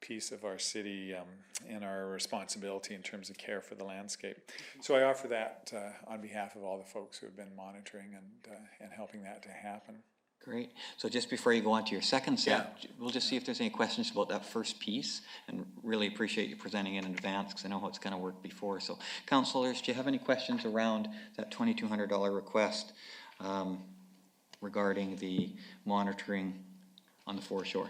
piece of our city and our responsibility in terms of care for the landscape. So I offer that on behalf of all the folks who have been monitoring and helping that to happen. Great. So just before you go on to your second set, we'll just see if there's any questions about that first piece, and really appreciate you presenting in advance because I know how it's going to work before. So councillors, do you have any questions around that $2,200 request regarding the monitoring on the foreshore?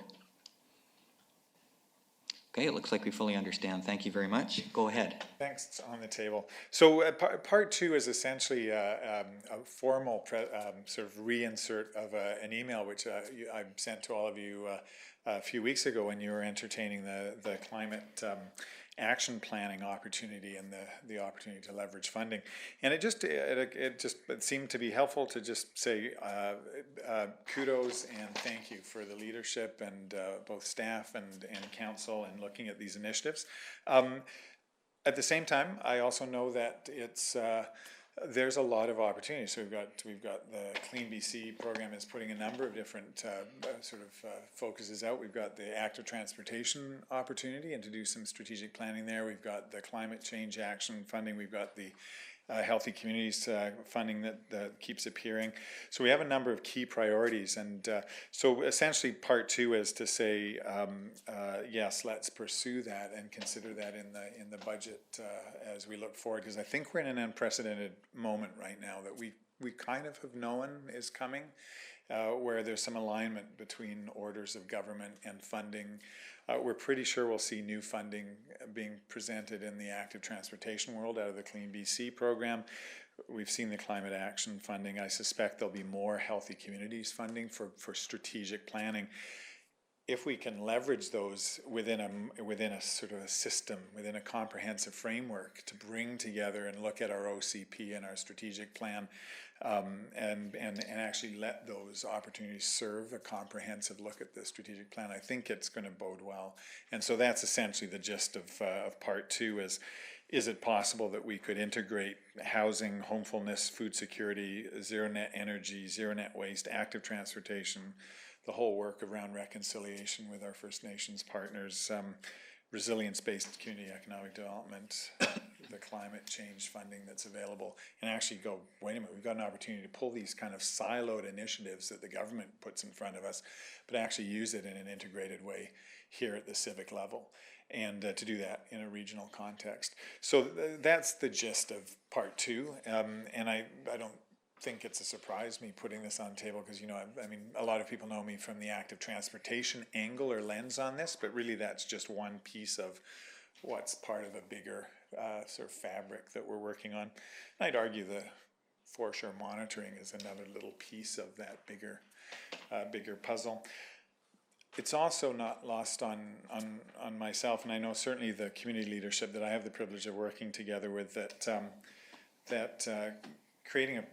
Okay, it looks like we fully understand. Thank you very much. Go ahead. Thanks. It's on the table. So part two is essentially a formal sort of reinsert of an email which I sent to all of you a few weeks ago when you were entertaining the climate action planning opportunity and the opportunity to leverage funding. And it seemed to be helpful to just say kudos and thank you for the leadership and both staff and council in looking at these initiatives. At the same time, I also know that there's a lot of opportunities. So we've got the Clean BC program is putting a number of different focuses out. We've got the active transportation opportunity and to do some strategic planning there. We've got the climate change action funding. We've got the healthy communities funding that keeps appearing. So we have a number of key priorities, and so essentially part two is to say yes, let's pursue that and consider that in the budget as we look forward, because I think we're in an unprecedented moment right now that we kind of have known is coming, where there's some alignment between orders of government and funding. We're pretty sure we'll see new funding being presented in the active transportation world out of the Clean BC program. We've seen the climate action funding. I suspect there'll be more healthy communities funding for strategic planning. If we can leverage those within a sort of a system, within a comprehensive framework to bring together and look at our OCP and our strategic plan, and actually let those opportunities serve a comprehensive look at the strategic plan, I think it's going to bode well. And so that's essentially the gist of part two is it possible that we could integrate housing, homefulness, food security, zero net energy, zero net waste, active transportation, the whole work around reconciliation with our First Nations partners, resilience-based community economic development, the climate change funding that's available, and actually go, wait a minute, we've got an opportunity to pull these kind of siloed initiatives that the government puts in front of us, but actually use it in an integrated way here at the civic level, and to do that in a regional context. So that's the gist of part two, and I don't think it's a surprise me putting this on the table, because I mean a lot of people know me from the active transportation angle or lens on this, but really that's just one piece of what's part of a bigger sort of fabric that we're working on. I'd argue the foreshore monitoring is another little piece of that bigger puzzle. It's also not lost on myself, and I know certainly the community leadership that I have the privilege of working together with, that creating a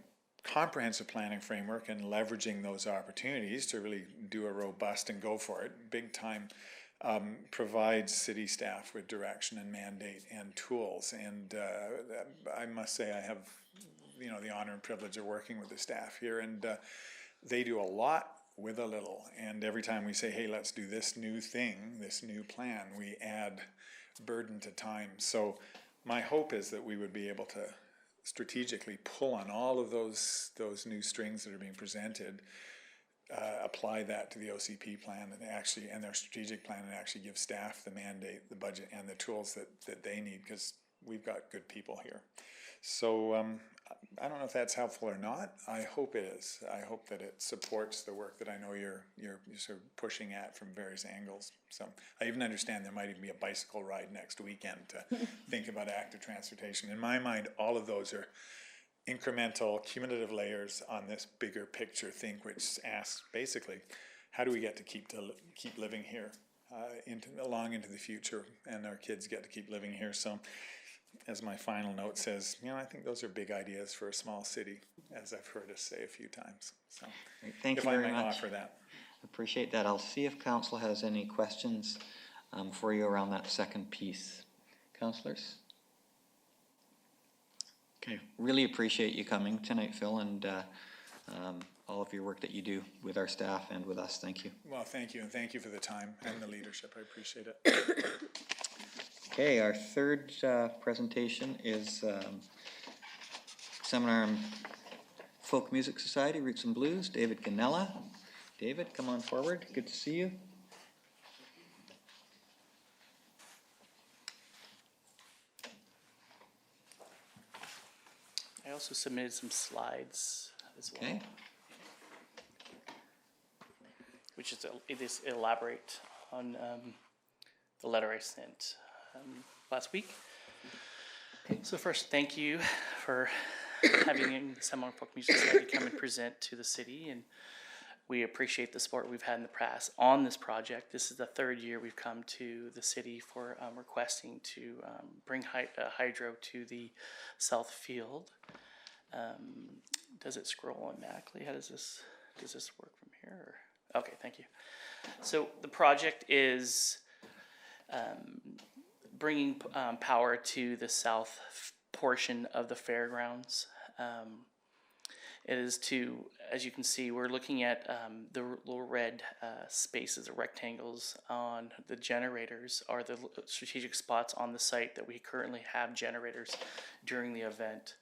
comprehensive planning framework and leveraging those opportunities to really do a robust and go for it big time provides city staff with direction and mandate and tools. And I must say I have the honor and privilege of working with the staff here, and they do a lot with a little. And every time we say, hey, let's do this new thing, this new plan, we add burden to time. So my hope is that we would be able to strategically pull on all of those new strings that are being presented, apply that to the OCP plan and their strategic plan, and actually give staff the mandate, the budget, and the tools that they need, because we've got good people here. So I don't know if that's helpful or not. I hope it is. I hope that it supports the work that I know you're sort of pushing at from various angles. So I even understand there might even be a bicycle ride next weekend to think about active transportation. In my mind, all of those are incremental, cumulative layers on this bigger picture thing, which asks basically, how do we get to keep living here? long into the future, and our kids get to keep living here. So, as my final note says, I think those are big ideas for a small city, as I've heard us say a few times. So, Thank if you I very might much. offer that. Appreciate that. I'll see if council has any questions for you around that second piece. Councillors? Okay, really appreciate you coming tonight, Phil, and all of your work that you do with our staff and with us. Thank you. Well, thank you, and thank you for the time and the leadership. I appreciate it. Okay, our third presentation is Seminar Folk Music Society, Roots and Blues, David Ganella. David, come on forward. Good to see you. I also submitted some slides as well. Okay. Which is elaborate on the letter I sent last week. So first, thank you for having the Salmon Folk Music Society come and present to the city, and we appreciate the support we've had in the past on this project. This is the third year we've come to the city for requesting to bring hydro to the south field. Does it scroll automatically? How does this work from here? Okay, thank you. So the project is bringing power to the south portion of the fairgrounds. It is to, as you can see, we're looking at the little red spaces or rectangles on the generators are the strategic spots on the site that we currently have generators during the event.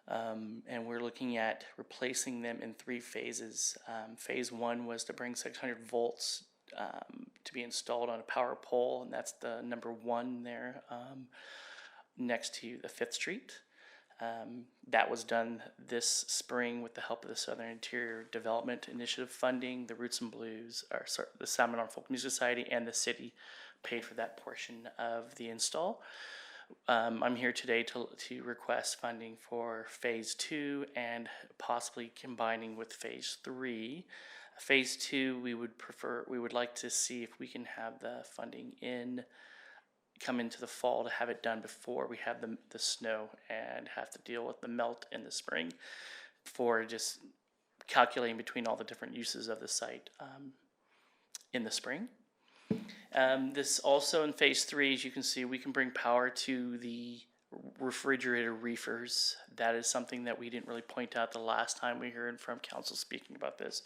And we're looking at replacing them in 3 phases. Phase 1 was to bring 600 volts to be installed on a power pole, and that's the number 1 there next to the 5th Street. That was done this spring with the help of the Southern Interior Development Initiative funding. The Roots and Blues, the Salmon Folk Music Society, and the city paid for that portion of the install. I'm here today to request funding for phase 2 and possibly combining with phase 3. Phase 2, we would like to see if we can have the funding come into the fall to have it done before we have the snow and have to deal with the melt in the spring, for just calculating between all the different uses of the site in the spring. This also in phase 3, as you can see, we can bring power to the refrigerator reefers. That is something that we didn't really point out the last time we heard from council speaking about this,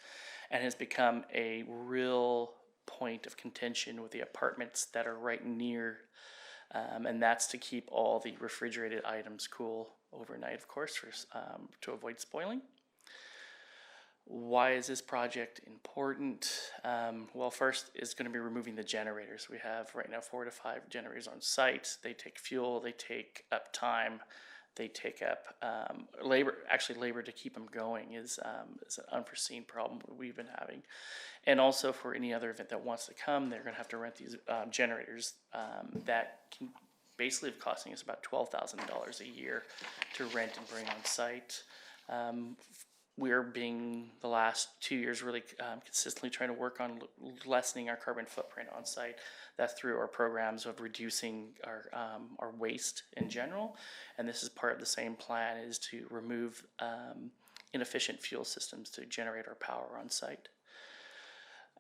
and has become a real point of contention with the apartments that are right near, and that's to keep all the refrigerated items cool overnight, of course, to avoid spoiling. Why is this project important? Well, first is going to be removing the generators. We have right now 4 to 5 generators on site. They take fuel, they take up time, they take up labor. Actually, labor to keep them going is an unforeseen problem we've been having. And also for any other event that wants to come, they're going to have to rent these generators that can basically have costing us about $12,000 a year to rent and bring on site. We're being the last 2 years really consistently trying to work on lessening our carbon footprint on site. That's through our programs of reducing our waste in general, and this is part of the same plan, is to remove inefficient fuel systems to generate our power on site.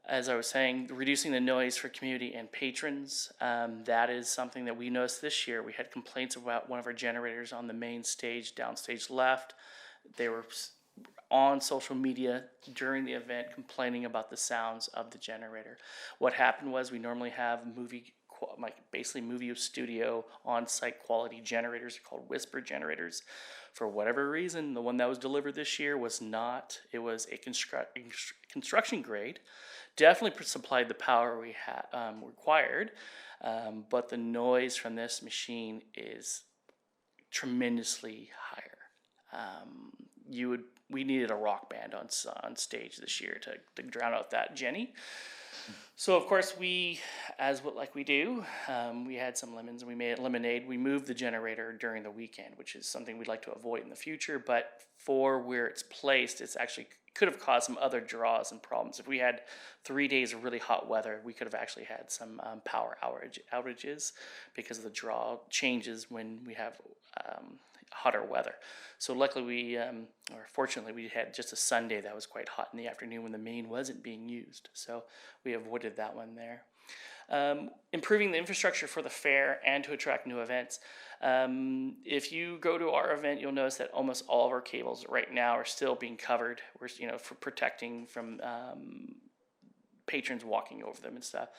As I was saying, reducing the noise for community and patrons, that is something that we noticed this year. We had complaints about one of our generators on the main stage, downstage left. They were on social media during the event complaining about the sounds of the generator. What happened was, we normally have basically movie studio on-site quality generators called whisper generators. For whatever reason, the one that was delivered this year was not. It was a construction grade. Definitely supplied the power we had required, but the noise from this machine is tremendously higher. You would we needed a rock band on stage this year to drown out that Jenny. So of course we, like we do, we had some lemons and we made lemonade. We moved the generator during the weekend, which is something we'd like to avoid in the future. But for where it's placed, it's actually could have caused some other draws and problems. If we had 3 days of really hot weather, we could have actually had some power outages because of the draw changes when we have hotter weather. So luckily or fortunately, we had just a Sunday that was quite hot in the afternoon when the main wasn't being used. So we avoided that one there. Improving the infrastructure for the fair and to attract new events. If you go to our event, you'll notice that almost all of our cables right now are still being covered. We're, for protecting from patrons walking over them and stuff.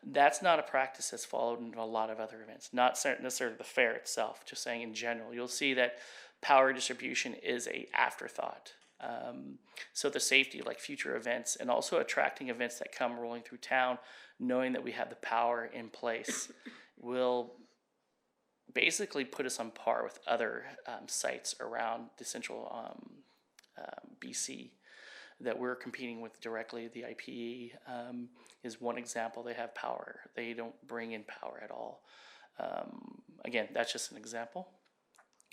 That's not a practice that's followed in a lot of other events, not necessarily the fair itself, just saying in general. You'll see that power distribution is a afterthought. So the safety, like future events, and also attracting events that come rolling through town, knowing that we have the power in place, will basically put us on par with other sites around the central BC that we're competing with directly. The IPE is one example. They have power. They don't bring in power at all. Again, that's just an example.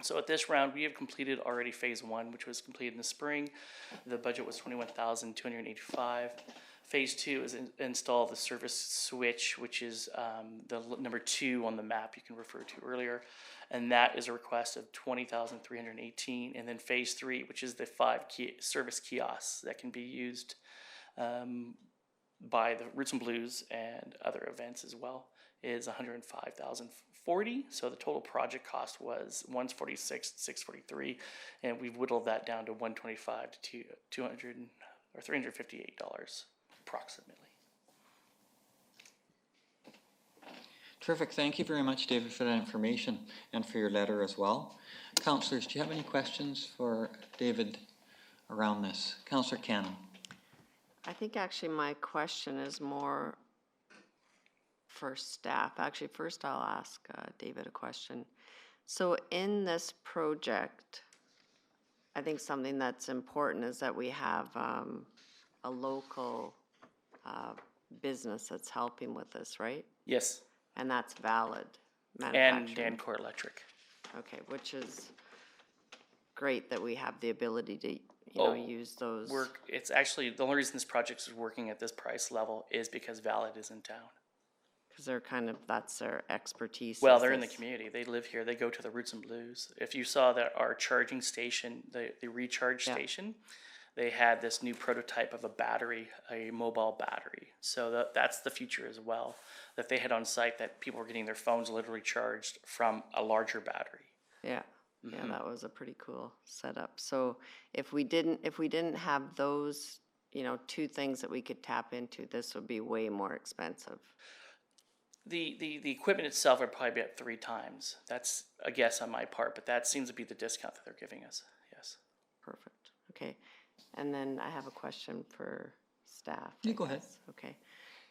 So at this round, we have completed already phase 1, which was completed in the spring. The budget was $21,285. Phase 2 is install the service switch, which is the number 2 on the map you can refer to earlier. And that is a request of $20,318. And then phase 3, which is the 5 service kiosks that can be used by the Roots and Blues and other events as well, is $105,040. So the total project cost was $146,643, and we've whittled that down to $125 to $200 or $358 approximately. Terrific. Thank you very much, David, for that information and for your letter as well. Councillors, do you have any questions for David around this? Councillor Cannon. I think actually my question is more for staff. Actually, first I'll ask David a question. So in this project, I think something that's important is that we have a local business that's helping with this, right? Yes. And that's valid. And Dancore Electric. Okay, which is great that we have the ability to use those. It's actually, the only reason this project is working at this price level is because Valid is in town. Because they're that's their expertise. Well, they're in the community. They live here. They go to the Roots and Blues. If you saw that our charging station, the recharge station, they had this new prototype of a battery, a mobile battery. So that's the future as well, that they had on site, that people were getting their phones literally charged from a larger battery. Yeah. Yeah, that was a pretty cool setup. So if we didn't have those, 2 things that we could tap into, this would be way more expensive. The equipment itself would probably be at 3 times. That's a guess on my part, but that seems to be the discount that they're giving us. Yes. Perfect. Okay. And then I have a question for staff. You go ahead. Okay.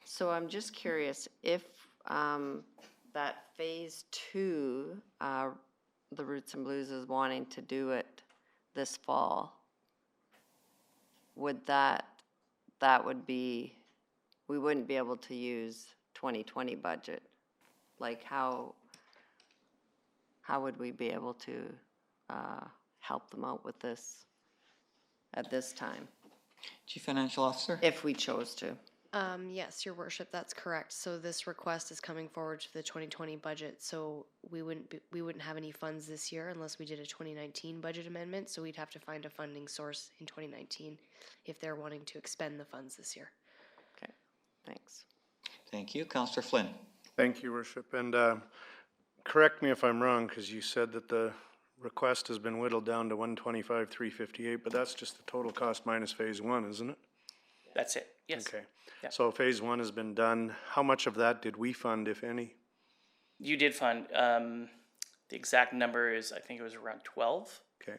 So I'm just curious if that phase 2, the Roots and Blues is wanting to do it this fall, would that would be, we wouldn't be able to use 2020 budget. Like how would we be able to help them out with this at this time? Chief Financial Officer? If we chose to. Yes, Your Worship, that's correct. So this request is coming forward to the 2020 budget. So we wouldn't have any funds this year unless we did a 2019 budget amendment. So we'd have to find a funding source in 2019 if they're wanting to expend the funds this year. Okay, thanks. Thank you. Councillor Flynn. Thank you, Worship. And correct me if I'm wrong, because you said that the request has been whittled down to $125,358, but that's just the total cost minus phase 1, isn't it? That's it. Yes. Okay. Yeah. So phase 1 has been done. How much of that did we fund, if any? You did fund. The exact number is, I think it was around 12. Okay.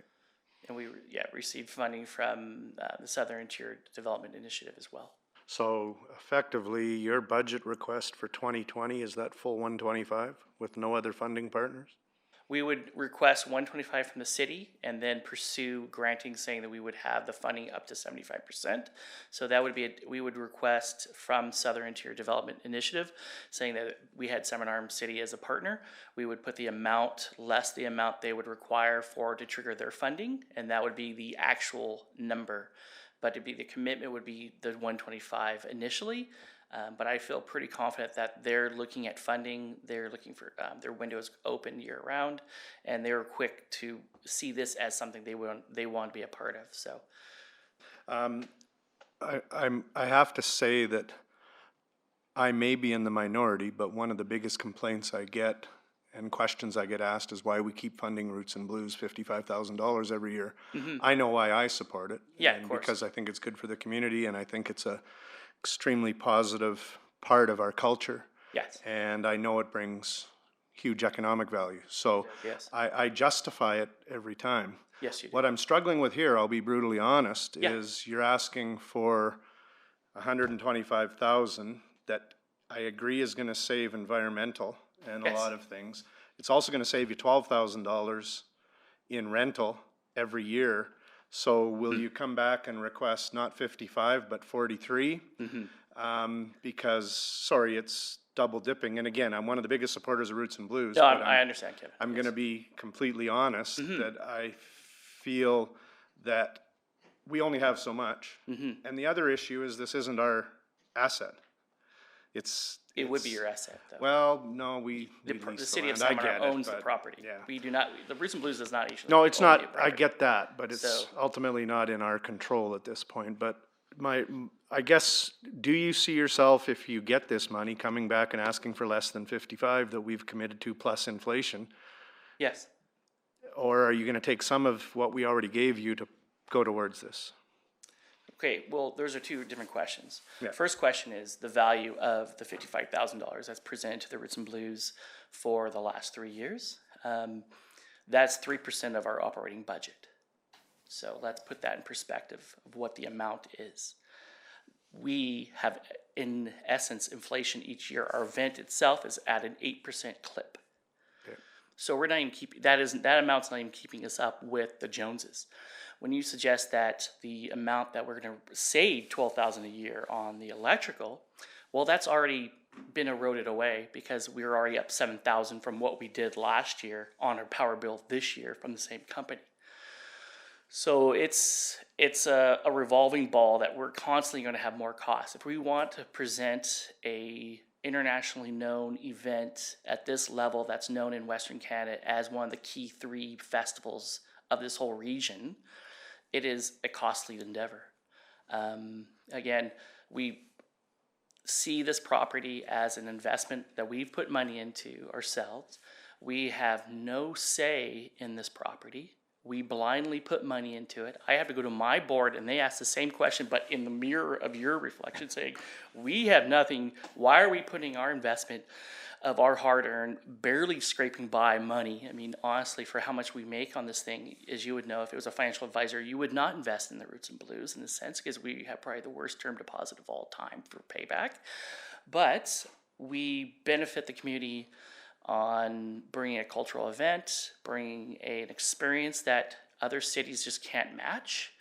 And we received funding from the Southern Interior Development Initiative as well. So effectively, your budget request for 2020 is that full 125 with no other funding partners? We would request 125 from the city and then pursue granting, saying that we would have the funding up to 75%. So that would be, we would request from Southern Interior Development Initiative, saying that we had Salmon Arm City as a partner. We would put the amount less the amount they would require to trigger their funding, and that would be the actual number. But it'd be, the commitment would be the 125 initially. But I feel pretty confident that they're looking at funding, they're looking for, their window is open year round, and they're quick to see this as something they want to be a part of, so. I have to say that I may be in the minority, but one of the biggest complaints I get and questions I get asked is why we keep funding Roots and Blues $55,000 every year. I know why I support it. Yeah, and of course. because I think it's good for the community, and I think it's a extremely positive part of our culture. Yes. And I know it brings huge economic value. So Yes. I justify it every time. Yes, you do. What I'm struggling with here, I'll be brutally honest, Yeah. is you're asking for $125,000 that I agree is gonna save environmental and a Yes. lot of things. It's also gonna save you $12,000 in rental every year. So will you come back and request not 55, but 43? Because, sorry, it's double dipping. And again, I'm one of the biggest supporters of Roots and Blues. No, but I understand, Kevin. I'm Yes. gonna be completely honest that I feel that we only have so much. And the other issue is this isn't our asset. It would be your asset, though. Well, no, we The lease city of land. I Salmon get Arm it, owns the but property. yeah. We do not, the Roots and Blues does not usually. No, it's own the not, I property. get that, but it's So- ultimately not in our control at this point. But I guess, do you see yourself, if you get this money, coming back and asking for less than 55 that we've committed to plus inflation? Yes. Or are you gonna take some of what we already gave you to go towards this? Okay, well, those are two different questions. Yeah. First question is the value of the $55,000 that's presented to the Roots and Blues for the last 3 years. That's 3% of our operating budget. So let's put that in perspective of what the amount is. We have, in essence, inflation each year. Our event itself is at an 8% clip. Okay. So we're not even keeping, that amount's not even keeping us up with the Joneses. When you suggest that the amount that we're gonna save $12,000 a year on the electrical, well, that's already been eroded away because we were already up $7,000 from what we did last year on our power bill this year from the same company. So it's a revolving ball that we're constantly gonna have more costs. If we want to present a internationally known event at this level that's known in Western Canada as one of the key 3 festivals of this whole region, it is a costly endeavor. Again, we see this property as an investment that we've put money into ourselves. We have no say in this property. We blindly put money into it. I have to go to my board and they ask the same question, but in the mirror of your reflection saying, we have nothing, why are we putting our investment of our hard-earned, barely scraping by money? I mean, honestly, for how much we make on this thing, as you would know, if it was a financial advisor, you would not invest in the Roots and Blues in a sense, because we have probably the worst term deposit of all time for payback. But we benefit the community on bringing a cultural event, bringing an experience that other cities just can't match.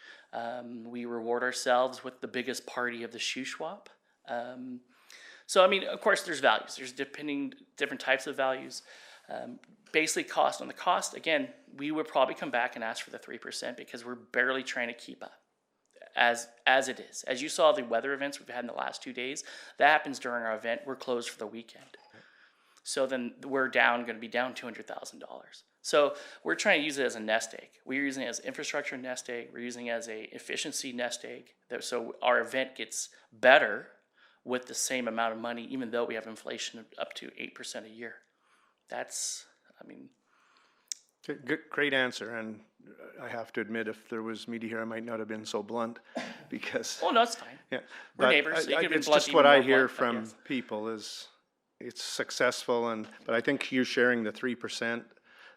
We reward ourselves with the biggest party of the Shuswap. So, I mean, of course, there's values. There's different types of values. Basically, cost on the cost, again, we would probably come back and ask for the 3% because we're barely trying to keep up as it is. As you saw, the weather events we've had in the last 2 days, that happens during our event. We're closed for the weekend. So then we're going to be down $200,000. So we're trying to use it as a nest egg. We're using it as infrastructure nest egg. We're using it as a efficiency nest egg. So our event gets better with the same amount of money, even though we have inflation of up to 8% a year. That's, I mean. Great answer, and I have to admit, if there was media here, I might not have been so blunt, because. Oh, no, it's fine. Yeah. We're But neighbors, so you could be it's blunt, just even what I more hear blunt, from yes. people is it's successful, but I think you sharing the 3%,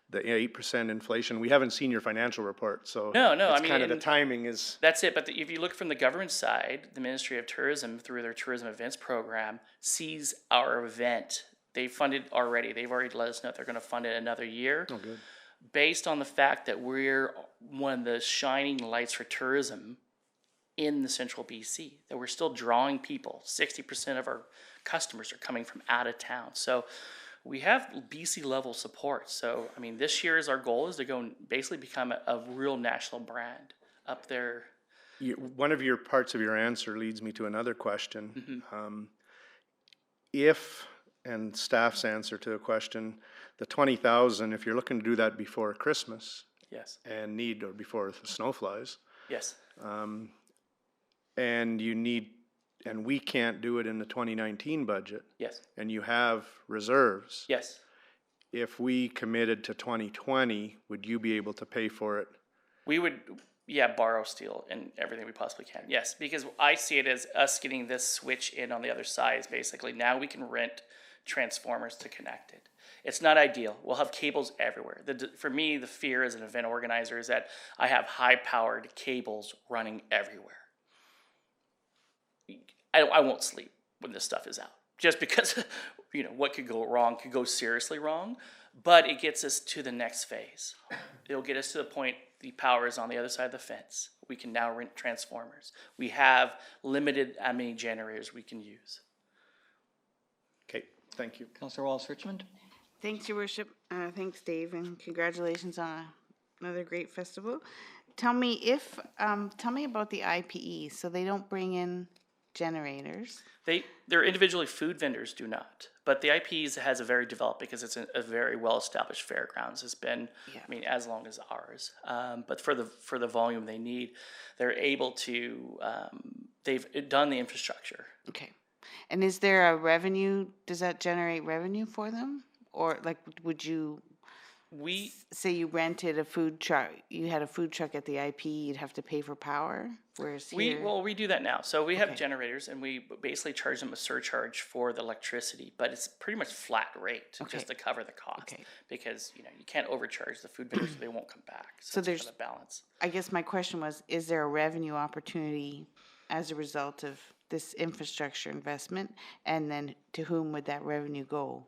the 8% inflation, we haven't seen your financial report, so. No, it's I mean, kind of the timing is. That's it, but if you look from the government side, the Ministry of Tourism, through their tourism events program, sees our event. they funded already. They've already let us know they're gonna fund it another year. Oh, good. Based on the fact that we're one of the shining lights for tourism in the central BC, that we're still drawing people. 60% of our customers are coming from out of town. So we have BC level support. So, I mean, this year is our goal is to go and basically become a real national brand up there. One of your parts of your answer leads me to another question. Mm-hmm. If, and staff's answer to a question, the 20,000, if you're looking to do that before Christmas Yes, and need, or before the snow flies, yes, and you need, and we can't do it in the 2019 budget, yes, and you have reserves, yes. if we committed to 2020, would you be able to pay for it? We would, yeah, borrow steel and everything we possibly can. Yes, because I see it as us getting this switch in on the other side is basically now we can rent transformers to connect it. It's not ideal. We'll have cables everywhere. For me, the fear as an event organizer is that I have high-powered cables running everywhere. I won't sleep when this stuff is out, just because, you know, what could go wrong could go seriously wrong, but it gets us to the next phase. It'll get us to the point the power is on the other side of the fence. We can now rent transformers. We have limited how many generators we can use. Okay, thank you. Councillor Wallace-Richmond? Thanks, Your Worship. Thanks, Dave, and congratulations on another great festival. Tell me about the IPE. So they don't bring in generators. They're individually food vendors do not, but the IPs has a very developed because it's a very well-established fairgrounds. It's been, I mean, as long as ours. But for the volume they need, they're able to. They've done the infrastructure. Okay, and is there a revenue? Does that generate revenue for them, or like would you? Say you rented a food truck, you had a food truck at the IP, you'd have to pay for power, whereas here... We do that now. So we have generators and we basically charge them a surcharge for the electricity, but it's pretty much flat rate just to cover the cost. Because, you know, you can't overcharge the food vendors, they won't come back. So there's a balance. I guess my question was, is there a revenue opportunity as a result of this infrastructure investment? And then to whom would that revenue go?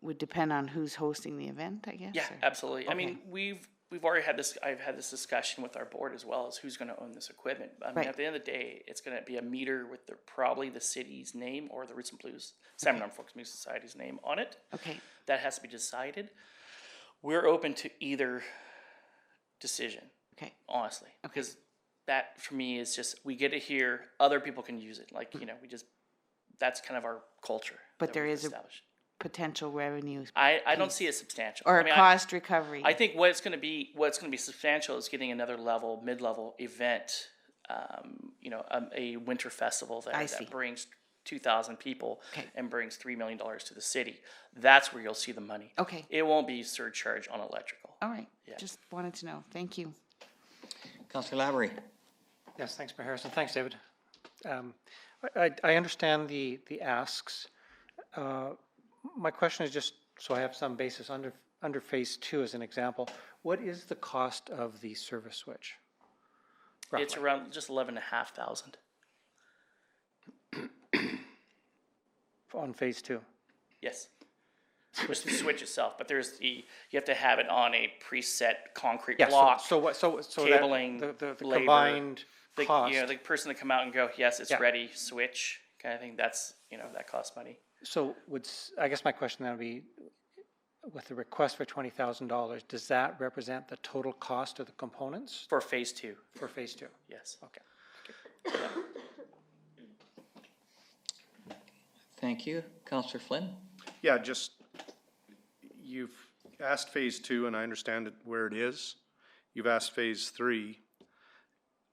Would depend on who's hosting the event, I guess? Yeah, absolutely. Okay. I mean, we've already had this, I've had this discussion with our board as well as who's going to own this equipment. I mean, at the end of the day, it's going to be a meter with probably the city's name or the Roots and Blues, Salmon Arm Folks Music Society's name on it. Okay. That has to be decided. We're open to either decision. Okay. Honestly. Because that, for me, is just, we get it here, other people can use it. Like, you know, that's kind of our culture. But there is a potential revenue. I don't see it substantial. Or cost recovery. I think what's going to be substantial is getting another level, mid-level event, you know, a winter festival that brings 2,000 people and brings $3 million to the city. That's where you'll see the money. Okay. It won't be surcharge on electrical. All right. Yeah. Just wanted to know. Thank you. Councillor Lavery. Yes, thanks, Mayor Harrison. Thanks, David. I understand the asks. My question is just so I have some basis under phase 2 as an example. What is the cost of the service switch? Roughly? It's around just 11,500. On phase 2. Yes. Just the switch itself, but you have to have it on a preset concrete block. So cabling, the labor, combined cost. You know, the person to come out and go, yes, it's ready, switch kind of thing. That's, you know, that costs money. So I guess my question then would be, with the request for $20,000, does that represent the total cost of the components? For phase 2. For phase 2? Yes. Okay. Thank you. Councillor Flynn? Yeah, just, you've asked phase 2 and I understand where it is. You've asked phase 3.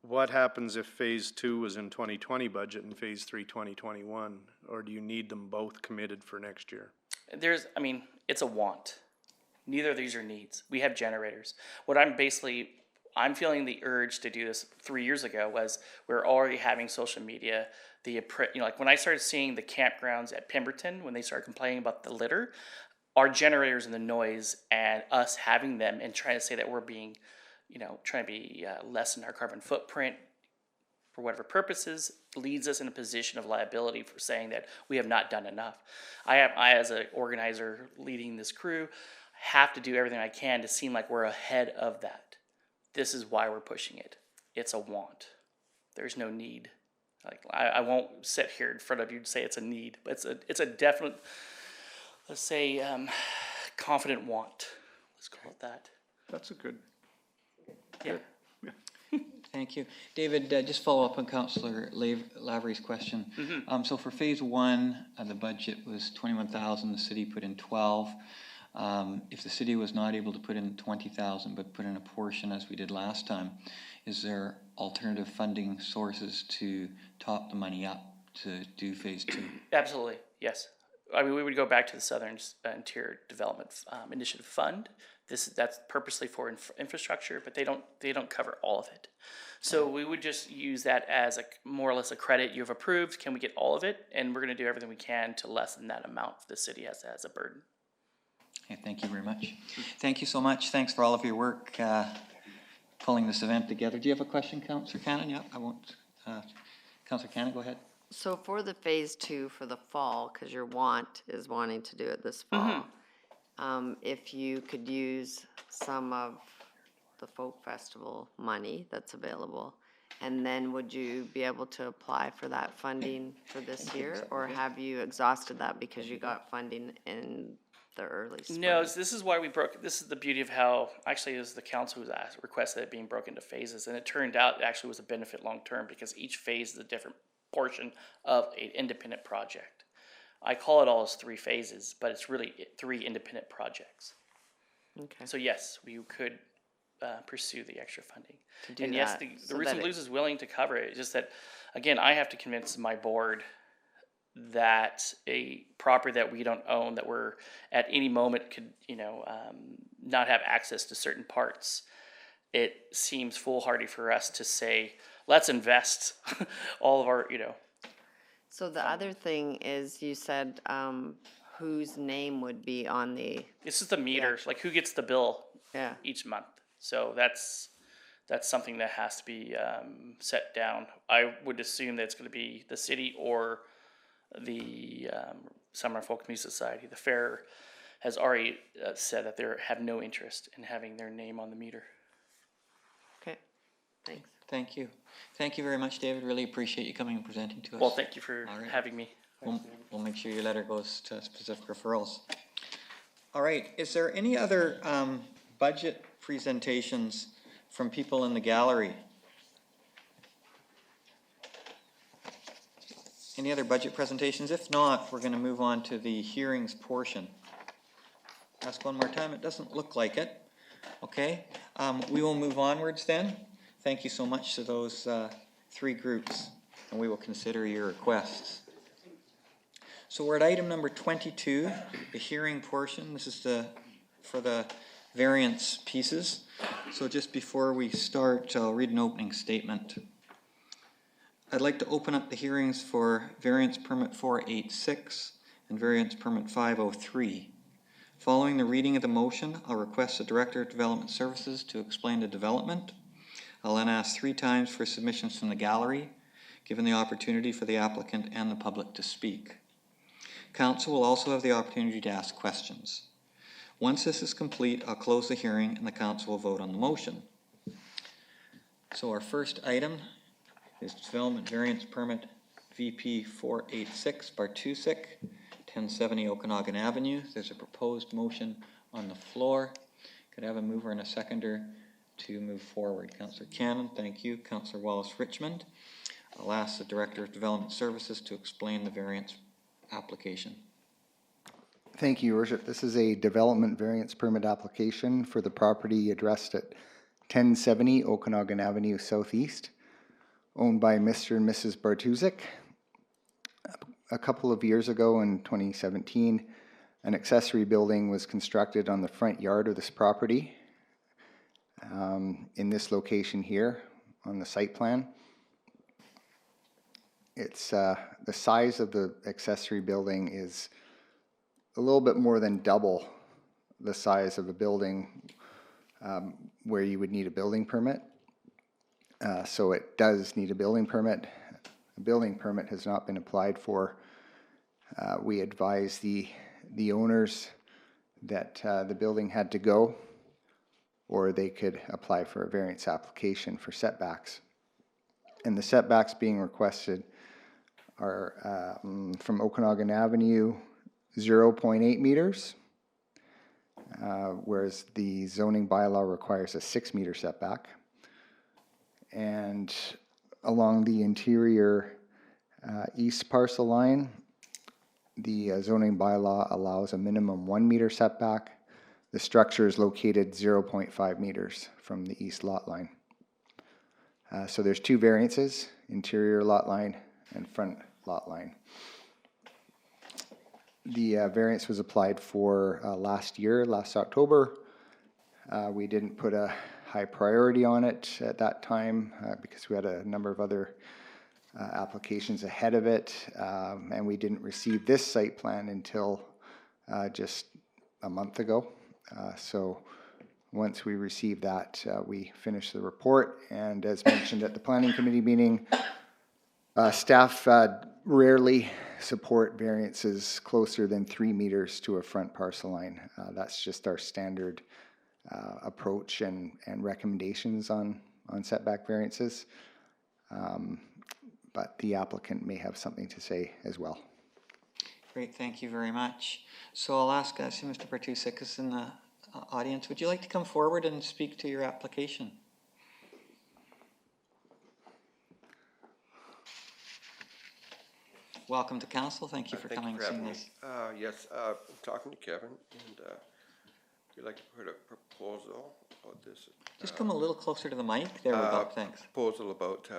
What happens if phase 2 was in 2020 budget and phase 3 2021? Or do you need them both committed for next year? I mean, it's a want. Neither of these are needs. We have generators. I'm feeling the urge to do this 3 years ago was we're already having social media. You know, like when I started seeing the campgrounds at Pemberton, when they started complaining about the litter, our generators and the noise and us having them and trying to say that we're being, you know, trying to be lessen our carbon footprint. for whatever purposes, leads us in a position of liability for saying that we have not done enough. I as an organizer leading this crew, have to do everything I can to seem like we're ahead of that. This is why we're pushing it. It's a want. There's no need. Like I won't sit here in front of you and say it's a need, but it's a definite, let's say, confident want. Let's call it that. That's a good. Yeah. Thank you. David, just follow up on Councillor Lavery's question. So for phase one, the budget was 21,000, the city put in 12. If the city was not able to put in 20,000 but put in a portion as we did last time, is there alternative funding sources to top the money up to do phase two? Absolutely, yes. I mean, we would go back to the Southern Interior Development Initiative Fund. That's purposely for infrastructure, but they don't cover all of it. So we would just use that as more or less a credit you have approved. Can we get all of it? And we're going to do everything we can to lessen that amount the city has as a burden. Okay, thank you very much. Thank you so much. Thanks for all of your work pulling this event together. Do you have a question, Councillor Cannon? Yeah, I won't. Councillor Cannon, go ahead. So for the phase two for the fall, because your want is wanting to do it this fall, if you could use some of the folk festival money that's available, and then would you be able to apply for that funding for this year, or have you exhausted that because you got funding in the early spring? No, this is why we broke. This is the beauty of how actually it was the council who requested it being broken into phases, and it turned out it actually was a benefit long term because each phase is a different portion of an independent project. I call it all as 3 phases, but it's really 3 independent projects. Okay. So yes, we could pursue the extra funding. To do and yes, that, the so Roots that and Blues is willing to cover it. It's just that, again, I have to convince my board that a property that we don't own, that we're at any moment could, not have access to certain parts. It seems foolhardy for us to say, let's invest all of our, So the other thing is, you said whose name would be on the... This is the meter, like who gets the bill Yeah. each month. So that's something that has to be set down. I would assume that it's going to be the city or the Summer Folk Music Society. The fair has already said that they have no interest in having their name on the meter. Okay, thanks. Thank you. Thank you very much, David. Really appreciate you coming and presenting to us. Well, thank you for All right. having me. We'll make sure your letter goes to specific referrals. All right, is there any other budget presentations from people in the gallery? Any other budget presentations? If not, we're going to move on to the hearings portion. Ask one more time. It doesn't look like it. Okay, we will move onwards then. Thank you so much to those 3 groups, and we will consider your requests. So we're at item number 22, the hearing portion. This is for the variance pieces. So just before we start, I'll read an opening statement. I'd like to open up the hearings for variance permit 486 and variance permit 503. Following the reading of the motion, I'll request the Director of Development Services to explain the development. I'll then ask 3 times for submissions from the gallery, given the opportunity for the applicant and the public to speak. Council will also have the opportunity to ask questions. Once this is complete, I'll close the hearing and the council will vote on the motion. So our first item is Development Variance Permit VP 486 Bartusik, 1070 Okanagan Avenue. There's a proposed motion on the floor. Could I have a mover and a seconder to move forward? Councillor Cannon, thank you. Councillor Wallace-Richmond. I'll ask the Director of Development Services to explain the variance application. Thank you, Your Worship. This is a development variance permit application for the property addressed at 1070 Okanagan Avenue Southeast, owned by Mr. and Mrs. Bartusik. A couple of years ago in 2017, an accessory building was constructed on the front yard of this property. In this location here on the site plan. It's the size of the accessory building is a little bit more than double the size of a building where you would need a building permit. So it does need a building permit. A building permit has not been applied for. We advised the owners that the building had to go, or they could apply for a variance application for setbacks. And the setbacks being requested are from Okanagan Avenue, 0.8 meters, whereas the zoning bylaw requires a 6-meter setback. And along the interior east parcel line, the zoning bylaw allows a minimum 1-meter setback. The structure is located 0.5 meters from the east lot line. So there's 2 variances, interior lot line and front lot line. The variance was applied for last October. We didn't put a high priority on it at that time because we had a number of other applications ahead of it, and we didn't receive this site plan until just a month ago. So once we received that, we finished the report, and as mentioned at the planning committee meeting, staff rarely support variances closer than 3 meters to a front parcel line. That's just our standard approach and recommendations on setback variances. But the applicant may have something to say as well. Great, thank you very much. So I'll ask, I see Mr. Bartusek is in the audience. Would you like to come forward and speak to your application? Welcome to council. Thank you for coming and seeing us. Yes, I'm talking to Kevin, and we'd like to put a proposal about this. Just come a little closer to the mic. There we go, thanks. Proposal about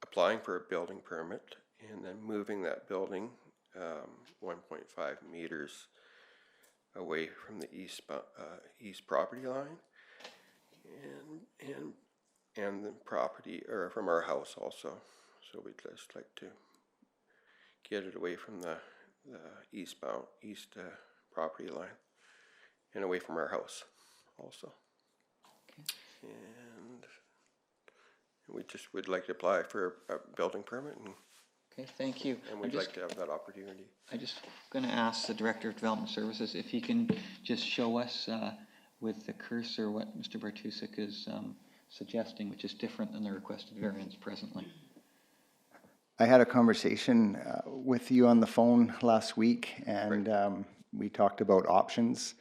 applying for a building permit and then moving that building 1.5 meters away from the east property line, and the property, or from our house also. So we'd just like to get it away from the east property line and away from our house also. Okay. And we just would like to apply for a building permit. Okay, thank you. And we'd like to have that opportunity. I'm just going to ask the Director of Development Services if he can just show us with the cursor what Mr. Bartusek is suggesting, which is different than the requested variance presently. I had a conversation with you on the phone last week, and we talked about options,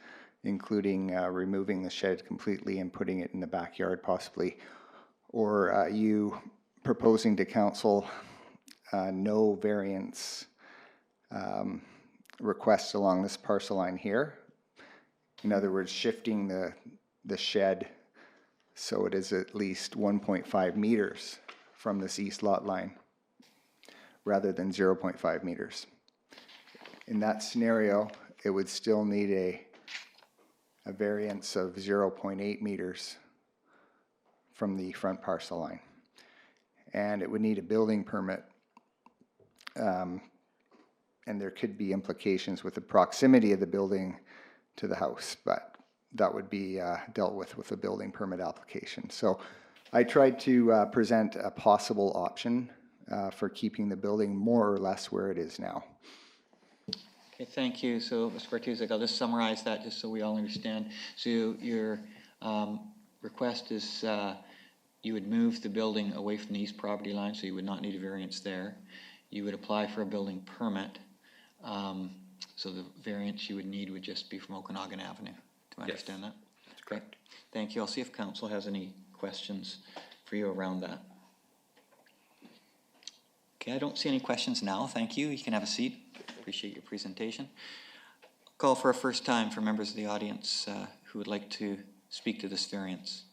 including removing the shed completely and putting it in the backyard possibly, or you proposing to council no variance requests along this parcel line here. In other words, shifting the shed so it is at least 1.5 meters from this east lot line, rather than 0.5 meters. In that scenario, it would still need a variance of 0.8 meters from the front parcel line. And it would need a building permit. And there could be implications with the proximity of the building to the house, but that would be dealt with a building permit application. So I tried to present a possible option for keeping the building more or less where it is now. Okay, thank you. So, Mr. Bartusek, I'll just summarize that just so we all understand. So your request is you would move the building away from the east property line, so you would not need a variance there. You would apply for a building permit. So the variance you would need would just be from Okanagan Avenue. Do I understand that? That's correct. Thank you. I'll see if council has any questions for you around that. Okay, I don't see any questions now. Thank you. You can have a seat. Appreciate your presentation. Call for a first time for members of the audience who would like to speak to this variance.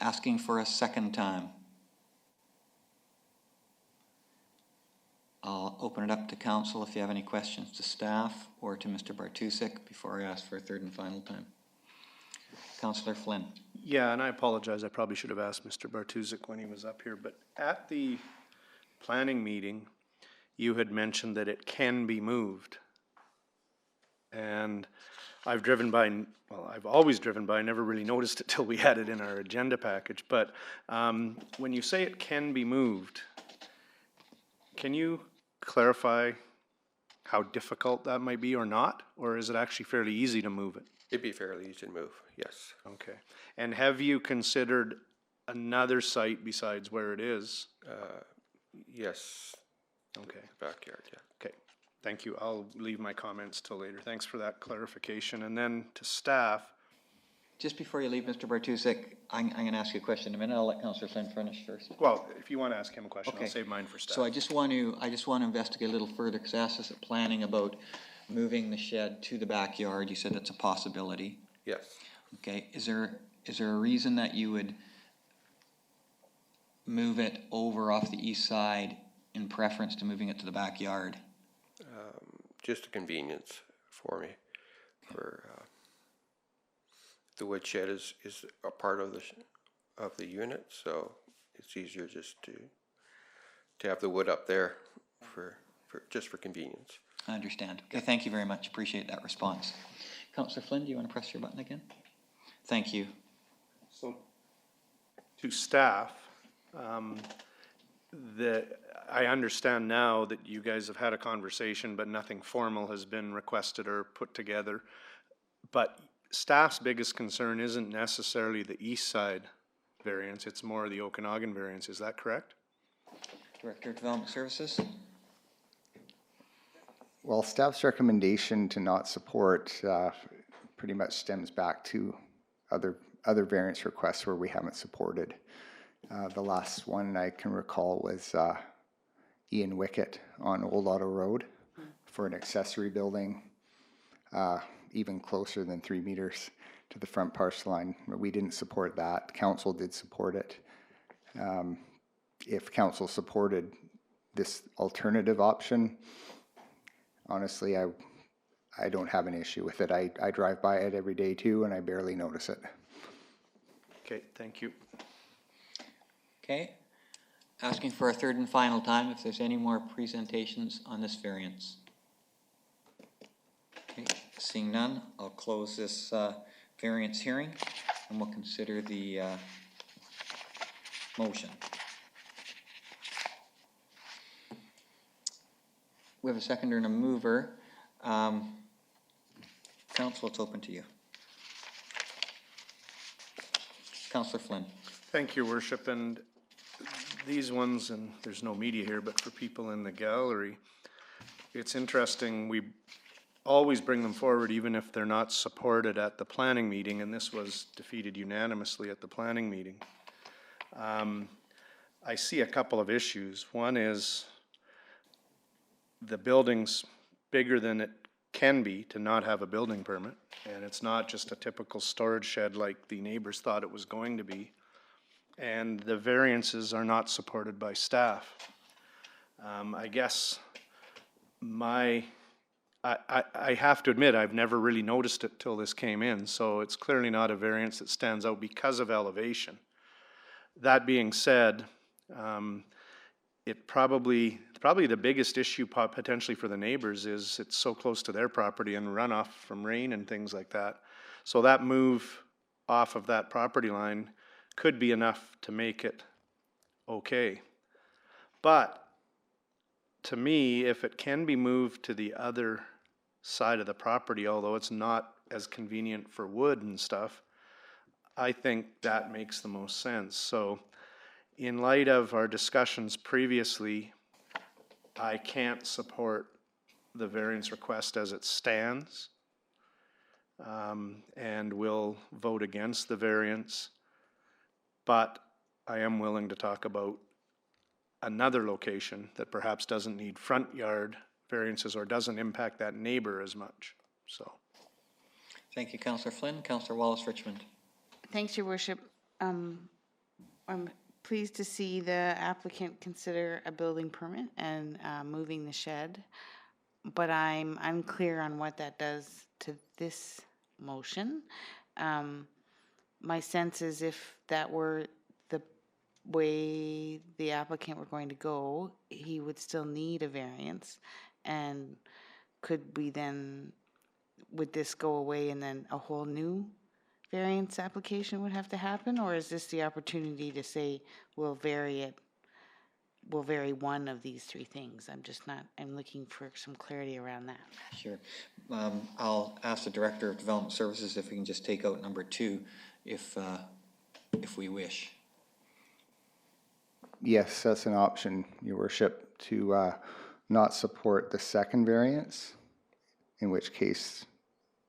Asking for a second time. I'll open it up to council if you have any questions to staff or to Mr. Bartusek before I ask for a third and final time. Councillor Flynn. Yeah, and I apologize. I probably should have asked Mr. Bartusek when he was up here, but at the planning meeting, you had mentioned that it can be moved. And I've driven by, well, I've always driven by, never really noticed it till we had it in our agenda package. But when you say it can be moved, can you clarify how difficult that might be or not? Or is it actually fairly easy to move it? It'd be fairly easy to move, yes. Okay. And have you considered another site besides where it is? Yes. Okay. Backyard, yeah. Okay. Thank you. I'll leave my comments till later. Thanks for that clarification. And then to staff. Just before you leave, Mr. Bartusek, I'm going to ask you a question in a minute. I'll let Councillor Flynn finish first. Well, if you want to ask him a question, Okay. I'll save mine for staff. So I just want to investigate a little further, because I asked us at planning about moving the shed to the backyard. You said that's a possibility. Yes. Okay, is there a reason that you would move it over off the east side in preference to moving it to the backyard? Just a convenience for me. For the wood shed is a part of the unit, so it's easier just to have the wood up there for convenience. I understand. Okay, thank you very much. Appreciate that response. Councillor Flynn, do you want to press your button again? Thank you. So, to staff, I understand now that you guys have had a conversation, but nothing formal has been requested or put together. But staff's biggest concern isn't necessarily the east side variance, it's more the Okanagan variance. Is that correct? Director of Development Services? Well, staff's recommendation to not support pretty much stems back to other variance requests where we haven't supported. The last one I can recall was Ian Wickett on Old Auto Road for an accessory building even closer than 3 meters to the front parcel line. We didn't support that. Council did support it. If council supported this alternative option, honestly, I don't have an issue with it. I drive by it every day too, and I barely notice it. Okay, thank you. Okay. Asking for a third and final time if there's any more presentations on this variance. Okay. Seeing none, I'll close this variance hearing and we'll consider the motion. We have a seconder and a mover. Council, it's open to you. Councillor Flynn. Thank you, Worship. And these ones, and there's no media here, but for people in the gallery, it's interesting, we always bring them forward even if they're not supported at the planning meeting, and this was defeated unanimously at the planning meeting. I see a couple of issues. One is the building's bigger than it can be to not have a building permit, and it's not just a typical storage shed like the neighbors thought it was going to be. And the variances are not supported by staff. I guess I have to admit, I've never really noticed it till this came in, so it's clearly not a variance that stands out because of elevation. That being said, probably the biggest issue potentially for the neighbors is it's so close to their property and runoff from rain and things like that. So that move off of that property line could be enough to make it okay. But to me, if it can be moved to the other side of the property, although it's not as convenient for wood and stuff, I think that makes the most sense. So in light of our discussions previously, I can't support the variance request as it stands, and will vote against the variance. But I am willing to talk about another location that perhaps doesn't need front yard variances or doesn't impact that neighbor as much. So, thank you, Councillor Flynn. Councillor Wallace-Richmond. Thanks, Your Worship. I'm pleased to see the applicant consider a building permit and moving the shed, but I'm unclear on what that does to this motion. My sense is if that were the way the applicant were going to go, he would still need a variance, and could we then would this go away and then a whole new variance application would have to happen? Or is this the opportunity to say, we'll vary it, we'll vary one of these three things? I'm just not, I'm looking for some clarity around that. Sure. I'll ask the Director of Development Services if we can just take out number 2 if we wish. Yes, that's an option, Your Worship, to not support the second variance, in which case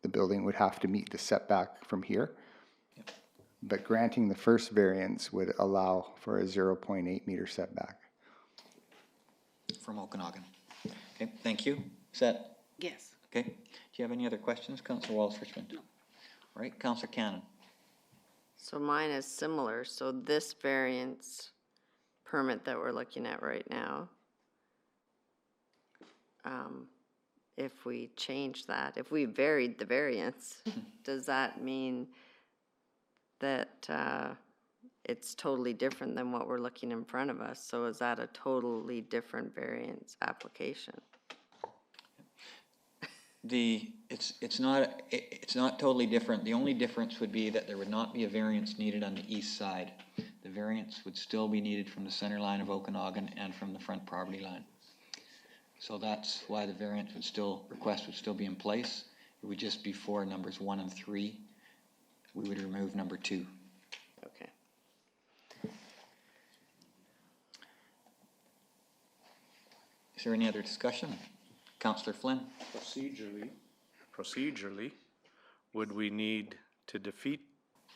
the building would have to meet the setback from here. Yep. But granting the first variance would allow for a 0.8 meter setback. From Okanagan. Okay, thank you. Set? Yes. Okay. Do you have any other questions, Councillor Wallace-Richmond? No. All right, Councillor Cannon. So mine is similar. So this variance permit that we're looking at right now, if we change that, if we varied the variance, does that mean that it's totally different than what we're looking in front of us? So is that a totally different variance application? It's not totally different. The only difference would be that there would not be a variance needed on the east side. The variance would still be needed from the center line of Okanagan and from the front property line. So that's why the variance request would still be in place. It would just be for numbers 1 and 3. We would remove number 2. Okay. Is there any other discussion? Councillor Flynn? Procedurally, would we need to defeat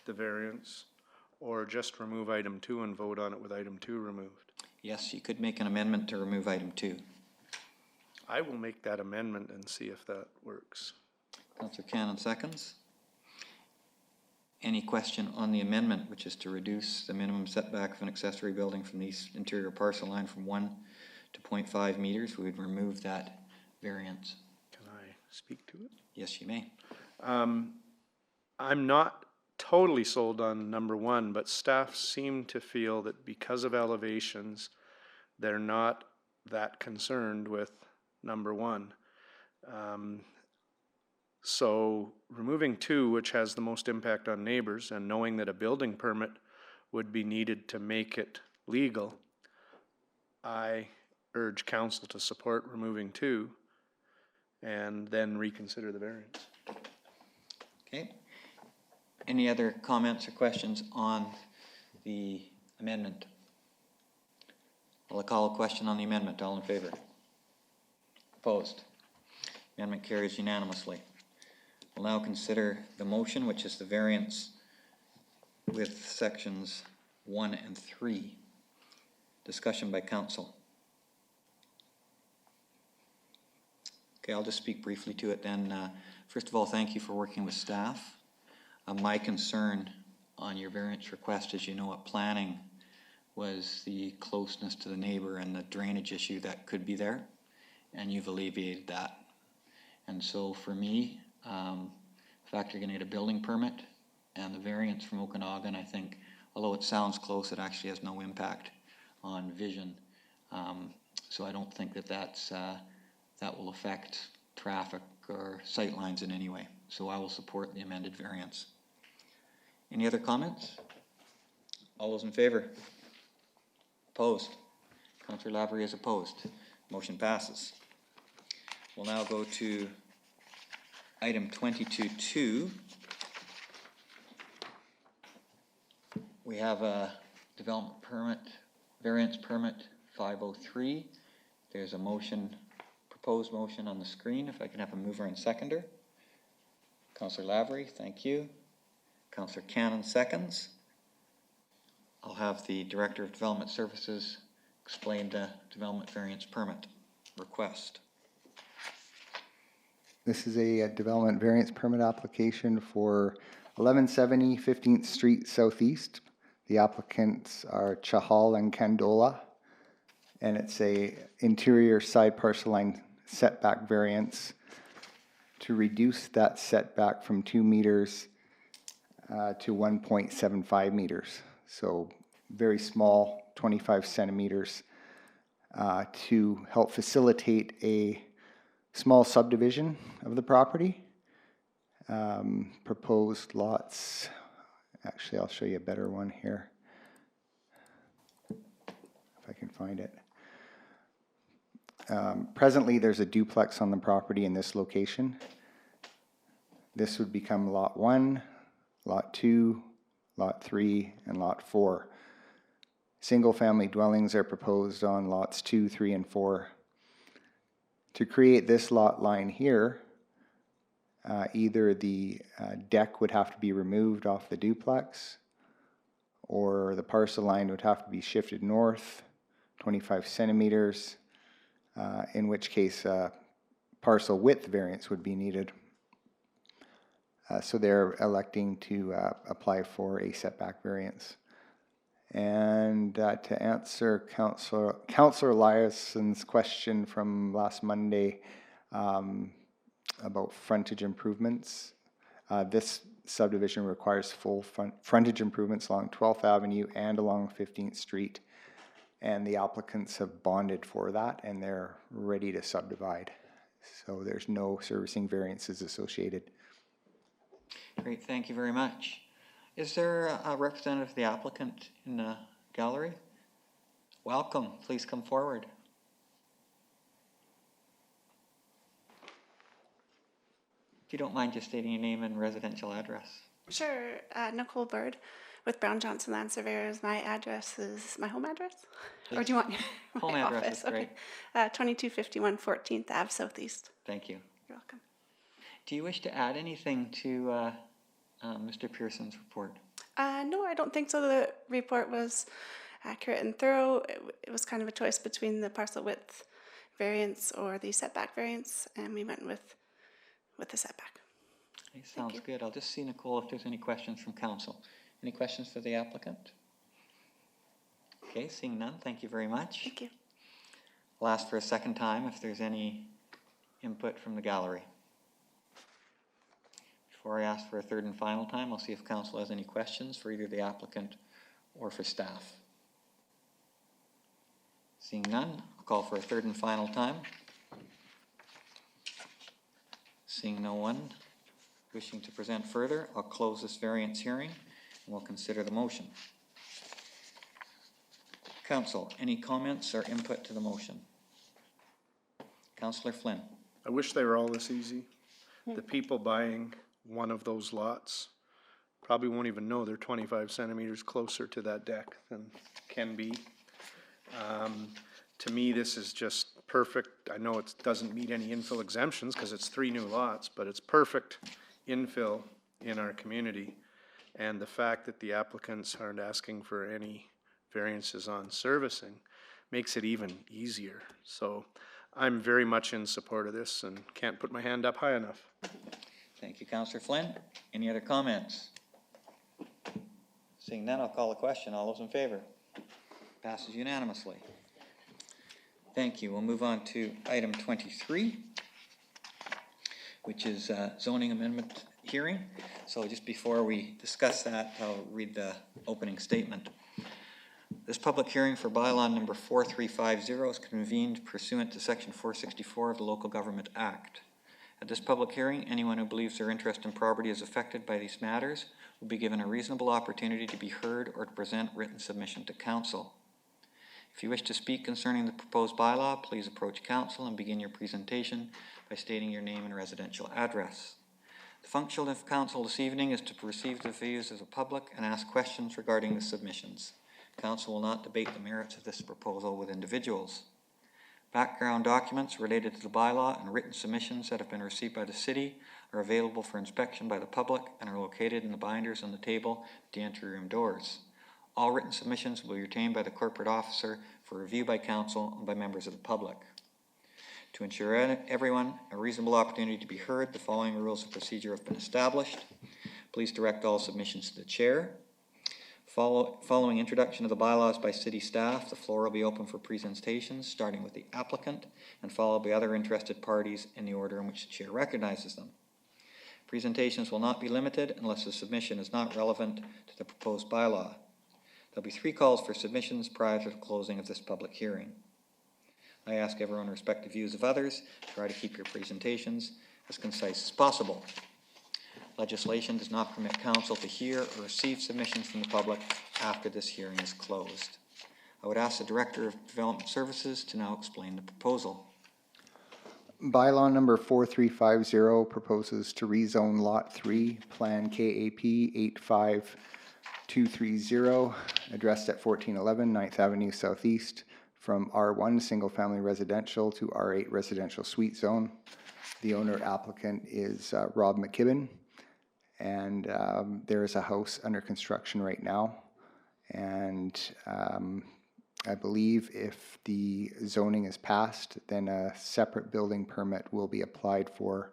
the variance or just remove item 2 and vote on it with item 2 removed? Yes, you could make an amendment to remove item 2. I will make that amendment and see if that works. Councillor Cannon seconds. Any question on the amendment, which is to reduce the minimum setback of an accessory building from the east interior parcel line from 1 to 0.5 meters? We would remove that variance. Can I speak to it? Yes, you may. I'm not totally sold on number 1, but staff seem to feel that because of elevations, they're not that concerned with number 1. So removing 2, which has the most impact on neighbors, and knowing that a building permit would be needed to make it legal, I urge council to support removing 2 and then reconsider the variance. Okay. Any other comments or questions on the amendment? I'll call a question on the amendment. All in favor? Opposed? Amendment carries unanimously. We'll now consider the motion, which is the variance with sections 1 and 3. Discussion by council. Okay, I'll just speak briefly to it then. First of all, thank you for working with staff. My concern on your variance request, as you know, at planning, was the closeness to the neighbor and the drainage issue that could be there, and you've alleviated that. And so for me, the fact you're gonna get a building permit and the variance from Okanagan, I think, although it sounds close, it actually has no impact on vision. So I don't think that will affect traffic or sight lines in any way. So I will support the amended variance. Any other comments? All those in favor? Opposed? Councillor Lavery is opposed. Motion passes. We'll now go to item 22.2. We have a development permit, variance permit 503. There's a motion, proposed motion on the screen. If I can have a mover and seconder. Councillor Lavery, thank you. Councillor Cannon seconds. I'll have the Director of Development Services explain the development variance permit request. This is a development variance permit application for 1170 15th Street Southeast. The applicants are Chahal and Candola, and it's a interior side parcel line setback variance to reduce that setback from 2 meters to 1.75 meters. So very small, 25 centimeters, to help facilitate a small subdivision of the property Proposed lots, actually I'll show you a better one here, if I can find it. Presently there's a duplex on the property in this location. This would become lot 1, lot 2, lot 3, and lot 4. Single-family dwellings are proposed on lots 2, 3, and 4. To create this lot line here, either the deck would have to be removed off the duplex, or the parcel line would have to be shifted north 25 centimeters, in which case parcel width variance would be needed. So they're electing to apply for a setback variance. And to answer Councillor Eliassen's question from last Monday about frontage improvements, this subdivision requires full frontage improvements along 12th Avenue and along 15th Street. And the applicants have bonded for that and they're ready to subdivide. So there's no servicing variances associated. Great, thank you very much. Is there a representative of the applicant in the gallery? Welcome, please come forward. If you don't mind just stating your name and residential address. Sure, Nicole Bird with Brown Johnson Land Surveyors. My address is my home address? Or do you want my home address office? is great. Okay. 2251 14th Ave Southeast. Thank you. You're welcome. Do you wish to add anything to Mr. Pearson's report? No, I don't think so. The report was accurate and thorough. It was kind of a choice between the parcel width variance or the setback variance, and we went with the setback. Okay, sounds good. I'll just see, Nicole, if there's any questions from council. Any questions for the applicant? Okay, seeing none, thank you very much. Thank you. I'll ask for a second time if there's any input from the gallery. Before I ask for a third and final time, I'll see if council has any questions for either the applicant or for staff. Seeing none, I'll call for a third and final time. Seeing no one wishing to present further, I'll close this variance hearing and we'll consider the motion. Council, any comments or input to the motion? Councillor Flynn. I wish they were all this easy. The people buying one of those lots probably won't even know they're 25 centimeters closer to that deck than can be. To me, this is just perfect. I know it doesn't meet any infill exemptions because it's 3 new lots, but it's perfect infill in our community. And the fact that the applicants aren't asking for any variances on servicing makes it even easier. So I'm very much in support of this and can't put my hand up high enough. Thank you, Councillor Flynn. Any other comments? Seeing none, I'll call the question. All those in favor? Passes unanimously. Thank you. We'll move on to item 23, which is zoning amendment hearing. So just before we discuss that, I'll read the opening statement. This public hearing for bylaw number 4350 is convened pursuant to section 464 of the Local Government Act. At this public hearing, anyone who believes their interest in property is affected by these matters will be given a reasonable opportunity to be heard or to present written submission to council. If you wish to speak concerning the proposed bylaw, please approach council and begin your presentation by stating your name and residential address. The function of council this evening is to receive the views of the public and ask questions regarding the submissions. Council will not debate the merits of this proposal with individuals. Background documents related to the bylaw and written submissions that have been received by the city are available for inspection by the public and are located in the binders on the table at the entry room doors. All written submissions will be retained by the corporate officer for review by council and by members of the public. To ensure everyone a reasonable opportunity to be heard, the following rules of procedure have been established. Please direct all submissions to the chair. Following introduction of the bylaws by city staff, the floor will be open for presentations, starting with the applicant and followed by other interested parties in the order in which the chair recognizes them. Presentations will not be limited unless the submission is not relevant to the proposed bylaw. There will be 3 calls for submissions prior to the closing of this public hearing. I ask everyone to respect the views of others. Try to keep your presentations as concise as possible. legislation does not permit council to hear or receive submissions from the public after this hearing is closed. I would ask the Director of Development Services to now explain the proposal. Bylaw number 4350 proposes to rezone Lot 3, Plan KAP 85230, addressed at 1411 9th Avenue Southeast, from R1 Single Family Residential to R8 Residential Suite Zone. The owner applicant is Rob McKibben, and there is a house under construction right now. And I believe if the zoning is passed, then a separate building permit will be applied for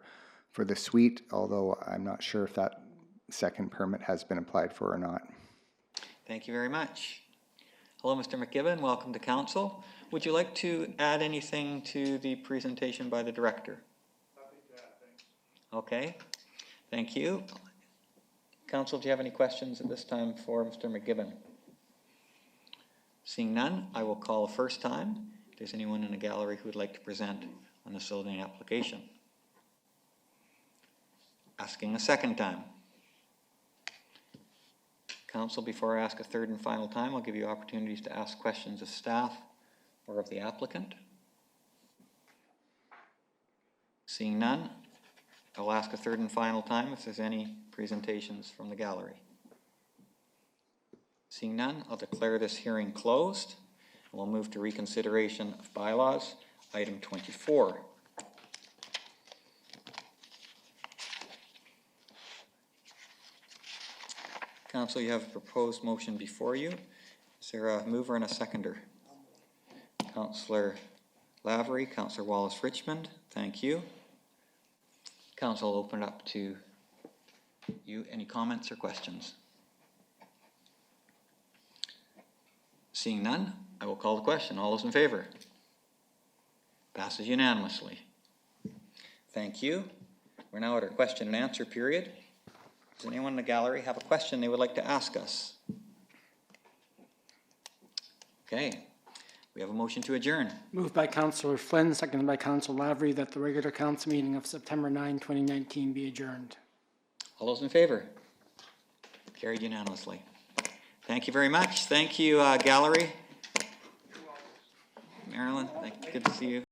the suite, although I'm not sure if that second permit has been applied for or not. Thank you very much. Hello, Mr. McKibben. Welcome to council. Would you like to add anything to the presentation by the director? Happy to add, thanks. Okay, thank you. Council, do you have any questions at this time for Mr. McKibben? Seeing none, I will call a first time. If there's anyone in the gallery who would like to present on the zoning application. Asking a second time. Council, before I ask a third and final time, I'll give you opportunities to ask questions of staff or of the applicant. Seeing none, I will ask a third and final time if there's any presentations from the gallery. Seeing none, I'll declare this hearing closed, and we'll move to reconsideration of bylaws, item 24. Council, you have a proposed motion before you. Is there a mover and a seconder? Councillor Lavery, Councillor Wallace-Richmond, thank you. Council, I'll open it up to you. Any comments or questions? Seeing none, I will call the question. All those in favor? Passes unanimously. Thank you. We're now at our question and answer period. Does anyone in the gallery have a question they would like to ask us? Okay. We have a motion to adjourn. Moved by Councillor Flynn, seconded by Councillor Lavery, that the regular council meeting of September 9, 2019 be adjourned. All those in favor? Carried unanimously. Thank you very much. Thank you, gallery. Marilyn, good to see you.